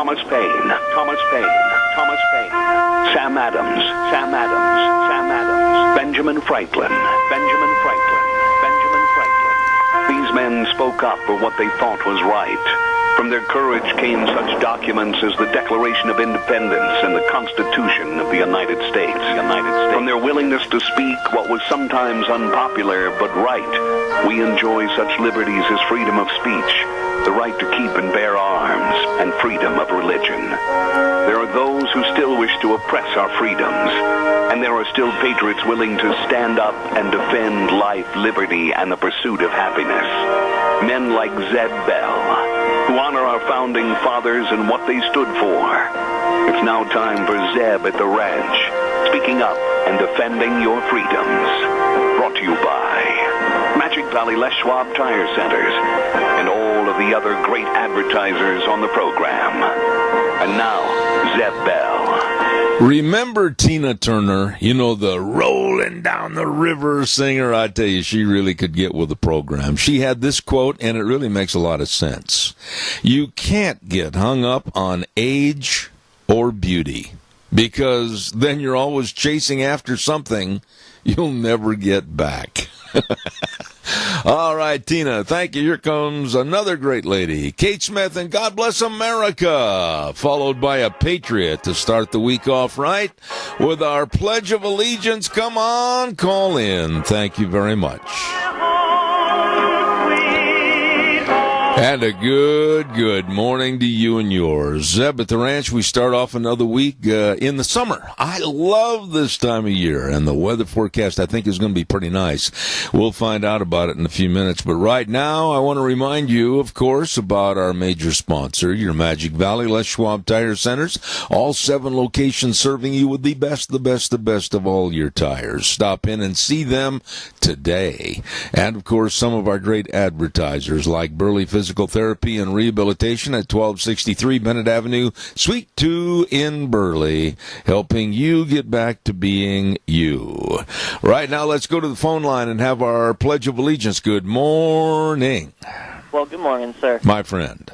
Thomas Paine, Thomas Paine, Thomas Paine, Sam Adams, Sam Adams, Sam Adams, Benjamin Franklin, Benjamin Franklin, Benjamin Franklin. These men spoke up for what they thought was right. From their courage came such documents as the Declaration of Independence and the Constitution of the United States. From their willingness to speak what was sometimes unpopular but right, we enjoy such liberties as freedom of speech, the right to keep and bear arms, and freedom of religion. There are those who still wish to oppress our freedoms, and there are still patriots willing to stand up and defend life, liberty, and the pursuit of happiness. Men like Zeb Bell, who honor our founding fathers and what they stood for. It's now time for Zeb at the ranch, speaking up and defending your freedoms. Brought to you by Magic Valley Les Schwab Tire Centers and all of the other great advertisers on the program. And now, Zeb Bell. Remember Tina Turner, you know, the rolling down the river singer? I tell you, she really could get with the program. She had this quote, and it really makes a lot of sense. You can't get hung up on age or beauty, because then you're always chasing after something you'll never get back. All right, Tina, thank you. Here comes another great lady, Kate Smith, and God Bless America, followed by a patriot to start the week off right with our Pledge of Allegiance. Come on, call in. Thank you very much. And a good morning to you and yours. Zeb at the ranch, we start off another week in the summer. I love this time of year, and the weather forecast I think is going to be pretty nice. We'll find out about it in a few minutes. But right now, I want to remind you, of course, about our major sponsor, your Magic Valley Les Schwab Tire Centers. All 7 locations serving you with the best of all your tires. Stop in and see them today. And, of course, some of our great advertisers like Burley Physical Therapy and Rehabilitation at 1263 Bennett Avenue, Suite 2 in Burley, helping you get back to being you. Right now, let's go to the phone line and have our Pledge of Allegiance. Good morning. Well, good morning, sir. My friend.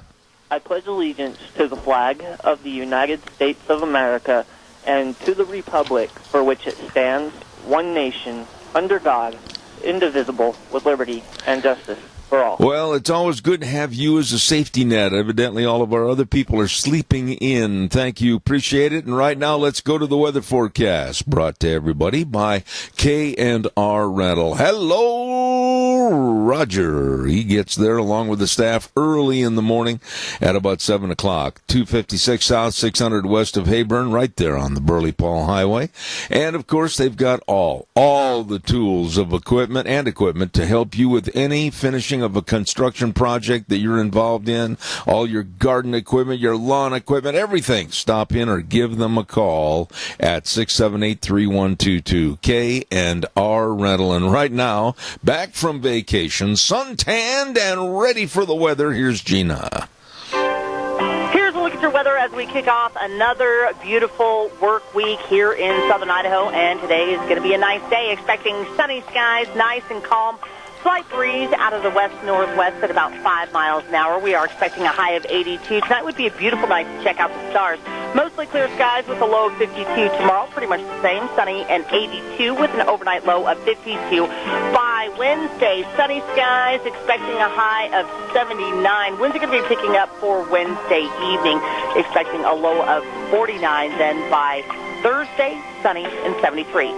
I pledge allegiance to the flag of the United States of America and to the republic for which it stands, one nation, under God, indivisible, with liberty and justice. Well, it's always good to have you as a safety net. Evidently, all of our other people are sleeping in. Thank you. Appreciate it. And right now, let's go to the weather forecast, brought to everybody by K&R Rental. Hello, Roger. He gets there along with the staff early in the morning at about 7 o'clock. 256 South, 600 west of Hayburn, right there on the Burley-Paul Highway. And, of course, they've got all the tools of equipment to help you with any finishing of a construction project that you're involved in, all your garden equipment, your lawn equipment, everything. Stop in or give them a call at 678-3122, K&R Rental. And right now, back from vacation, suntanned and ready for the weather, here's Gina. Here's a look at your weather as we kick off another beautiful work week here in southern Idaho, and today is going to be a nice day, expecting sunny skies, nice and calm. Slight breeze out of the west-northwest at about 5 miles an hour. We are expecting a high of 82. Tonight would be a beautiful night to check out the stars. Mostly clear skies with a low of 52. Tomorrow, pretty much the same, sunny and 82 with an overnight low of 52. By Wednesday, sunny skies, expecting a high of 79. Winds are going to be picking up for Wednesday evening, expecting a low of 49. Then by Thursday, sunny and 73.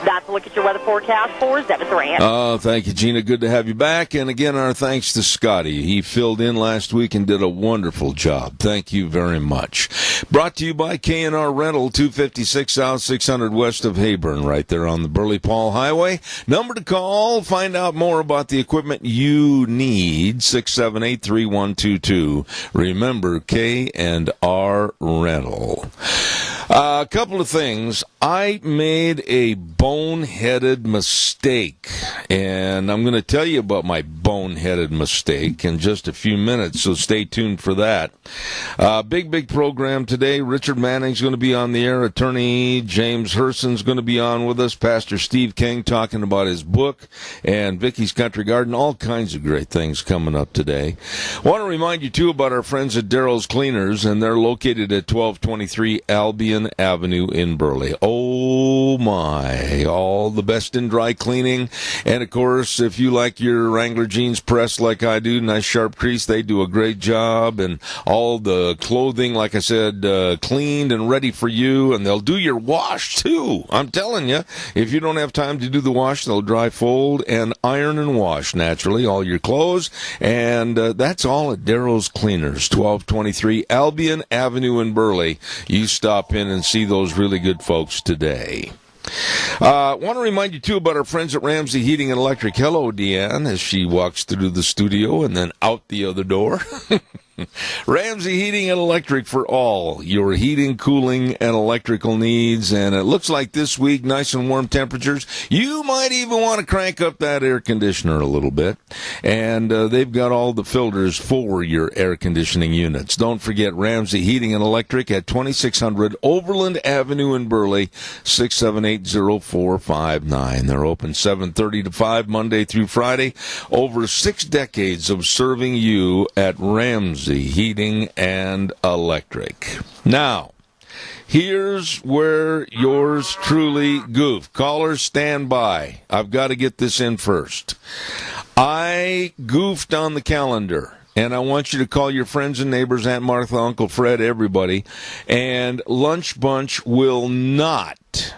That's a look at your weather forecast for Zeb at the Ranch. Oh, thank you, Gina. Good to have you back. And again, our thanks to Scotty. He filled in last week and did a wonderful job. Thank you very much. Brought to you by K&R Rental, 256 South, 600 west of Hayburn, right there on the Burley-Paul Highway. Number to call, find out more about the equipment you need, 678-3122. Remember, K&R Rental. A couple of things. I made a boneheaded mistake, and I'm going to tell you about my boneheaded mistake in just a few minutes, so stay tuned for that. Big program today. Richard Manning's going to be on the air. Attorney James Herson's going to be on with us. Pastor Steve King talking about his book and Vicky's Country Garden. All kinds of great things coming up today. I want to remind you, too, about our friends at Daryl's Cleaners, and they're located at 1223 Albion Avenue in Burley. Oh, my. All the best in dry cleaning. And, of course, if you like your Wrangler jeans pressed like I do, nice sharp crease, they do a great job. And all the clothing, like I said, cleaned and ready for you. And they'll do your wash, too. I'm telling you, if you don't have time to do the wash, they'll dry fold and iron and wash, naturally, all your clothes. And that's all at Daryl's Cleaners, 1223 Albion Avenue in Burley. You stop in and see those really good folks today. I want to remind you, too, about our friends at Ramsey Heating and Electric. Hello, Deanne, as she walks through the studio and then out the other door. Ramsey Heating and Electric for all your heating, cooling, and electrical needs. And it looks like this week, nice and warm temperatures. You might even want to crank up that air conditioner a little bit. And they've got all the filters for your air conditioning units. Don't forget Ramsey Heating and Electric at 2600 Overland Avenue in Burley, 678-0459. They're open 7:30 to 5 Monday through Friday. Over 6 decades of serving you at Ramsey Heating and Electric. Now, here's where yours truly goofed. Callers, stand by. I've got to get this in first. I goofed on the calendar, and I want you to call your friends and neighbors, Aunt Martha, Uncle Fred, everybody, and Lunch Bunch will not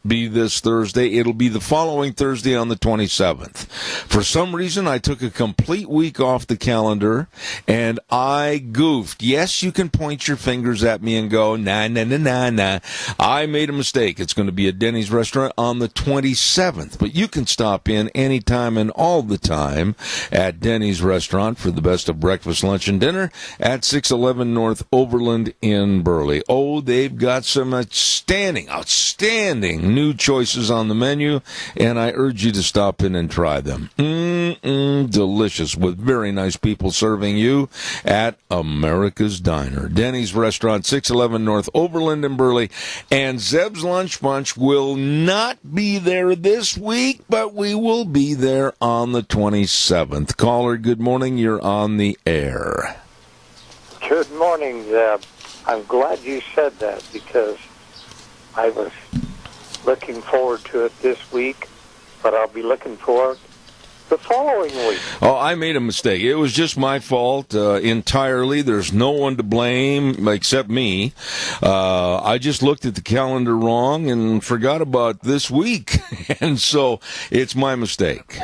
be this Thursday. It'll be the following Thursday on the 27th. For some reason, I took a complete week off the calendar, and I goofed. Yes, you can point your fingers at me and go, nah. I made a mistake. It's going to be at Denny's restaurant on the 27th, but you can stop in anytime and all the time at Denny's restaurant for the best of breakfast, lunch, and dinner at 611 North Overland in Burley. Oh, they've got some outstanding new choices on the menu, and I urge you to stop in and try them. Delicious, with very nice people serving you at America's Diner. Denny's Restaurant, 611 North Overland in Burley. And Zeb's Lunch Bunch will not be there this week, but we will be there on the 27th. Caller, good morning. You're on the air. Good morning, Zeb. I'm glad you said that, because I was looking forward to it this week, but I'll be looking forward the following week. Oh, I made a mistake. It was just my fault entirely. There's no one to blame except me. I just looked at the calendar wrong and forgot about this week, and so it's my mistake.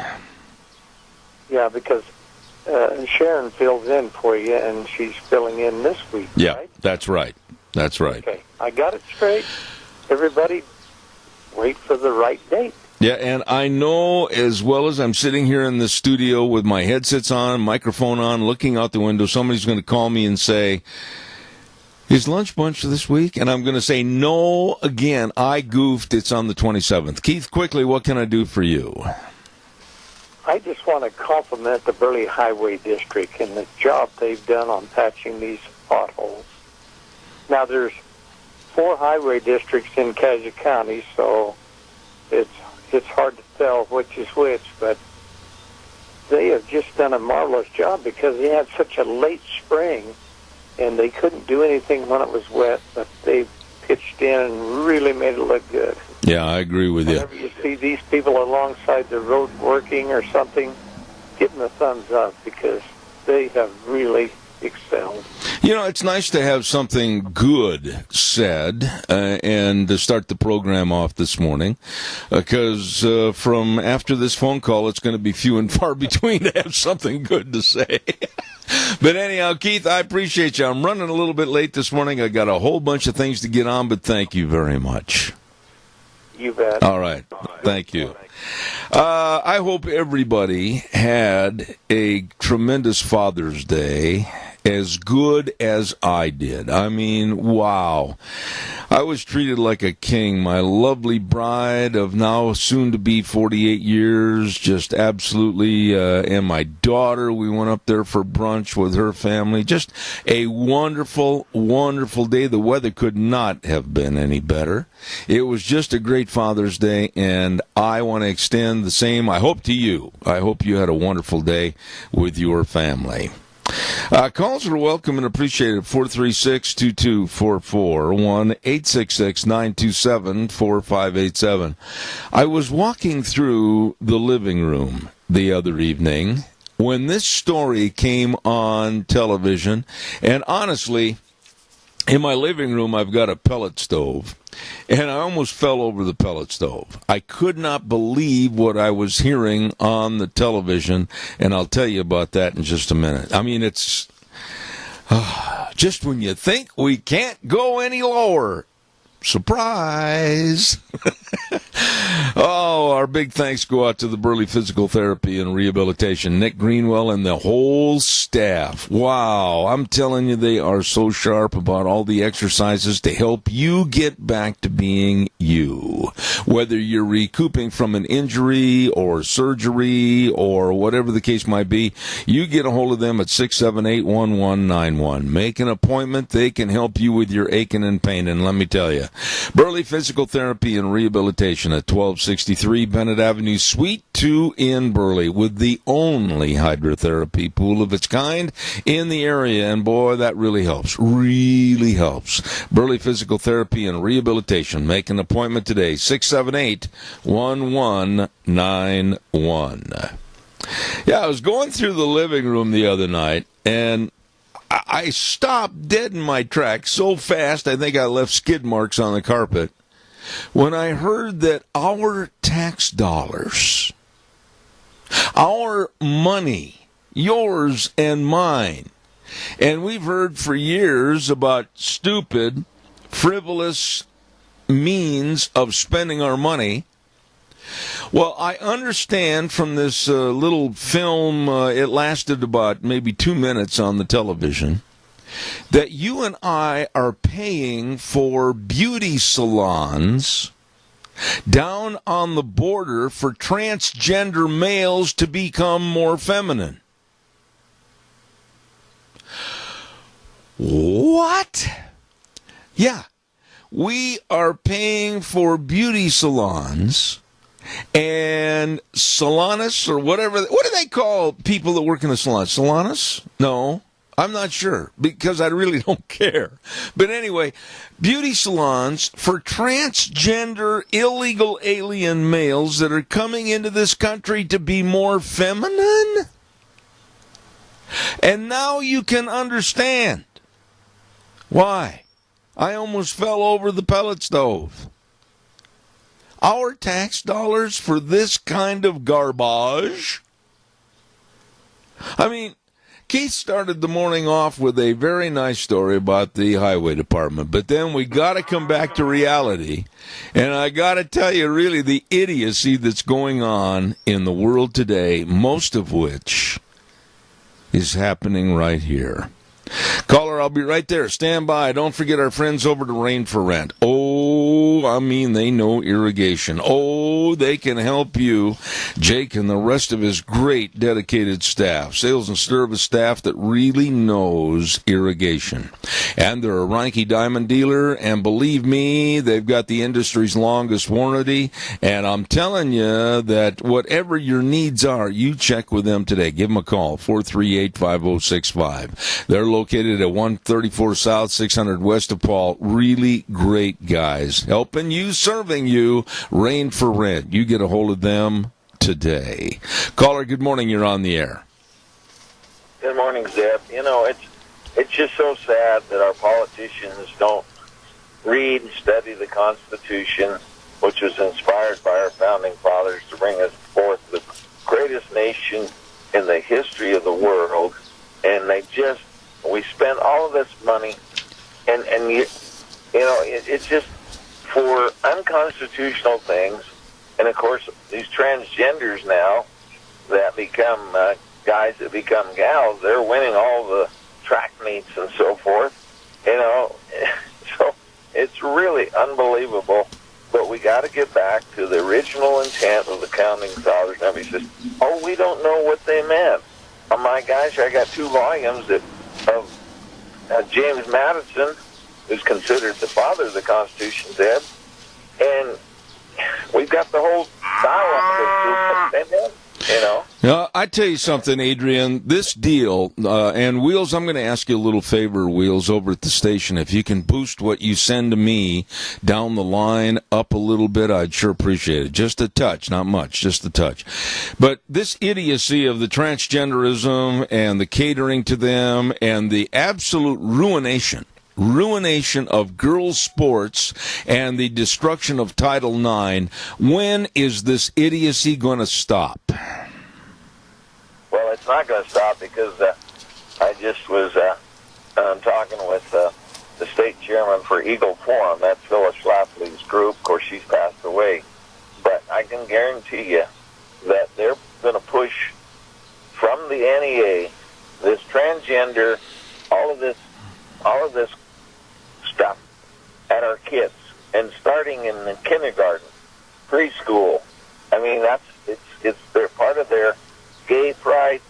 Yeah, because Sharon fills in for you, and she's filling in this week, yeah, right? That's right. Okay, I got it straight. Everybody, wait for the right date. Yeah, and I know, as well as I'm sitting here in the studio with my headsets on, microphone on, looking out the window, somebody's going to call me and say, is Lunch Bunch this week? And I'm going to say, no, again, I goofed. It's on the 27th. Keith, quickly, what can I do for you? I just want to compliment the Burley Highway District and the job they've done on patching these potholes. Now, there's 4 highway districts in Cassia County, so it's hard to tell which is which, but they have just done a marvelous job because they had such a late spring, and they couldn't do anything when it was wet, but they pitched in and really made it look good. Yeah, I agree with you. Whenever you see these people alongside the road working or something, give them a thumbs up, because they have really excelled. You know, it's nice to have something good said and to start the program off this morning, because from after this phone call, it's going to be few and far between to have something good to say. But anyhow, Keith, I appreciate you. I'm running a little bit late this morning. I got a whole bunch of things to get on, but thank you very much. You bet. All right. Thank you. I hope everybody had a tremendous Father's Day. as good as I did. I mean, wow. I was treated like a king. My lovely bride of now soon to be 48 years, just absolutely, and my daughter, we went up there for brunch with her family. Just a wonderful, wonderful day. The weather could not have been any better. It was just a great Father's Day, and I want to extend the same, I hope, to you. I hope you had a wonderful day with your family. Calls are welcome and appreciated. 436-2244, 1-866-927-4587. I was walking through the living room the other evening when this story came on television, and honestly, in my living room, I've got a pellet stove, and I almost fell over the pellet stove. I could not believe what I was hearing on the television, and I'll tell you about that in just a minute. I mean, it's just when you think we can't go any lower. Surprise! Oh, our big thanks go out to the Burley Physical Therapy and Rehabilitation, Nick Greenwell and the whole staff. Wow, I'm telling you, they are so sharp about all the exercises to help you get back to being you. Whether you're recouping from an injury or surgery or whatever the case might be, you get a hold of them at 678-1191. Make an appointment. They can help you with your aching and pain, and let me tell you, Burley Physical Therapy and Rehabilitation at 1263 Bennett Avenue, Suite 2 in Burley, with the only hydrotherapy pool of its kind in the area. And boy, that really helps. Really helps. Burley Physical Therapy and Rehabilitation. Make an appointment today, 678-1191. Yeah, I was going through the living room the other night, and I stopped dead in my tracks so fast I think I left skid marks on the carpet when I heard that our tax dollars, our money, yours and mine, and we've heard for years about stupid, frivolous means of spending our money. Well, I understand from this little film, it lasted about maybe 2 minutes on the television, that you and I are paying for beauty salons down on the border for transgender males to become more feminine. What? Yeah, we are paying for beauty salons and salonists, or whatever. What do they call people that work in the salon? Salonists? No, I'm not sure, because I really don't care. But anyway, beauty salons for transgender illegal alien males that are coming into this country to be more feminine. And now you can understand why I almost fell over the pellet stove. Our tax dollars for this kind of garbage? I mean, Keith started the morning off with a very nice story about the highway department, but then we got to come back to reality, and I got to tell you, really, the idiocy that's going on in the world today, most of which is happening right here. Caller, I'll be right there. Stand by. Don't forget our friends over to Rain for Rent. Oh, I mean, they know irrigation. Oh, they can help you. Jake and the rest of his great dedicated staff, sales and service staff that really knows irrigation. And they're a Reinke Diamond dealer, and believe me, they've got the industry's longest warranty. And I'm telling you that whatever your needs are, you check with them today. Give them a call, 438-5065. They're located at 134 South, 600 West of Paul. Really great guys. Helping you, serving you. Rain for Rent. You get a hold of them today. Caller, good morning. You're on the air. Good morning, Zeb. You know, it's just so sad that our politicians don't read and study the Constitution, which was inspired by our founding fathers to bring us forth the greatest nation in the history of the world. And we spend all of this money, and it's just for unconstitutional things. And of course, these transgenders now that become guys that become gals, they're winning all the track meets and so forth. So it's really unbelievable. But we got to get back to the original intent of the Founding Fathers. Nobody says, "Oh, we don't know what they meant." Oh my gosh, I got 2 volumes of James Madison, who's considered the father of the Constitution, Deb, and we've got the whole dialogue system. I tell you something, Adrian, this deal, and Wheels, I'm going to ask you a little favor, Wheels, over at the station. If you can boost what you send to me down the line up a little bit, I'd sure appreciate it. Just a touch, not much, just a touch. But this idiocy of the transgenderism and the catering to them and the absolute ruination of girls' sports and the destruction of Title IX, when is this idiocy going to stop? Well, it's not going to stop because I just was talking with the state chairman for Eagle Forum. That's Phyllis Schlafly's group. Of course, she's passed away. But I can guarantee you that they're going to push from the NEA this transgender, all of this stuff at our kids, and starting in the kindergarten, preschool. I mean, they're part of their gay pride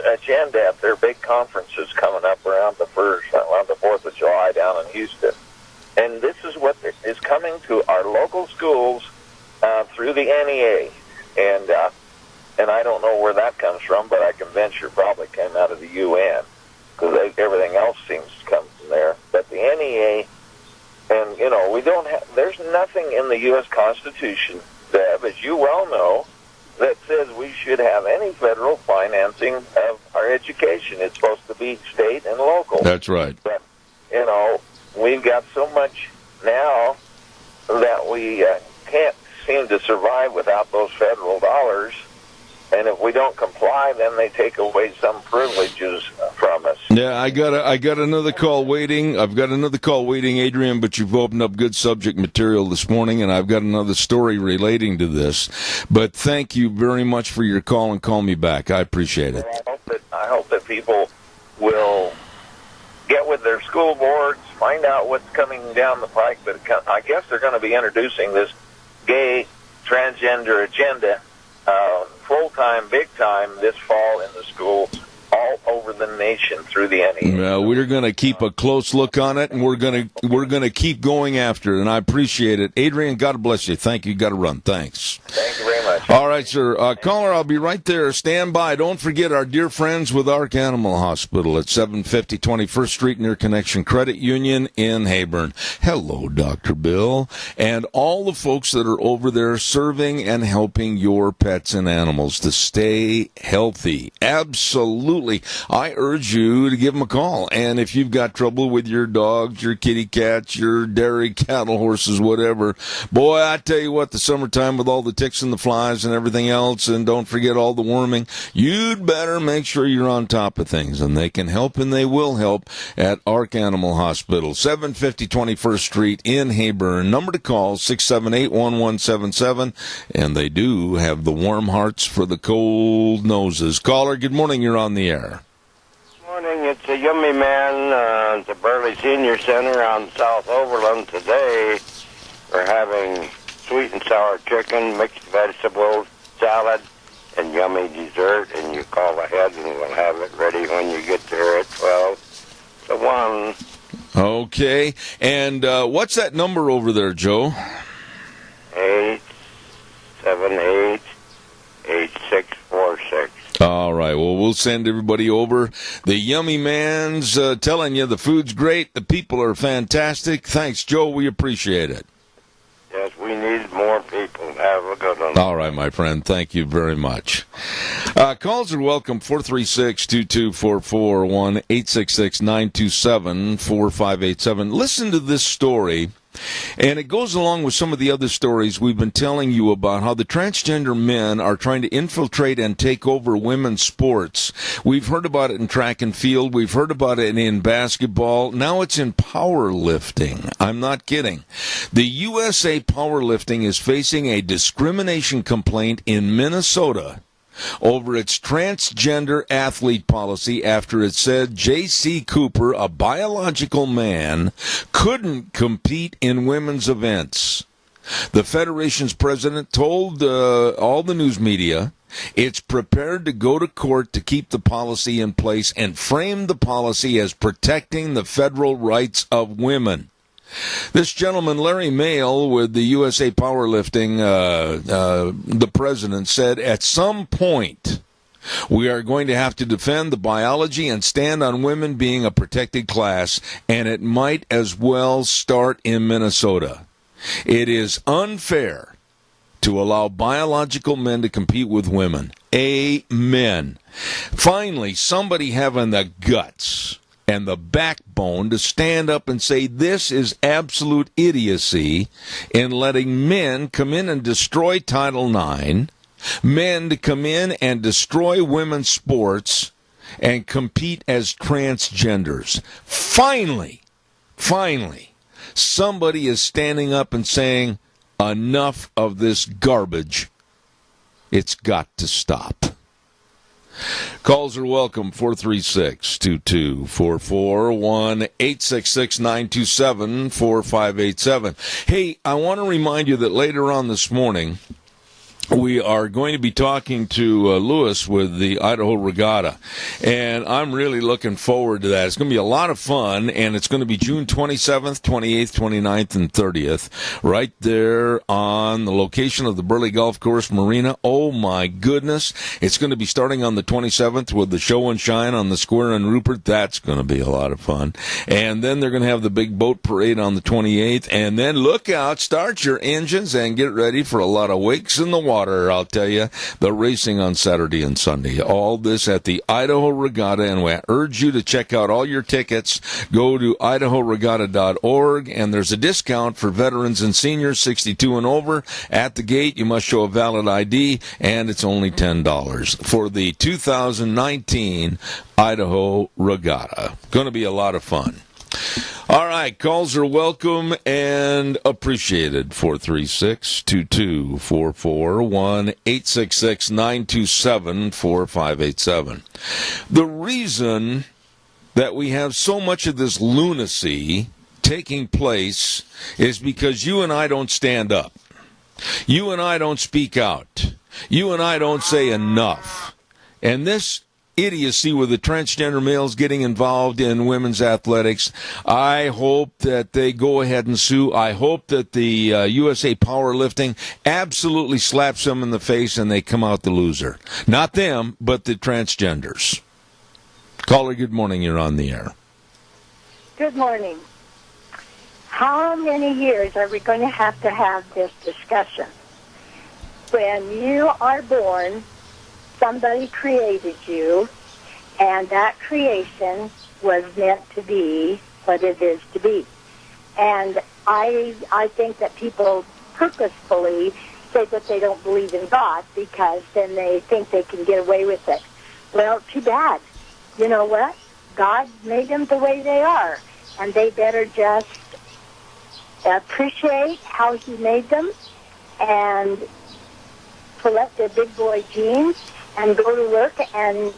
agenda at their big conferences coming up around the 4th of July down in Houston. And this is what is coming to our local schools through the NEA. And I don't know where that comes from, but I can venture probably came out of the UN, because everything else seems to come from there. But the NEA, and there's nothing in the U.S. Constitution, Deb, as you well know, that says we should have any federal financing of our education. It's supposed to be state and local. That's right. But, we've got so much now that we can't seem to survive without those federal dollars. And if we don't comply, then they take away some privileges from us. Yeah, I got another call waiting. I've got another call waiting, Adrian, but you've opened up good subject material this morning, and I've got another story relating to this. But thank you very much for your call, and call me back. I appreciate it. I hope that people will get with their school boards, find out what's coming down the pike. But I guess they're going to be introducing this gay transgender agenda full-time, big-time this fall in the schools all over the nation through the NEA. We're going to keep a close look on it, and we're going to keep going after it, and I appreciate it. Adrian, God bless you. Thank you. Got to run. Thanks. Thank you very much. All right, sir. Caller, I'll be right there. Stand by. Don't forget our dear friends with Ark Animal Hospital at 750 21st Street near Connection Credit Union in Heyburn. Hello, Dr. Bill, and all the folks that are over there serving and helping your pets and animals to stay healthy. Absolutely. I urge you to give them a call. And if you've got trouble with your dogs, your kitty cats, your dairy cattle, horses, whatever, boy, I tell you what, the summertime with all the ticks and the flies and everything else, and don't forget all the worming, you'd better make sure you're on top of things. And they can help, and they will help at Ark Animal Hospital, 750 21st Street in Heyburn. Number to call, 678-1177. And they do have the warm hearts for the cold noses. Caller, good morning. You're on the air. Morning, it's a Yummy Man at the Burley Senior Center on South Overland. Today we're having sweet and sour chicken, mixed vegetables, salad, and yummy dessert. And you call ahead and we'll have it ready when you get there at 12 to 1. Okay. And what's that number over there, Joe? 878-8646. All right. Well, we'll send everybody over. The Yummy Man's telling you the food's great. The people are fantastic. Thanks, Joe. We appreciate it. Yes, we need more people. Have a good one. All right, my friend. Thank you very much. Calls are welcome, 436-2244, 1-866-927-4587. Listen to this story. And it goes along with some of the other stories we've been telling you about how the transgender men are trying to infiltrate and take over women's sports. We've heard about it in track and field. We've heard about it in basketball. Now it's in powerlifting. I'm not kidding. The USA Powerlifting is facing a discrimination complaint in Minnesota over its transgender athlete policy after it said J.C. Cooper, a biological man, couldn't compete in women's events. The Federation's president told all the news media it's prepared to go to court to keep the policy in place and framed the policy as protecting the federal rights of women. This gentleman, Larry Mayle, with the USA Powerlifting, the president, said, at some point, we are going to have to defend the biology and stand on women being a protected class, and it might as well start in Minnesota. It is unfair to allow biological men to compete with women. Amen. Finally, somebody having the guts and the backbone to stand up and say this is absolute idiocy in letting men come in and destroy Title IX, men to come in and destroy women's sports and compete as transgenders. Finally, somebody is standing up and saying, enough of this garbage. It's got to stop. Calls are welcome, 436-2244, 1-866-927-4587. Hey, I want to remind you that later on this morning, we are going to be talking to Lewis with the Idaho Regatta, and I'm really looking forward to that. It's going to be a lot of fun, and it's going to be June 27th, 28th, 29th, and 30th, right there on the location of the Burley Golf Course Marina. Oh, my goodness. It's going to be starting on the 27th with the show and shine on the square in Rupert. That's going to be a lot of fun. And then they're going to have the big boat parade on the 28th, and then look out, start your engines, and get ready for a lot of wakes in the water. I'll tell you, the racing on Saturday and Sunday. All this at the Idaho Regatta, and we urge you to check out all your tickets. Go to idahoregatta.org, and there's a discount for veterans and seniors 62 and over. At the gate, you must show a valid ID, and it's only $10 for the 2019 Idaho Regatta. Going to be a lot of fun. All right, calls are welcome and appreciated. 436-2244, 1-866-927-4587. The reason that we have so much of this lunacy taking place is because you and I don't stand up. You and I don't speak out. You and I don't say enough. And this idiocy with the transgender males getting involved in women's athletics, I hope that they go ahead and sue. I hope that the USA Powerlifting absolutely slaps them in the face and they come out the loser. Not them, but the transgenders. Caller, good morning. You're on the air. Good morning. How many years are we going to have this discussion? When you are born, somebody created you, and that creation was meant to be what it is to be. And I think that people purposefully say that they don't believe in God because then they think they can get away with it. Well, too bad. You know what? God made them the way they are, and they better just appreciate how He made them and select their big boy genes and go to work and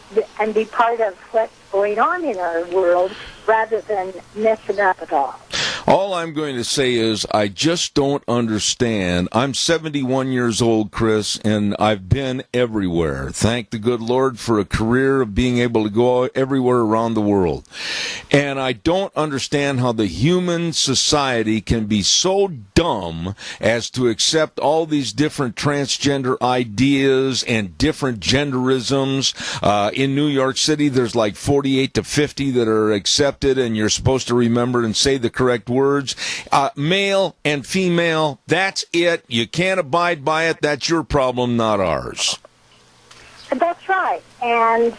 be part of what's going on in our world rather than messing up at all. All I'm going to say is I just don't understand. I'm 71 years old, Chris, and I've been everywhere. Thank the good Lord for a career of being able to go everywhere around the world. And I don't understand how the human society can be so dumb as to accept all these different transgender ideas and different genderisms. In New York City, there's like 48 to 50 that are accepted, and you're supposed to remember and say the correct words. Male and female, that's it. You can't abide by it. That's your problem, not ours. That's right. And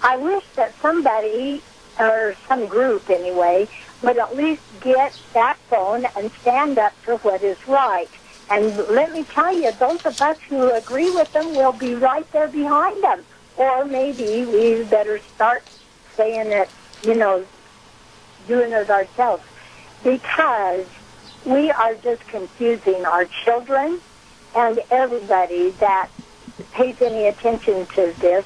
I wish that somebody, or some group anyway, would at least get backbone and stand up for what is right. And let me tell you, those of us who agree with them will be right there behind them. Or maybe we better start saying it, doing it ourselves. Because we are just confusing our children and everybody that pays any attention to this.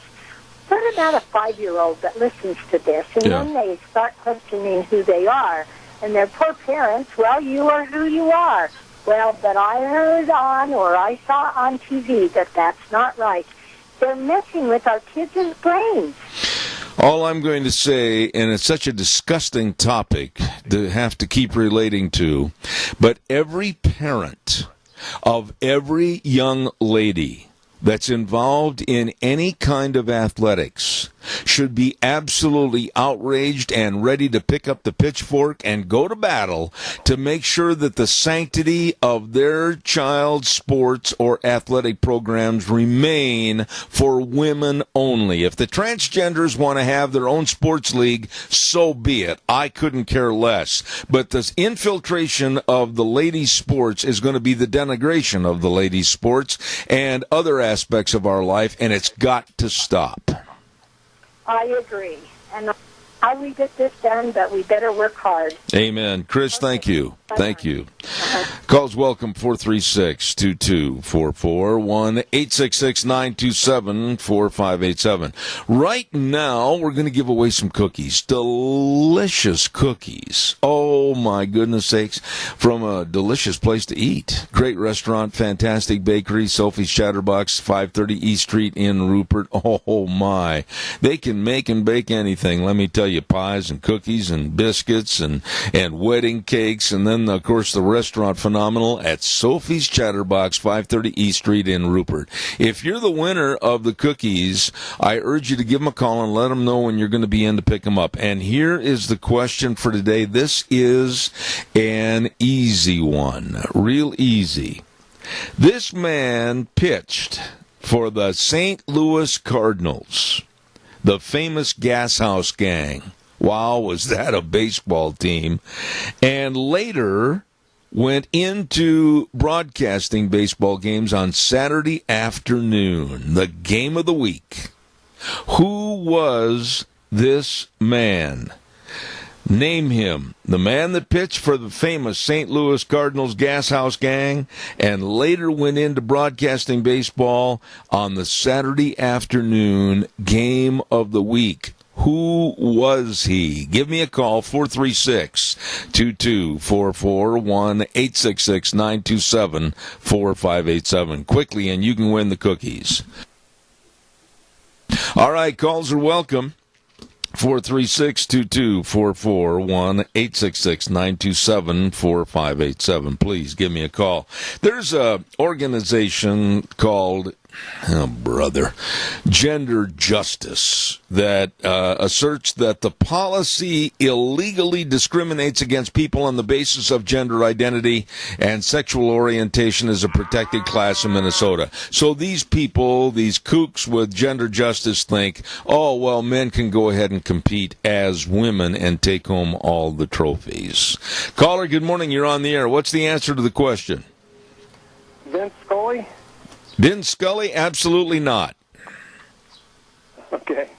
What about a 5-year-old that listens to this, and then they start questioning who they are, and their poor parents, well, you are who you are. Well, but I heard on or I saw on TV that that's not right. They're messing with our kids' brains. All I'm going to say, and it's such a disgusting topic to have to keep relating to, but every parent of every young lady that's involved in any kind of athletics should be absolutely outraged and ready to pick up the pitchfork and go to battle to make sure that the sanctity of their child's sports or athletic programs remain for women only. If the transgenders want to have their own sports league, so be it. I couldn't care less. But this infiltration of the ladies' sports is going to be the denigration of the ladies' sports and other aspects of our life, and it's got to stop. I agree. And I'll leave it this done, but we better work hard. Amen. Chris, Okay. thank you. Bye-bye. Thank you. Calls welcome 436-2244, 1-866-927-4587. Right now, we're going to give away some cookies. Delicious cookies. Oh, my goodness sakes. From a delicious place to eat. Great restaurant, fantastic bakery, Sophie's Chatterbox, 530 East Street in Rupert. Oh, my. They can make and bake anything. Let me tell you, pies and cookies and biscuits and wedding cakes, and then, of course, the restaurant phenomenal at Sophie's Chatterbox, 530 East Street in Rupert. If you're the winner of the cookies, I urge you to give them a call and let them know when you're going to be in to pick them up. And here is the question for today. This is an easy one, real easy. This man pitched for the St. Louis Cardinals, the famous Gas House Gang. Wow, was that a baseball team? And later went into broadcasting baseball games on Saturday afternoon, the game of the week. Who was this man? Name him. The man that pitched for the famous St. Louis Cardinals Gas House Gang and later went into broadcasting baseball on the Saturday afternoon game of the week. Who was he? Give me a call, 436-2244, 1-866-927-4587. Quickly, and you can win the cookies. All right, calls are welcome. 436-2244, 1-866-927-4587. Please give me a call. There's a organization called Gender Justice that asserts that the policy illegally discriminates against people on the basis of gender identity and sexual orientation as a protected class in Minnesota. So these people, these kooks with gender justice think, oh, well, men can go ahead and compete as women and take home all the trophies. Caller, good morning. You're on the air. What's the answer to the question? Vince Scully? Vince Scully? Absolutely not. Okay.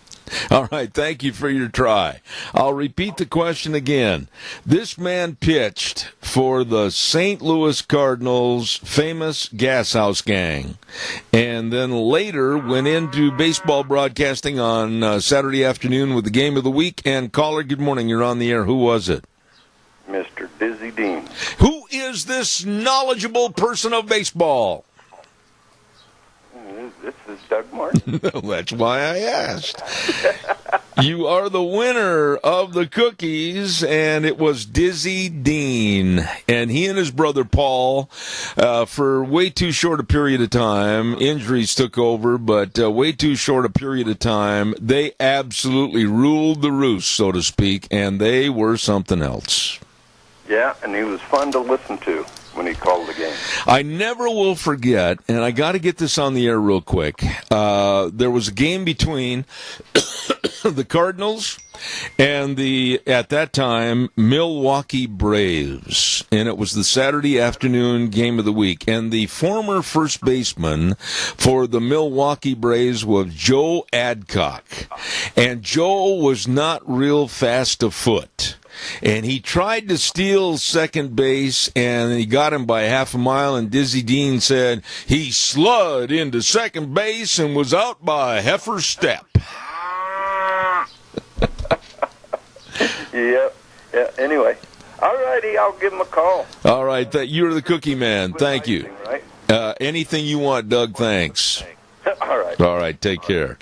All right, thank you for your try. I'll repeat the question again. This man pitched for the St. Louis Cardinals' famous Gas House Gang, and then later went into baseball broadcasting on Saturday afternoon with the game of the week. And caller, good morning. You're on the air. Who was it? Mr. Dizzy Dean. Who is this knowledgeable person of baseball? This is Doug Martin. That's why I asked. You are the winner of the cookies, and it was Dizzy Dean. And he and his brother Paul, for way too short a period of time, injuries took over, but way too short a period of time, they absolutely ruled the roost, so to speak, and they were something else. Yeah, and he was fun to listen to when he called the game. I never will forget, and I got to get this on the air real quick. There was a game between the Cardinals and the, at that time, Milwaukee Braves. And it was the Saturday afternoon game of the week. And the former first baseman for the Milwaukee Braves was Joe Adcock. And Joe was not real fast afoot. and he tried to steal second base, and he got him by half a mile, and Dizzy Dean said he slid into second base and was out by a heifer step. Yep. Yeah. Anyway, all righty, I'll give him a call. All right, you're the cookie man. Thank you. Right? Anything you want, Doug, thanks. All right. All right, take care.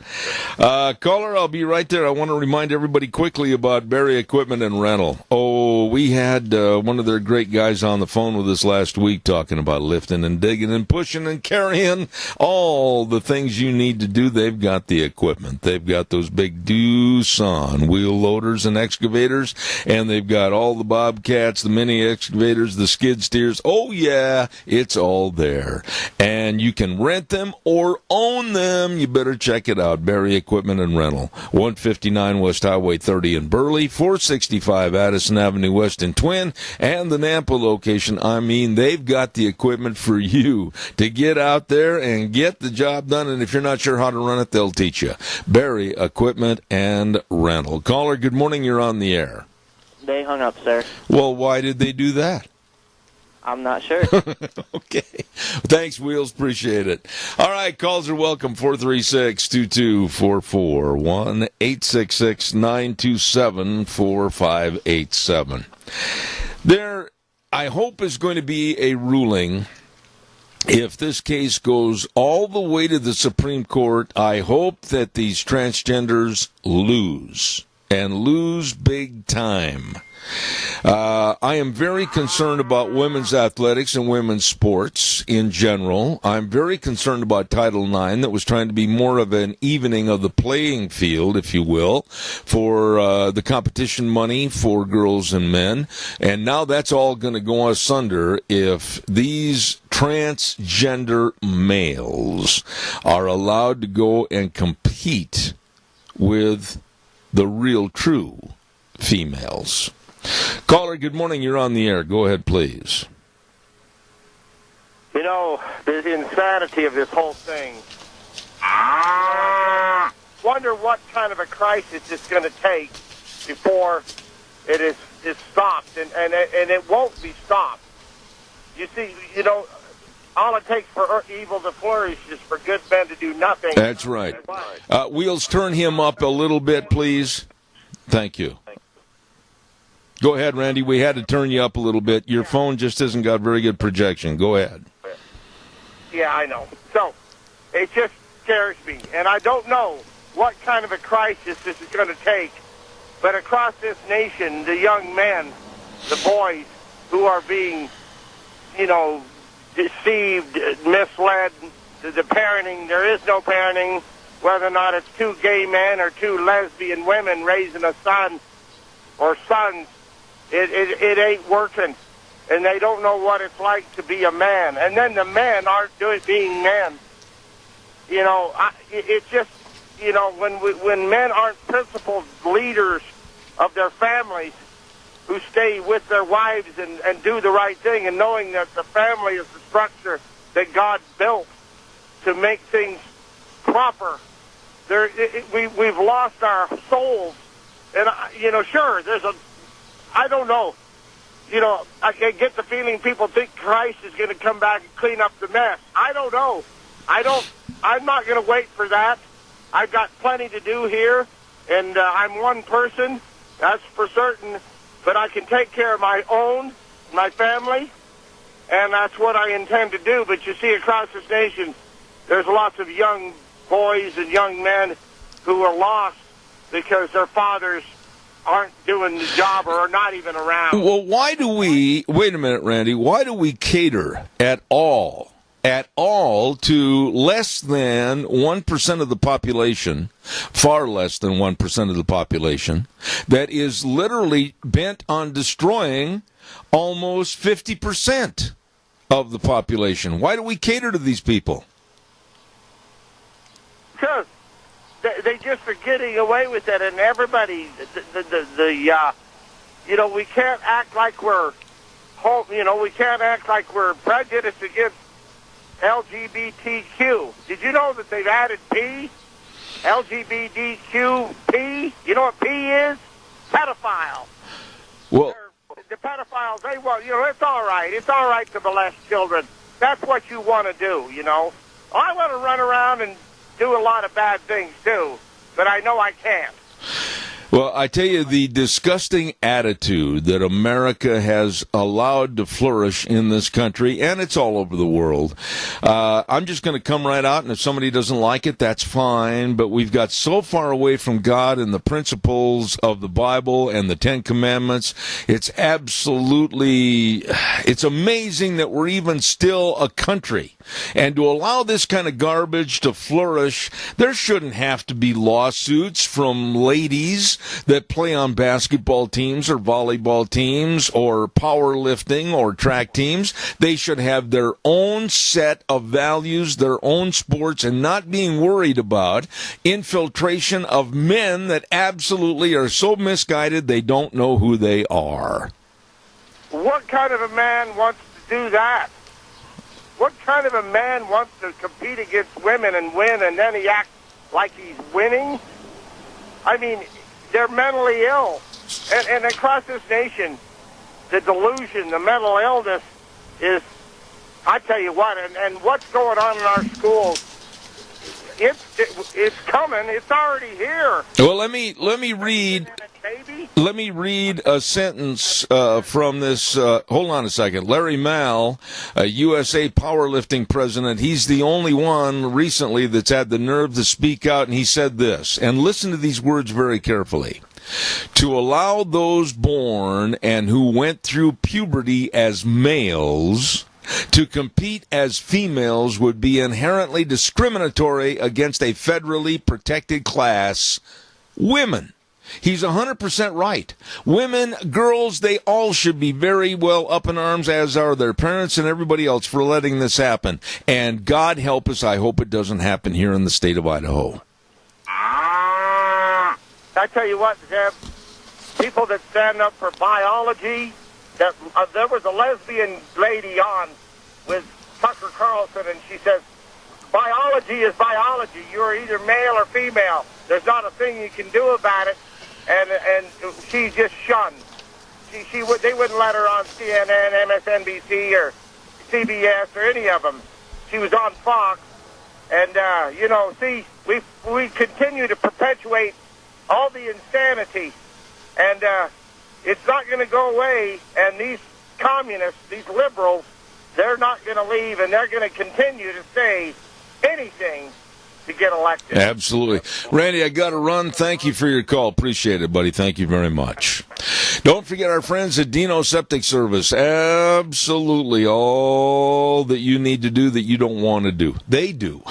Caller, I'll be right there. I want to remind everybody quickly about Berry Equipment and Rental. Oh, we had one of their great guys on the phone with us last week talking about lifting and digging and pushing and carrying, all the things you need to do. They've got the equipment. They've got those big Doosan wheel loaders and excavators, and they've got all the Bobcats, the mini excavators, the skid steers. Oh, yeah, it's all there. And you can rent them or own them. You better check it out. Berry Equipment and Rental, 159 West Highway 30 in Burley, 465 Addison Avenue West in Twin, and the Nampa location. I mean, they've got the equipment for you to get out there and get the job done. And if you're not sure how to run it, they'll teach you. Berry Equipment and Rental. Caller, good morning. You're on the air. They hung up, sir. Well, why did they do that? I'm not sure. Okay. Thanks, Wheels. Appreciate it. All right. Calls are welcome. 436-2244. 1-866-927-4587. There, I hope, is going to be a ruling. If this case goes all the way to the Supreme Court, I hope that these transgenders lose, and lose big time. I am very concerned about women's athletics and women's sports in general. I'm very concerned about Title IX, that was trying to be more of an evening of the playing field, if you will, for the competition money for girls and men. And now that's all going to go asunder if these transgender males are allowed to go and compete with the real, true females. Caller, good morning. You're on the air. Go ahead, please. You know, the insanity of this whole thing. Wonder what kind of a crisis it's going to take before it is stopped, and it won't be stopped. You see, you know, all it takes for evil to flourish is for good men to do nothing. That's right. Wheels, turn him up a little bit, please. Thank you. Go ahead, Randy. We had to turn you up a little bit. Your phone just hasn't got very good projection. Go ahead. Yeah, I know. So, it just scares me. And I don't know what kind of a crisis this is going to take. But across this nation, the young men, the boys who are being, you know, deceived, misled, the parenting, there is no parenting, whether or not it's two gay men or two lesbian women raising a son or sons. It ain't working, and they don't know what it's like to be a man. And then the men aren't being men. You know, it's just, you know, when men aren't principled leaders of their families who stay with their wives and do the right thing, and knowing that the family is the structure that God built to make things proper, we've lost our souls. And, you know, sure, I don't know. You know, I get the feeling people think Christ is going to come back and clean up the mess. I don't know. I'm not going to wait for that. I've got plenty to do here, and I'm one person, that's for certain, but I can take care of my own, my family, and that's what I intend to do. But you see, across this nation, there's lots of young boys and young men who are lost because their fathers aren't doing the job or are not even around. Well, wait a minute, Randy, why do we cater at all to less than 1% of the population, far less than 1% of the population, that is literally bent on destroying almost 50% of the population? Why do we cater to these people? Because they just are getting away with it, and everybody, you know, we can't act like we're, we can't act like we're prejudiced against LGBTQ. Did you know that they've added P? LGBTQP? You know what P is? Pedophile. Well, the pedophiles, they want, it's all right. It's all right to molest children. That's what you want to do, I want to run around and do a lot of bad things, too, but I know I can't. Well, I tell you, the disgusting attitude that America has allowed to flourish in this country, and it's all over the world, I'm just going to come right out, and if somebody doesn't like it, that's fine, but we've got so far away from God and the principles of the Bible and the Ten Commandments, it's amazing that we're even still a country. And to allow this kind of garbage to flourish, there shouldn't have to be lawsuits from ladies that play on basketball teams or volleyball teams or powerlifting or track teams. They should have their own set of values, their own sports, and not being worried about infiltration of men that absolutely are so misguided they don't know who they are. What kind of a man wants to do that? What kind of a man wants to compete against women and win, and then he acts like he's winning? I mean, they're mentally ill. And across this nation, the delusion, the mental illness is, I tell you what, and what's going on in our schools, it's coming. It's already here. Well, let me read a sentence from this. Hold on a second. Larry Mal, a USA powerlifting president, he's the only one recently that's had the nerve to speak out, and he said this, and listen to these words very carefully. To allow those born and who went through puberty as males to compete as females would be inherently discriminatory against a federally protected class, women. He's 100% right. Women, girls, they all should be very well up in arms, as are their parents and everybody else, for letting this happen. And God help us, I hope it doesn't happen here in the state of Idaho. I tell you what, Zeb, people that stand up for biology, that there was a lesbian lady on with Tucker Carlson, and she says, biology is biology. You're either male or female. There's not a thing you can do about it. And she's just shunned. They wouldn't let her on CNN, MSNBC, or CBS, or any of them. She was on Fox. And, we continue to perpetuate all the insanity. And it's not going to go away. And these communists, these liberals, they're not going to leave, and they're going to continue to say anything to get elected. Absolutely. Randy, I got to run. Thank you for your call. Appreciate it, buddy. Thank you very much. Don't forget our friends at Dino Septic Service. Absolutely all that you need to do that you don't want to do. They do.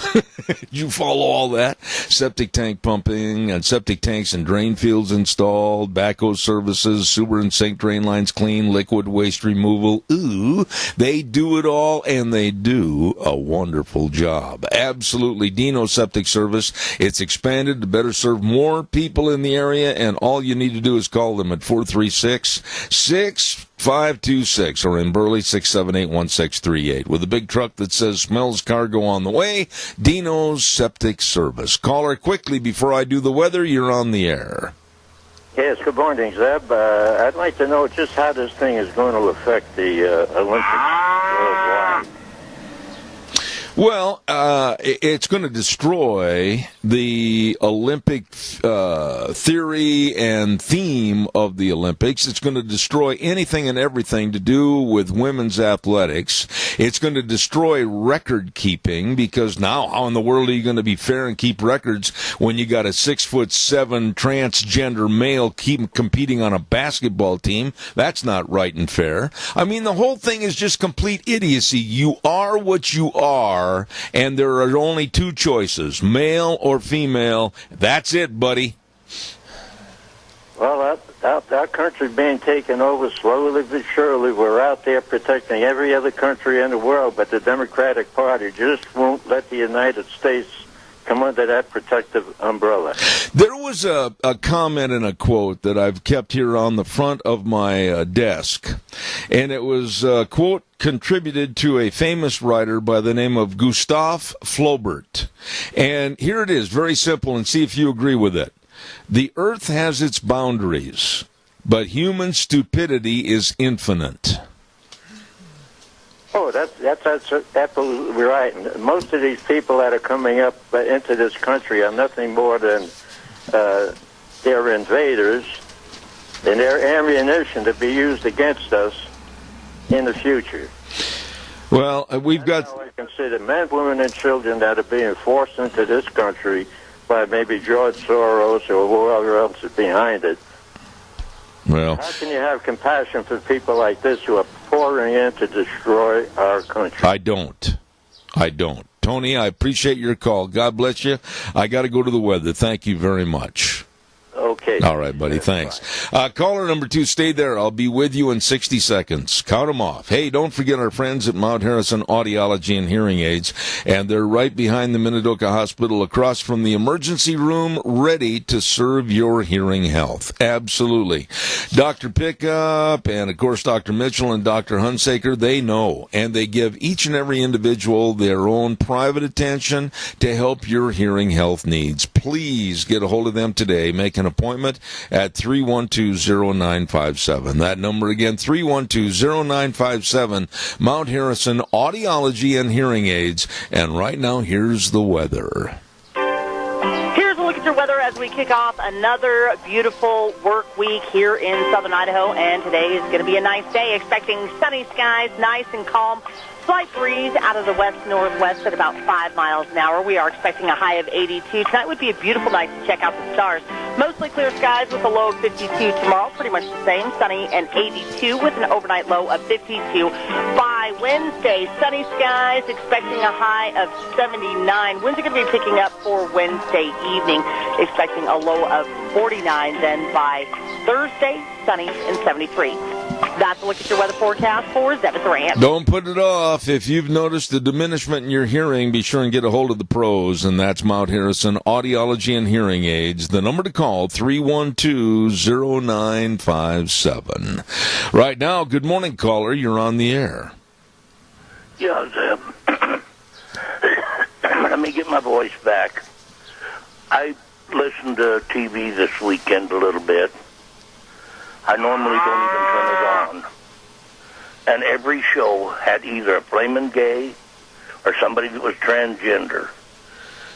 You follow all that? Septic tank pumping and septic tanks and drain fields installed, backhoe services, sewer and sink drain lines clean, liquid waste removal. Ooh, they do it all, and they do a wonderful job. Absolutely. Dino Septic Service. It's expanded to better serve more people in the area, and all you need to do is call them at 436-6526 or in Burley 678-1638. With a big truck that says smells cargo on the way, Dino's Septic Service. Caller, quickly before I do the weather, you're on the air. Yes, good morning, Zeb. I'd like to know just how this thing is going to affect the Olympics worldwide. Well, it's going to destroy the Olympic theory and theme of the Olympics. It's going to destroy anything and everything to do with women's athletics. It's going to destroy record keeping, because now how in the world are you going to be fair and keep records when you got a 6'7" transgender male competing on a basketball team? That's not right and fair. I mean, the whole thing is just complete idiocy. You are what you are. And there are only two choices, male or female. That's it, buddy. Well, our country's being taken over slowly but surely. We're out there protecting every other country in the world, but the Democratic Party just won't let the United States come under that protective umbrella. There was a comment and a quote that I've kept here on the front of my desk, and it was a quote contributed to a famous writer by the name of Gustav Flaubert. And here it is, very simple, and see if you agree with it. The earth has its boundaries, but human stupidity is infinite. Oh, that's absolutely right. And most of these people that are coming up into this country are nothing more than they're invaders, and they're ammunition to be used against us in the future. Well, we've got... That's how I consider men, women, and children that are being forced into this country by maybe George Soros or whoever else is behind it. Well, how can you have compassion for people like this who are pouring in to destroy our country? I don't. Tony, I appreciate your call. God bless you. I got to go to the weather. Thank you very much. Okay. All right, buddy. Thanks. Caller number 2, stay there. I'll be with you in 60 seconds. Count them off. Hey, don't forget our friends at Mount Harrison Audiology and Hearing Aids, and they're right behind the Minidoka Hospital across from the emergency room, ready to serve your hearing health. Absolutely. Dr. Pickup and, of course, Dr. Mitchell and Dr. Hunsaker, they know, and they give each and every individual their own private attention to help your hearing health needs. Please get a hold of them today. Make an appointment at 312-0957. That number again, 312-0957. Mount Harrison Audiology and Hearing Aids. And right now, here's the weather. Here's a look at your weather as we kick off another beautiful work week here in southern Idaho. And today is going to be a nice day. Expecting sunny skies, nice and calm. Slight breeze out of the west-northwest at about 5 miles an hour. We are expecting a high of 82. Tonight would be a beautiful night to check out the stars. Mostly clear skies with a low of 52 tomorrow. Pretty much the same. Sunny and 82 with an overnight low of 52. By Wednesday, sunny skies, expecting a high of 79. Winds are going to be picking up for Wednesday evening, expecting a low of 49. Then by Thursday, sunny and 73. That's a look at your weather forecast for Zevis Ranch. Don't put it off. If you've noticed a diminishment in your hearing, be sure and get a hold of the pros, and that's Mount Harrison Audiology and Hearing Aids. The number to call, 312-0957. Right now, good morning, caller. You're on the air. Yeah, Zeb. Let me get my voice back. I listened to TV this weekend a little bit. I normally don't even turn it on. And every show had either a flamin' gay or somebody that was transgender.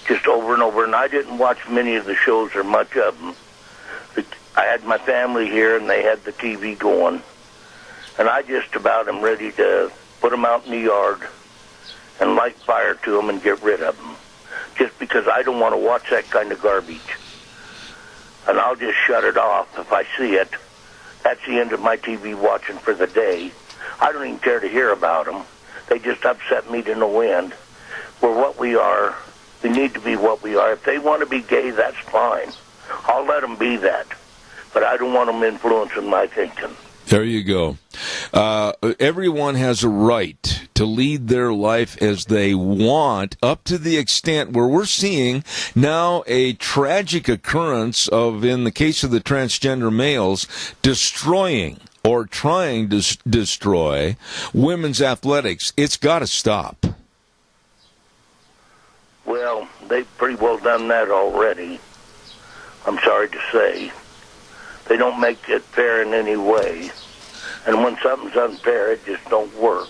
Just over and over. And I didn't watch many of the shows or much of them. I had my family here and they had the TV going. And I just about am ready to put them out in the yard and light fire to them and get rid of them. Just because I don't want to watch that kind of garbage. And I'll just shut it off if I see it. That's the end of my TV watching for the day. I don't even care to hear about them. They just upset me to no end. We're what we are. We need to be what we are. If they want to be gay, that's fine. I'll let them be that. But I don't want them influencing my thinking. There you go. Everyone has a right to lead their life as they want, up to the extent where we're seeing now a tragic occurrence of, in the case of the transgender males, destroying or trying to destroy women's athletics. It's got to stop. Well, they've pretty well done that already. I'm sorry to say. They don't make it fair in any way. And when something's unfair, it just don't work.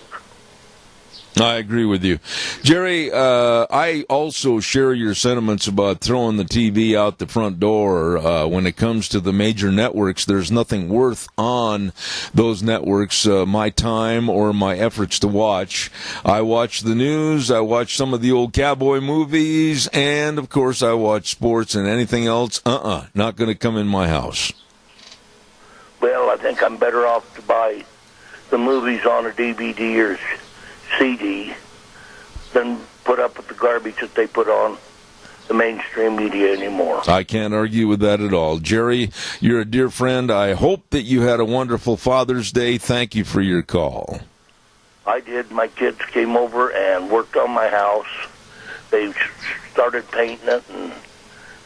I agree with you. Jerry, I also share your sentiments about throwing the TV out the front door. When it comes to the major networks, there's nothing worth on those networks, my time or my efforts to watch. I watch the news, I watch some of the old cowboy movies, and, of course, I watch sports, and anything else, not going to come in my house. Well, I think I'm better off to buy the movies on a DVD or CD than put up with the garbage that they put on the mainstream media anymore. I can't argue with that at all. Jerry, you're a dear friend. I hope that you had a wonderful Father's Day. Thank you for your call. I did. My kids came over and worked on my house. They started painting it and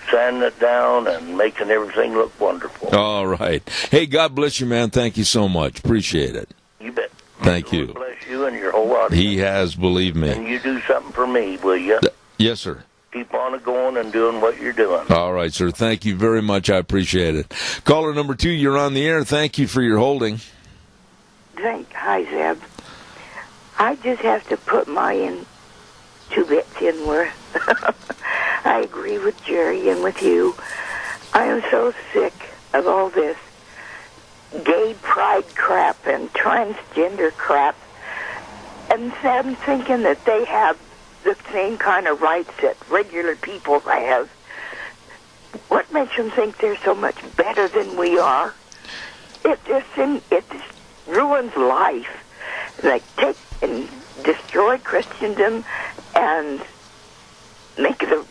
sanding it down and making everything look wonderful. All right. Hey, God bless you, man. Thank you so much. Appreciate it. You bet. Thank you. God bless you and your whole audience. He has, believe me. And you do something for me, will you? Yes, sir. keep on going and doing what you're doing. All right, sir. Thank you very much. I appreciate it. Caller number 2, you're on the air. Thank you for your holding. Hi, Zeb. I just have to put my 2 bits in where I agree with Jerry and with you. I am so sick of all this gay pride crap and transgender crap, and I'm thinking that they have the same kind of rights that regular people have. What makes them think they're so much better than we are? It just ruins life. Like take and destroy Christendom and make it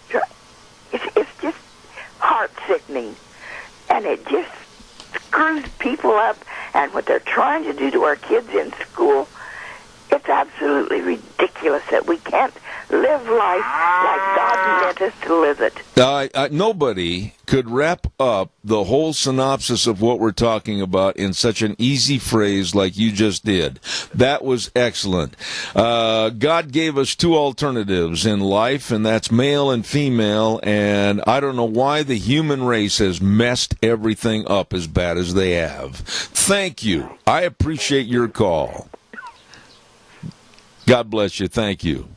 it's just heart sickening, and it just screws people up. And what they're trying to do to our kids in school, it's absolutely ridiculous that we can't live life like God meant us to live it. Nobody could wrap up the whole synopsis of what we're talking about in such an easy phrase like you just did. That was excellent. God gave us 2 alternatives in life, and that's male and female, and I don't know why the human race has messed everything up as bad as they have. Thank you. I appreciate your call. God bless you. Thank you.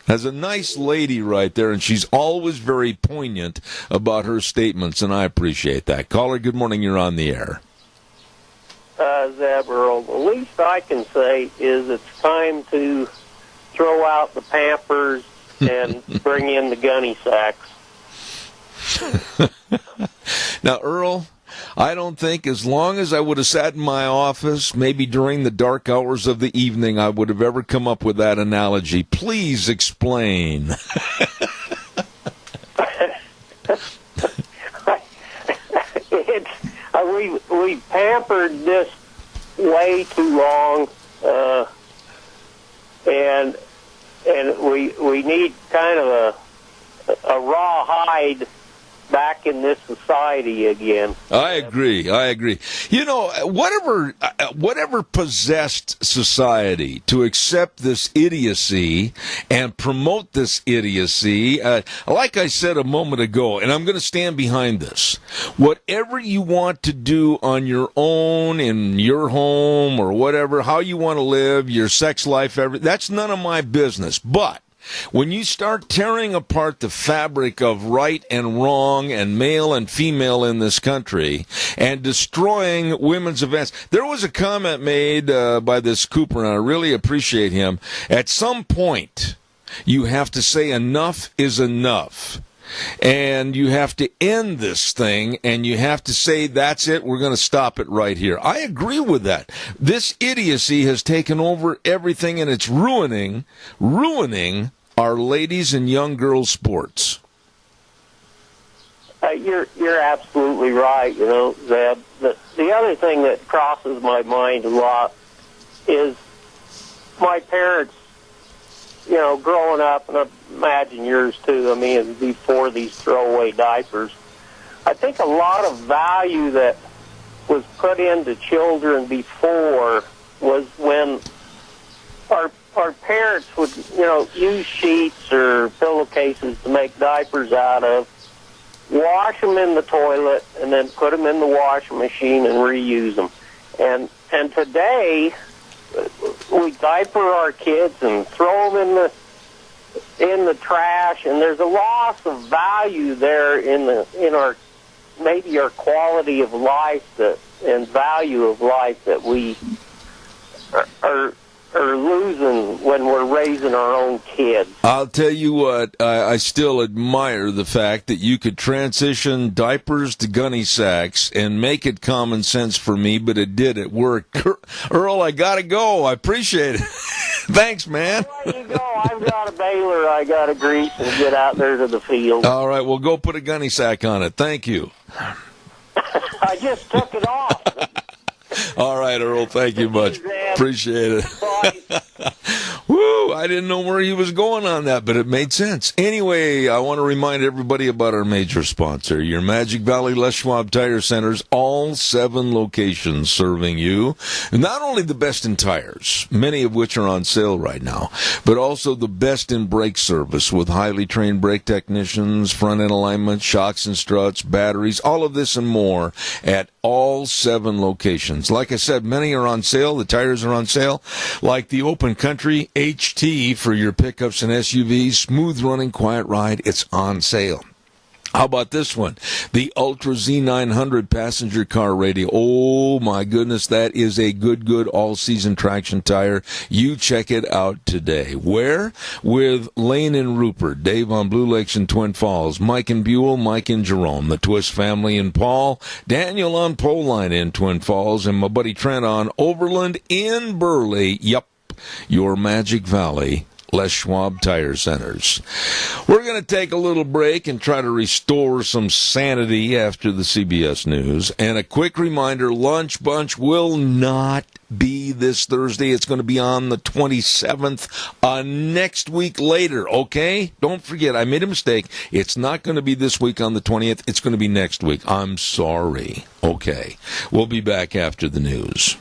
Has a nice lady right there, and she's always very poignant about her statements, and I appreciate that. Caller, good morning. You're on the air. Zeb, Earl, the least I can say is it's time to throw out the Pampers and bring in the gunny sacks. Now, Earl, I don't think as long as I would have sat in my office, maybe during the dark hours of the evening, I would have ever come up with that analogy. Please explain. We pampered this way too long, and we need kind of a raw hide back in this society again. I agree. You know, whatever possessed society to accept this idiocy and promote this idiocy, like I said a moment ago, and I'm going to stand behind this, whatever you want to do on your own, in your home, or whatever, how you want to live, your sex life, that's none of my business. But when you start tearing apart the fabric of right and wrong and male and female in this country and destroying women's events, there was a comment made by this Cooper, and I really appreciate him. At some point, you have to say enough is enough. And you have to end this thing, and you have to say, that's it, we're going to stop it right here. I agree with that. This idiocy has taken over everything, and it's ruining our ladies and young girls' sports. You're absolutely right, Zeb. The other thing that crosses my mind a lot is my parents, growing up, and I imagine yours too, before these throwaway diapers, I think a lot of value that was put into children before was when our parents would, use sheets or pillowcases to make diapers out of, wash them in the toilet, and then put them in the washing machine and reuse them. And today, we diaper our kids and throw them in the trash, and there's a loss of value there in our maybe our quality of life and value of life that we are losing when we're raising our own kids. I'll tell you what, I still admire the fact that you could transition diapers to gunny sacks and make it common sense for me, but it did. It worked. Earl, I got to go. I appreciate it. Thanks, man. I'll let you go. I've got a baler I got to grease and get out there to the field. All right, well, go put a gunny sack on it. Thank you. I just took it off. All right, Earl, thank you much. Appreciate it. Woo! I didn't know where he was going on that, but it made sense. Anyway, I want to remind everybody about our major sponsor, your Magic Valley Les Schwab Tire Centers, all 7 locations serving you. Not only the best in tires, many of which are on sale right now, but also the best in brake service with highly trained brake technicians, front-end alignment, shocks and struts, batteries, all of this and more at all 7 locations. Like I said, many are on sale. The tires are on sale, like the Open Country HT for your pickups and SUVs. Smooth running, quiet ride. It's on sale. How about this one? The Ultra Z900 passenger car radio. Oh, my goodness, that is a good all-season traction tire. You check it out today. Where? With Lane and Rupert, Dave on Blue Lakes and Twin Falls, Mike and Buell, Mike and Jerome, the Twist family and Paul, Daniel on Pole Line in Twin Falls, and my buddy Trent on Overland in Burley. Yep, your Magic Valley Les Schwab Tire Centers. We're going to take a little break and try to restore some sanity after the CBS News. And a quick reminder, Lunch Bunch will not be this Thursday. It's going to be on the 27th, next week later, okay? Don't forget, I made a mistake. It's not going to be this week on the 20th. It's going to be next week. I'm sorry. Okay. We'll be back after the news.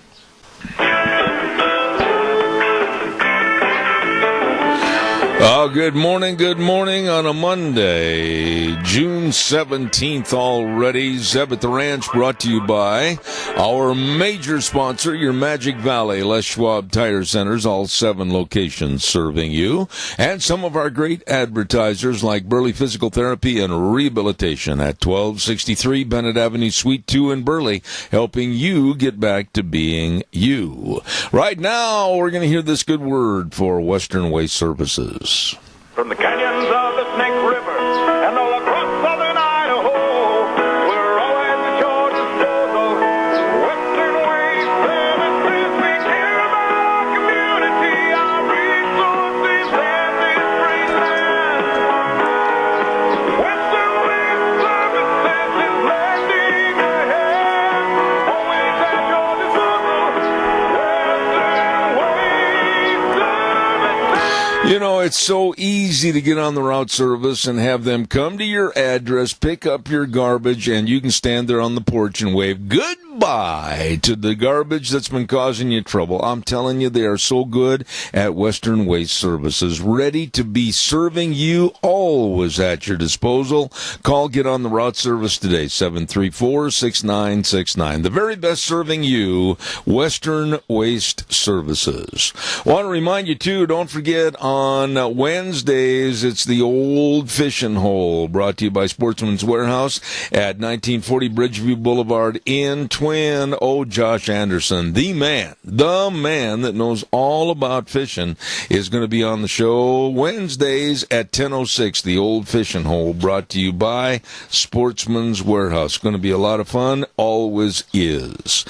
Oh, good morning on a Monday, June 17th already. Zeb at the Ranch brought to you by our major sponsor, your Magic Valley Les Schwab Tire Centers, all 7 locations serving you, and some of our great advertisers like Burley Physical Therapy and Rehabilitation at 1263 Bennett Avenue, Suite 2 in Burley, helping you get back to being you. Right now, we're going to hear this good word for Western Waste Services. From the canyons of the Snake River and all across southern Idaho, we're always at your disposal. Western Waste Services, we care about our community, our resources, and this great land. Western Waste Services is lending a hand, always at your disposal. Western Waste Services. You know, it's so easy to get on the route service and have them come to your address, pick up your garbage, and you can stand there on the porch and wave goodbye to the garbage that's been causing you trouble. I'm telling you, they are so good at Western Waste Services, ready to be serving you, always at your disposal. Call, get on the route service today, 734-6969. The very best serving you, Western Waste Services. Want to remind you, too, don't forget on Wednesdays, it's the Old Fishing Hole, brought to you by Sportsman's Warehouse at 1940 Bridgeview Boulevard in Twin. Oh, Josh Anderson, the man that knows all about fishing, is going to be on the show Wednesdays at 10:06. The Old Fishing Hole, brought to you by Sportsman's Warehouse. Going to be a lot of fun, always is.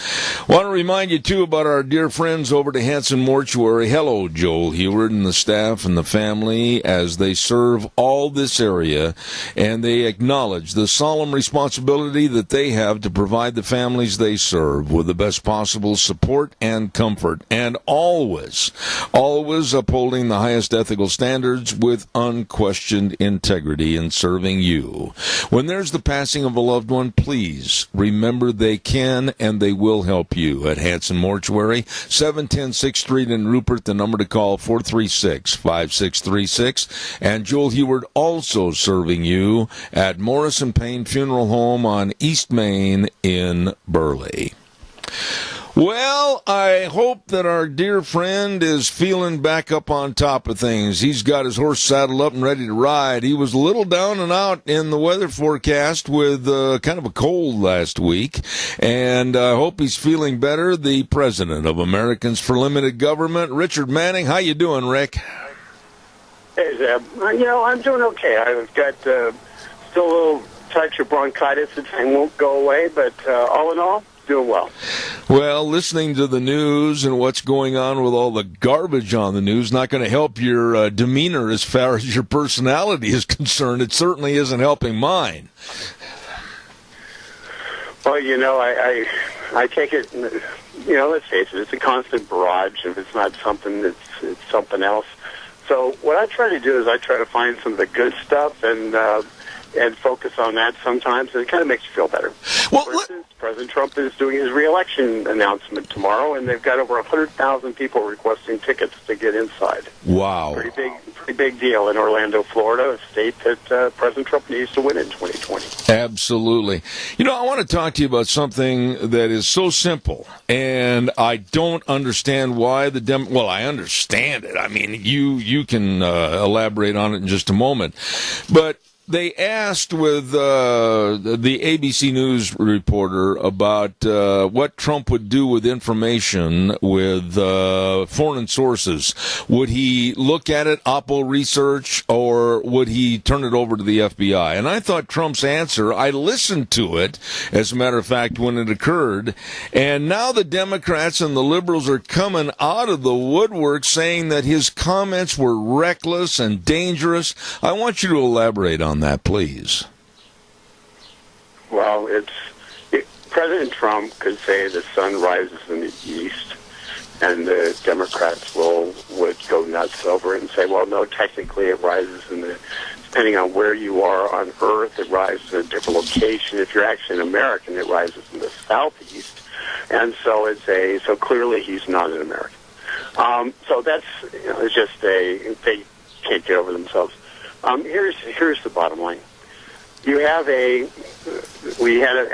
Want to remind you, too, about our dear friends over to Hanson Mortuary. Hello, Joel Heward and the staff and the family, as they serve all this area, and they acknowledge the solemn responsibility that they have to provide the families they serve with the best possible support and comfort, and always upholding the highest ethical standards with unquestioned integrity in serving you. When there's the passing of a loved one, please remember they can and they will help you at Hanson Mortuary, 710 6th Street in Rupert. The number to call, 436-5636. And Joel Heward also serving you at Morrison Payne Funeral Home on East Main in Burley. Well, I hope that our dear friend is feeling back up on top of things. He's got his horse saddled up and ready to ride. He was a little down and out in the weather forecast with kind of a cold last week, and I hope he's feeling better. The president of Americans for Limited Government, Richard Manning. How you doing, Rick? Hey, Zeb. I'm doing okay. I've got still a little touch of bronchitis that won't go away, but all in all, doing well. Well, listening to the news and what's going on with all the garbage on the news not going to help your demeanor as far as your personality is concerned. It certainly isn't helping mine. Well, I take it, let's face it, it's a constant barrage. If it's not something, it's something else. So what I try to do is I try to find some of the good stuff and focus on that sometimes, and it kind of makes you feel better. Well, for instance, President Trump is doing his re-election announcement tomorrow, and they've got over 100,000 people requesting tickets to get inside. Wow. Pretty big deal in Orlando, Florida, a state that President Trump needs to win in 2020. Absolutely. You know, I want to talk to you about something that is so simple, and I don't understand why well, I understand it. I mean, you can elaborate on it in just a moment. But they asked with the ABC News reporter about what Trump would do with information with foreign sources. Would he look at it, Oppo research, or would he turn it over to the FBI? And I thought Trump's answer, I listened to it, as a matter of fact, when it occurred, and now the Democrats and the liberals are coming out of the woodwork saying that his comments were reckless and dangerous. I want you to elaborate on that, please. Well, President Trump could say the sun rises in the east, and the Democrats would go nuts over it and say, well, no, technically it rises depending on where you are on Earth, it rises in a different location. If you're actually an American, it rises in the southeast. And so so clearly he's not an American. So that's, it's just they can't get over themselves. Here's the bottom line. We had an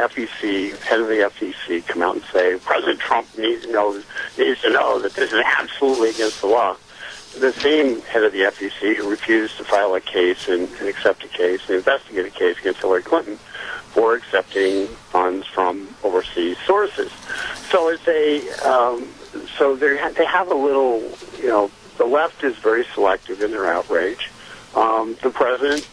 FEC, head of the FEC, come out and say President Trump needs to know that this is absolutely against the law. The same head of the FEC who refused to file a case and accept a case and investigate a case against Hillary Clinton for accepting funds from overseas sources. So they have a little, the left is very selective in their outrage. The president,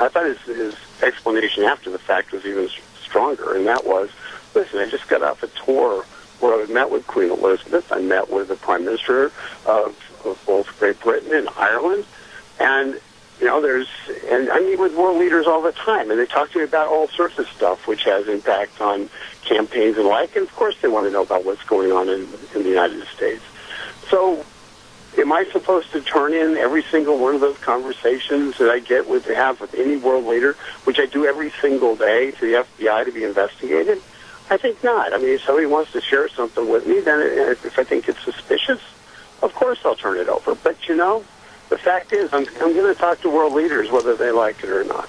I thought his explanation after the fact was even stronger, and that was, listen, I just got off a tour where I met with Queen Elizabeth, I met with the Prime Minister of both Great Britain and Ireland, and I meet with world leaders all the time, and they talk to me about all sorts of stuff which has impact on campaigns and and of course they want to know about what's going on in the United States. So am I supposed to turn in every single one of those conversations that I get to have with any world leader, which I do every single day, to the FBI to be investigated? I think not. I mean, if somebody wants to share something with me, then if I think it's suspicious, of course I'll turn it over. But, the fact is, I'm going to talk to world leaders whether they like it or not.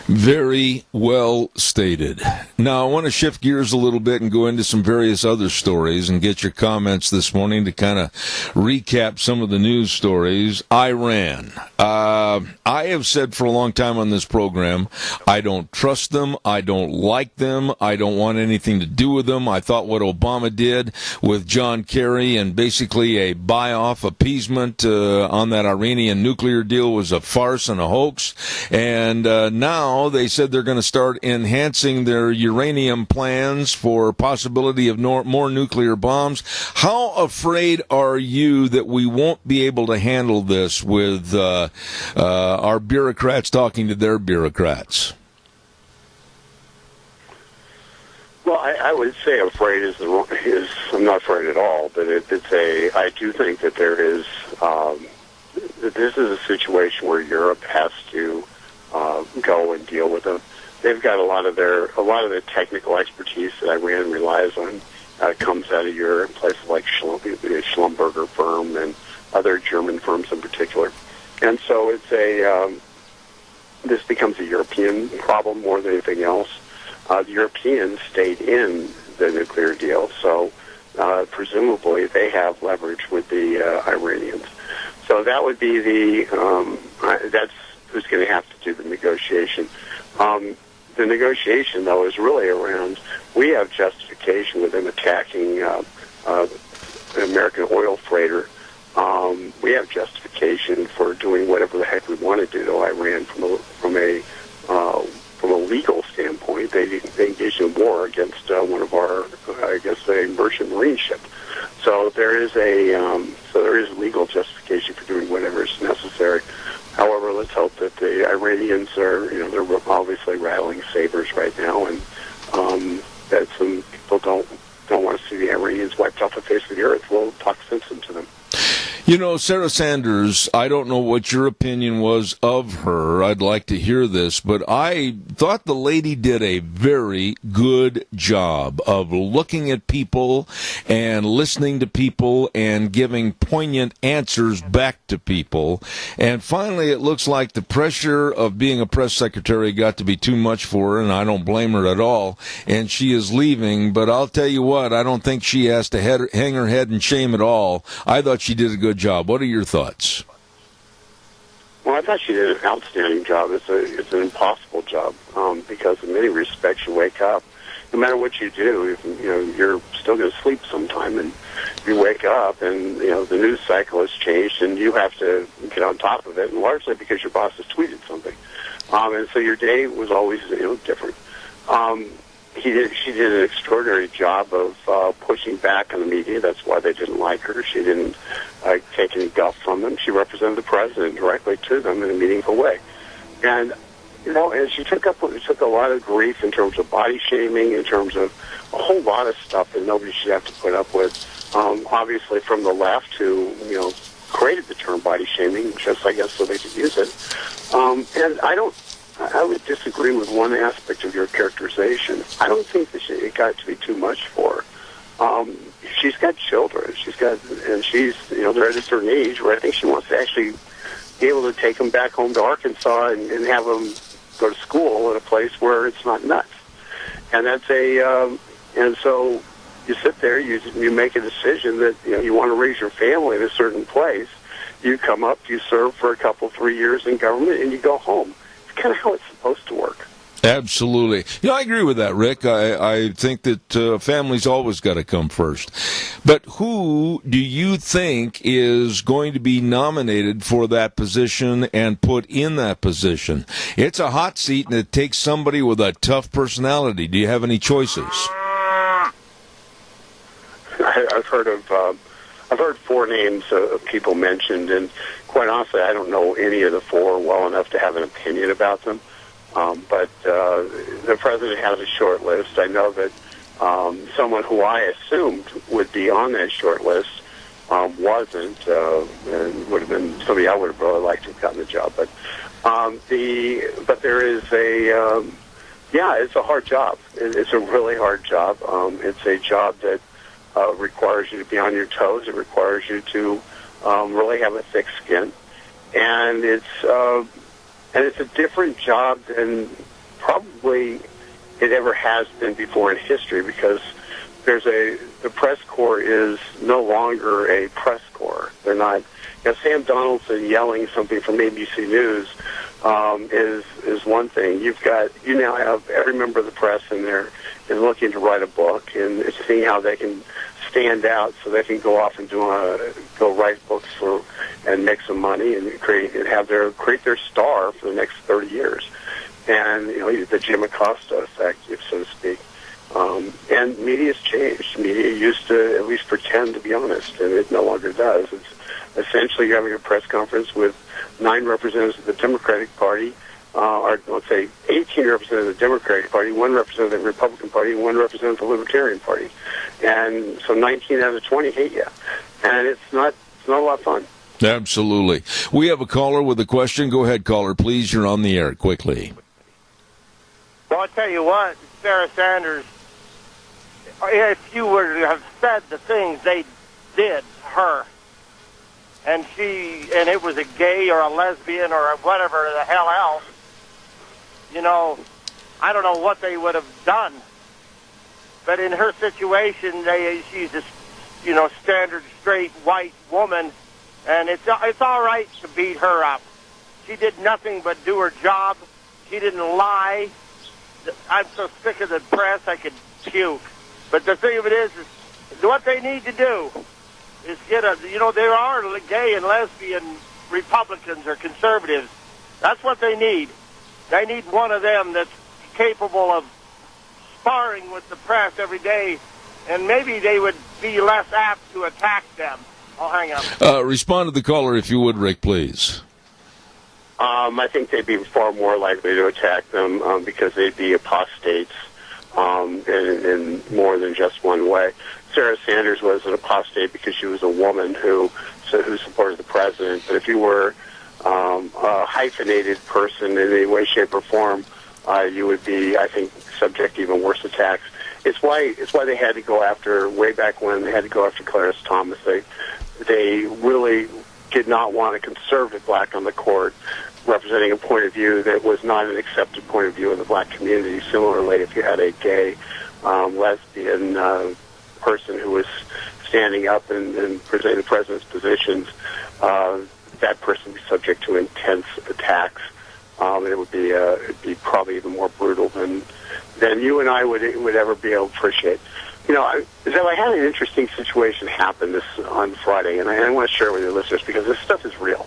Very well stated. Now, I want to shift gears a little bit and go into some various other stories and get your comments this morning to kind of recap some of the news stories. Iran. I have said for a long time on this program, I don't trust them. I don't like them. I don't want anything to do with them. I thought what Obama did with John Kerry and basically a buy-off appeasement on that Iranian nuclear deal was a farce and a hoax. And now they said they're going to start enhancing their uranium plans for possibility of more nuclear bombs. How afraid are you that we won't be able to handle this with our bureaucrats talking to their bureaucrats? Well, I would say afraid is I'm not afraid at all, but I do think that there is that this is a situation where Europe has to go and deal with them. They've got a lot of the technical expertise that Iran relies on comes out of Europe, places like Schlumberger firm and other German firms in particular. And so this becomes a European problem more than anything else. The Europeans stayed in the nuclear deal, so presumably they have leverage with the Iranians. So that would be that's who's going to have to do the negotiation. The negotiation, though, is really around, we have justification with them attacking an American oil freighter. We have justification for doing whatever the heck we want to do to Iran from a legal standpoint. They engaged in war against one of our, a merchant marine ship. So there is legal justification for doing whatever is necessary. However, let's hope that the Iranians are, they're obviously rattling sabers right now, and that some people don't want to see the Iranians wiped off the face of the earth. We'll talk sense into them. You know, Sarah Sanders, I don't know what your opinion was of her. I'd like to hear this, but I thought the lady did a very good job of looking at people and listening to people and giving poignant answers back to people. And finally, it looks like the pressure of being a press secretary got to be too much for her, and I don't blame her at all, and she is leaving. But I'll tell you what, I don't think she has to hang her head in shame at all. I thought she did a good job. What are your thoughts? Well, I thought she did an outstanding job. It's an impossible job because in many respects you wake up, no matter what you do, you're still going to sleep sometime, and you wake up and the news cycle has changed, and you have to get on top of it, and largely because your boss has tweeted something, and so your day was always different. She did an extraordinary job of pushing back on the media. That's why they didn't like her. She didn't take any guff from them. She represented the president directly to them in a meaningful way. And, and she took a lot of grief in terms of body shaming, in terms of a whole lot of stuff that nobody should have to put up with. Obviously from the left who, created the term body shaming, just, I guess, so they could use it. And I would disagree with one aspect of your characterization. I don't think that it got to be too much for her. She's got children. They're at a certain age where I think she wants to actually be able to take them back home to Arkansas and have them go to school at a place where it's not nuts. And and so you sit there, you make a decision that, you want to raise your family in a certain place. You come up, you serve for a couple, 3 years in government, and you go home. Kind of how it's supposed to work. Absolutely. I agree with that, Rick. I think that family's always got to come first. But who do you think is going to be nominated for that position and put in that position? It's a hot seat, and it takes somebody with a tough personality. Do you have any choices? I've heard 4 names of people mentioned, and quite honestly, I don't know any of the 4 well enough to have an opinion about them. But the president has a short list. I know that someone who I assumed would be on that short list wasn't, and would have been somebody I would have really liked to have gotten the job. But there is it's a hard job. It's a really hard job. It's a job that requires you to be on your toes. It requires you to really have a thick skin, and it's a different job than probably it ever has been before in history, because the press corps is no longer a press corps. They're not. Sam Donaldson yelling something from ABC News is one thing. You now have every member of the press in there is looking to write a book and seeing how they can stand out so they can go off and go write books and make some money and create their star for the next 30 years. And the Jim Acosta effect, so to speak. And media's changed. Media used to at least pretend to be honest, and it no longer does. It's essentially you're having a press conference with 9 representatives of the Democratic Party, or let's say 18 representatives of the Democratic Party, 1 representative of the Republican Party, and 1 representative of the Libertarian Party. And so 19 out of 20 hate you. And it's not a lot of fun. Absolutely. We have a caller with a question. Go ahead, caller, please. You're on the air quickly. Well, I'll tell you what, Sarah Sanders, if you were to have said the things they did her, and it was a gay or a lesbian or whatever the hell else, I don't know what they would have done. But in her situation, she's a, standard straight white woman, and it's all right to beat her up. She did nothing but do her job. She didn't lie. I'm so sick of the press, I could puke. But the thing of it is what they need to do is there are gay and lesbian Republicans or conservatives. That's what they need. They need one of them that's capable of sparring with the press every day, and maybe they would be less apt to attack them. I'll hang up. Respond to the caller, if you would, Rick, please. I think they'd be far more likely to attack them because they'd be apostates in more than just one way. Sarah Sanders was an apostate because she was a woman who who supported the president. But if you were a hyphenated person in any way, shape, or form, you would be, I think, subject to even worse attacks. It's why they had to go after, way back when, they had to go after Clarence Thomas. They really did not want a conservative black on the court representing a point of view that was not an accepted point of view in the black community. Similarly, if you had a gay, lesbian person who was standing up and presenting the president's positions, that person would be subject to intense attacks. It would be probably even more brutal than you and I would ever be able to appreciate. You know, I had an interesting situation happen on Friday, and I want to share it with your listeners because this stuff is real.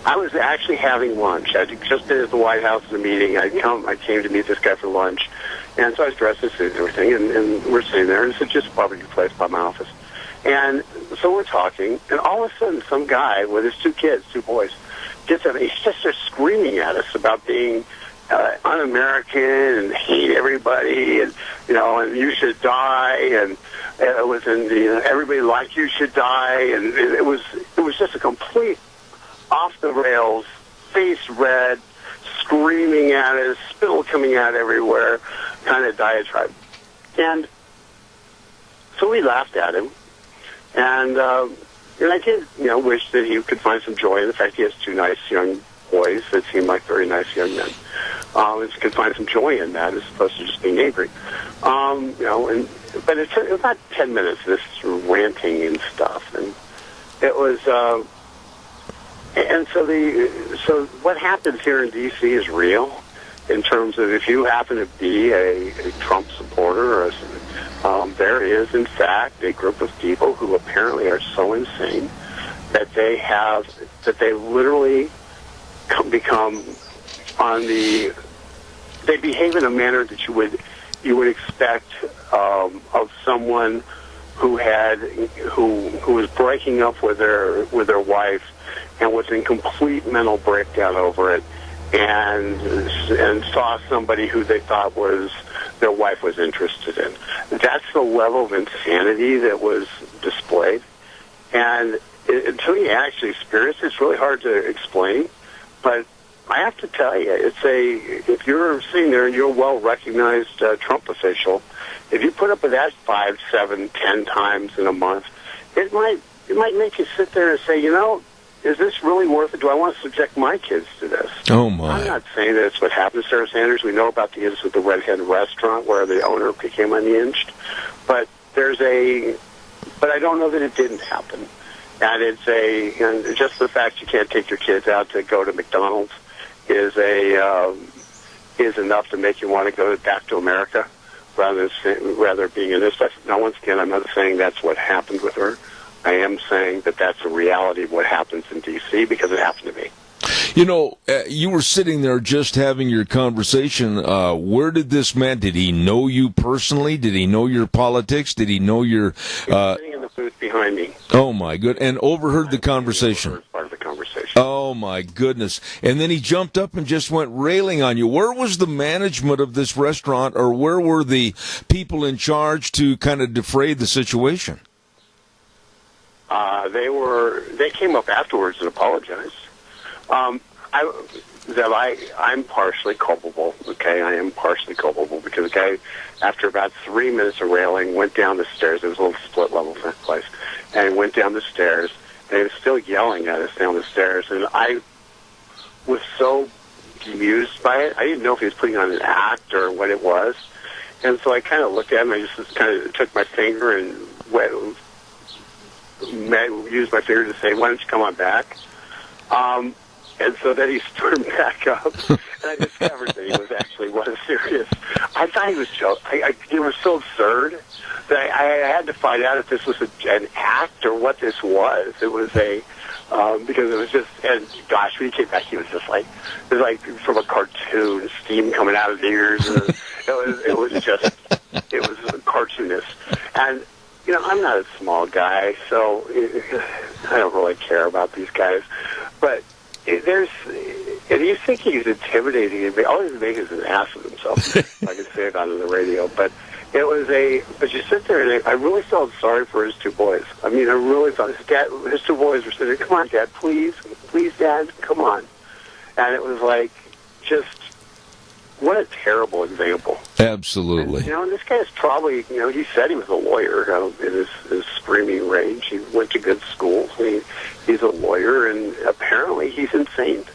I was actually having lunch. I'd just been at the White House at a meeting. I came to meet this guy for lunch, and so I was dressed in a suit and everything, and we're sitting there, and it's just a barbecue place by my office. And so we're talking, and all of a sudden, some guy with his two boys, gets up, and he just starts screaming at us about being un-American and hate everybody, and and you should die, and it was everybody like you should die, and it was just a complete off the rails, face red, screaming at us, spittle coming out everywhere, kind of diatribe. And so we laughed at him, and I did, wish that he could find some joy in the fact he has two nice young boys that seem like very nice young men. Could find some joy in that as opposed to just being angry. But it took about 10 minutes of this ranting and stuff, and it was. And so what happens here in D.C. is real in terms of if you happen to be a Trump supporter, there is in fact a group of people who apparently are so insane that they literally become they behave in a manner that you would expect of someone who was breaking up with their wife and was in complete mental breakdown over it, and saw somebody who they thought was their wife was interested in. That's the level of insanity that was displayed, and until you actually experience it, it's really hard to explain. But I have to tell you, if you're sitting there and you're a well-recognized Trump official, if you put up with that 5, 7, 10 times in a month, it might make you sit there and say, is this really worth it? Do I want to subject my kids to this? Oh, my. I'm not saying that's what happened to Sarah Sanders. We know about the incident with the Red Hen restaurant where the owner became unhinged. But I don't know that it didn't happen. And and just the fact you can't take your kids out to go to McDonald's is enough to make you want to go back to America rather being in this place. Now, once again, I'm not saying that's what happened with her. I am saying that that's a reality of what happens in D.C. because it happened to me. You were sitting there just having your conversation. Where did this man, did he know you personally? Did he know your politics? Did he know your... He was sitting in the booth behind me. Oh, my good. And overheard the conversation. Part of the conversation. Oh, my goodness. And then he jumped up and just went railing on you. Where was the management of this restaurant, or where were the people in charge to kind of defray the situation? They came up afterwards and apologized. I'm partially culpable, okay? I am partially culpable because the guy, after about 3 minutes of railing, went down the stairs. It was a little split-level place. And he went down the stairs, and he was still yelling at us down the stairs. And I was so bemused by it. I didn't know if he was putting on an act or what it was. And so I kind of looked at him. I just kind of took my finger and used my finger to say, "Why don't you come on back?" And so then he stormed back up, and I discovered that he was serious. I thought he was joking. It was so absurd that I had to find out if this was an act or what this was. It was because it was just, and gosh, when he came back, he was just it was like from a cartoon, steam coming out of his ears. And it was cartoonist. And I'm not a small guy, so I don't really care about these guys. But and you think he's intimidating, all he's making is an ass of himself. I can say it on the radio. But But you sit there, and I really felt sorry for his two boys. I mean, I really felt his two boys were sitting there, come on, Dad, please, Dad, come on. And it was like, just, what a terrible example. Absolutely. And, this guy's probably, he said he was a lawyer in his screaming rage. He went to good schools. He's a lawyer, and apparently he's insane.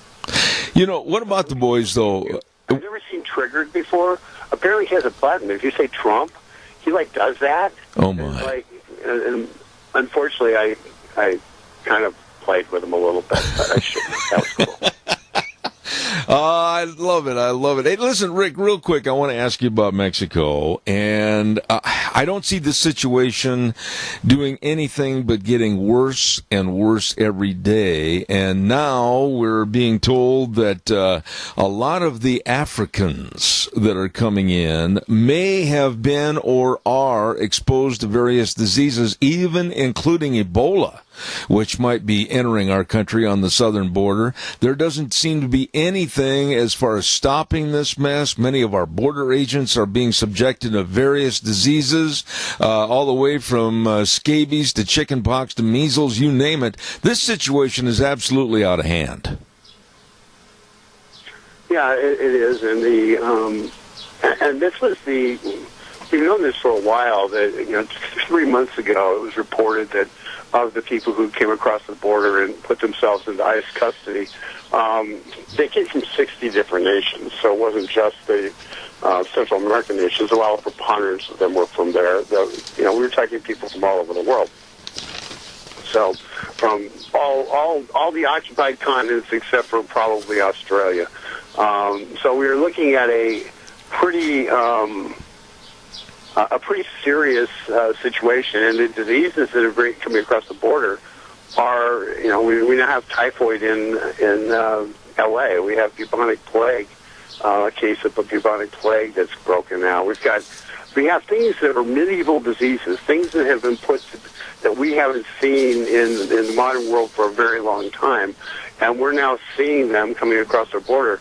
What about the boys, though? I've never seen Triggered before. Apparently he has a button. If you say Trump, he, does that. Oh, my. And unfortunately, I kind of played with him a little bit, but I shouldn't. That was cool. I love it. Hey, listen, Rick, real quick, I want to ask you about Mexico, and I don't see the situation doing anything but getting worse and worse every day, and now we're being told that a lot of the Africans that are coming in may have been or are exposed to various diseases, even including Ebola, which might be entering our country on the southern border. There doesn't seem to be anything as far as stopping this mess. Many of our border agents are being subjected to various diseases, all the way from scabies to chickenpox to measles, you name it. This situation is absolutely out of hand. Yeah, it is, and this was we've known this for a while. That 3 months ago, it was reported that of the people who came across the border and put themselves into ICE custody, they came from 60 different nations. So it wasn't just the Central American nations. A lot of preponderance of them were from there. We were talking people from all over the world. So from all the occupied continents except for probably Australia. So we were looking at a pretty serious situation, and the diseases that are coming across the border are, we now have typhoid in L.A. We have bubonic plague, a case of bubonic plague that's broken out. We have things that are medieval diseases, things that have been that we haven't seen in the modern world for a very long time, and we're now seeing them coming across our border.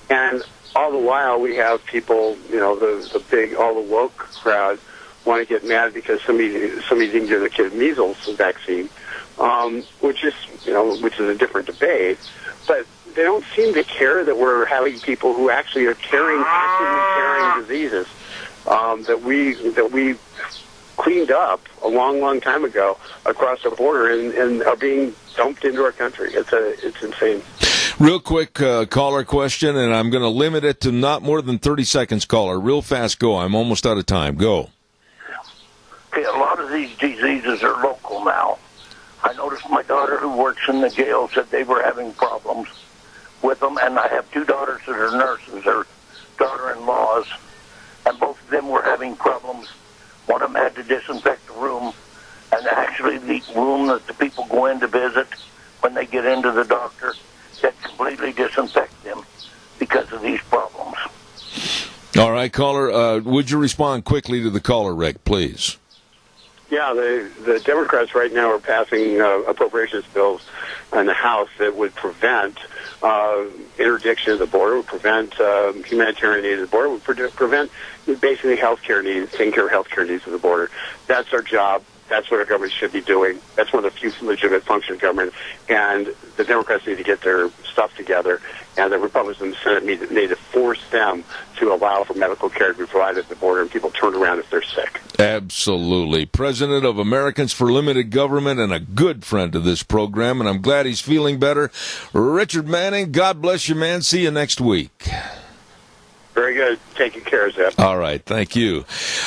And all the while, we have people, all the woke crowd want to get mad because somebody didn't give the kid measles vaccine, which is a different debate. But they don't seem to care that we're having people who actually are actively carrying diseases that we cleaned up a long, long time ago across our border and are being dumped into our country. It's insane. Real quick caller question, and I'm going to limit it to not more than 30 seconds, caller. Real fast, go. I'm almost out of time. Go. Okay, a lot of these diseases are local now. I noticed my daughter who works in the jail said they were having problems with them, and I have two daughters that are nurses, or daughter-in-laws, and both of them were having problems. One of them had to disinfect the room, and actually the room that the people go in to visit when they get into the doctor, that completely disinfect them because of these problems. All right, caller, would you respond quickly to the caller, Rick, please? Yeah, the Democrats right now are passing appropriations bills in the House that would prevent interdiction of the border, would prevent humanitarian aid of the border, would prevent basically taking care of health care needs of the border. That's our job. That's what our government should be doing. That's one of the few legitimate functions of government. And the Democrats need to get their stuff together. And the Republicans in the Senate need to force them to allow for medical care to be provided at the border and people turn around if they're sick. Absolutely. President of Americans for Limited Government and a good friend of this program, and I'm glad he's feeling better. Richard Manning, God bless you, man. See you next week. Very good. Taking care, Zeb. All right. Thank you.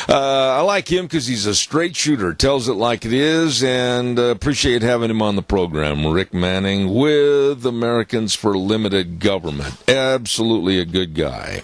I like him because he's a straight shooter, tells it like it is, and appreciate having him on the program. Rick Manning with Americans for Limited Government. Absolutely a good guy.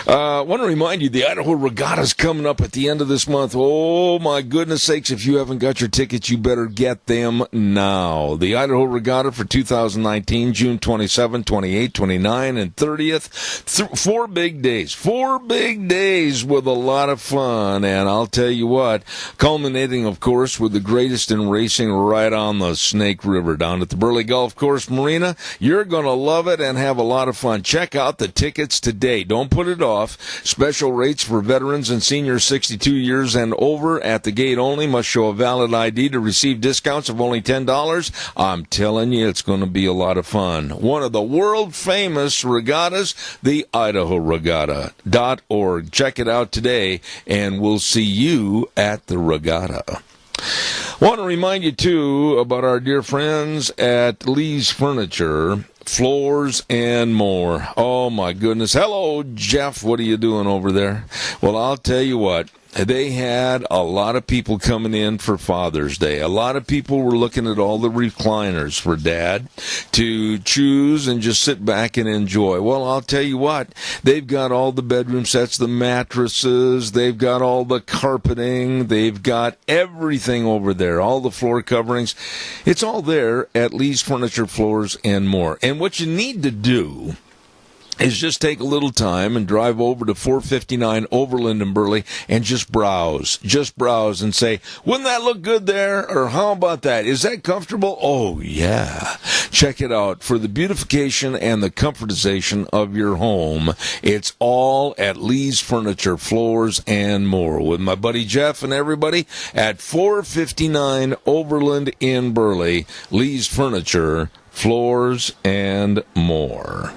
I want to remind you, the Idaho Regatta is coming up at the end of this month. Oh, my goodness sakes, if you haven't got your tickets, you better get them now. The Idaho Regatta for 2019, June 27, 28, 29, and 30th. 4 big days. 4 big days with a lot of fun. And I'll tell you what, culminating, of course, with the greatest in racing right on the Snake River down at the Burley Golf Course Marina. You're going to love it and have a lot of fun. Check out the tickets today. Don't put it off. off. Special rates for veterans and seniors 62 years and over at the gate only. Must show a valid ID to receive discounts of only $10. I'm telling you, it's going to be a lot of fun. One of the world-famous regattas, the IdahoRegatta.org. Check it out today, and we'll see you at the regatta. Want to remind you, too, about our dear friends at Lee's Furniture, Floors and More. Oh, my goodness. Hello, Jeff. What are you doing over there? Well, I'll tell you what. They had a lot of people coming in for Father's Day. A lot of people were looking at all the recliners for Dad to choose and just sit back and enjoy. Well, I'll tell you what. They've got all the bedroom sets, the mattresses. They've got all the carpeting. They've got everything over there, all the floor coverings. It's all there at Lee's Furniture, Floors, and More. And what you need to do is just take a little time and drive over to 459 Overland in Burley and just browse and say, wouldn't that look good there? Or how about that? Is that comfortable? Oh, yeah. Check it out. For the beautification and the comfortization of your home, it's all at Lee's Furniture, Floors, and More with my buddy Jeff and everybody at 459 Overland in Burley. Lee's Furniture, Floors, and More.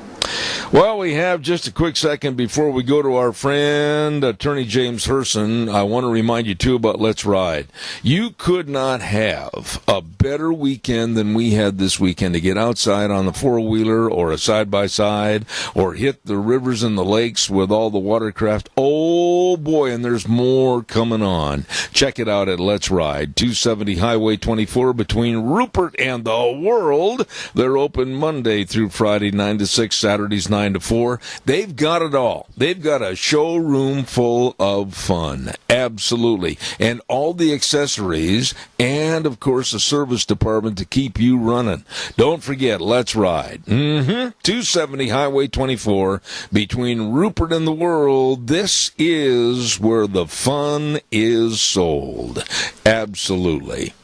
Well, we have just a quick second before we go to our friend, Attorney James Herson. I want to remind you, too, about Let's Ride. You could not have a better weekend than we had this weekend to get outside on the four-wheeler or a side-by-side or hit the rivers and the lakes with all the watercraft. Oh, boy, and there's more coming on. Check it out at Let's Ride, 270 Highway 24 between Rupert and the World. They're open Monday through Friday, 9 to 6, Saturdays 9 to 4. They've got it all. They've got a showroom full of fun. Absolutely. And all the accessories and, of course, a service department to keep you running. Don't forget, Let's Ride. 270 Highway 24 between Rupert and the World. This is where the fun is sold. Absolutely.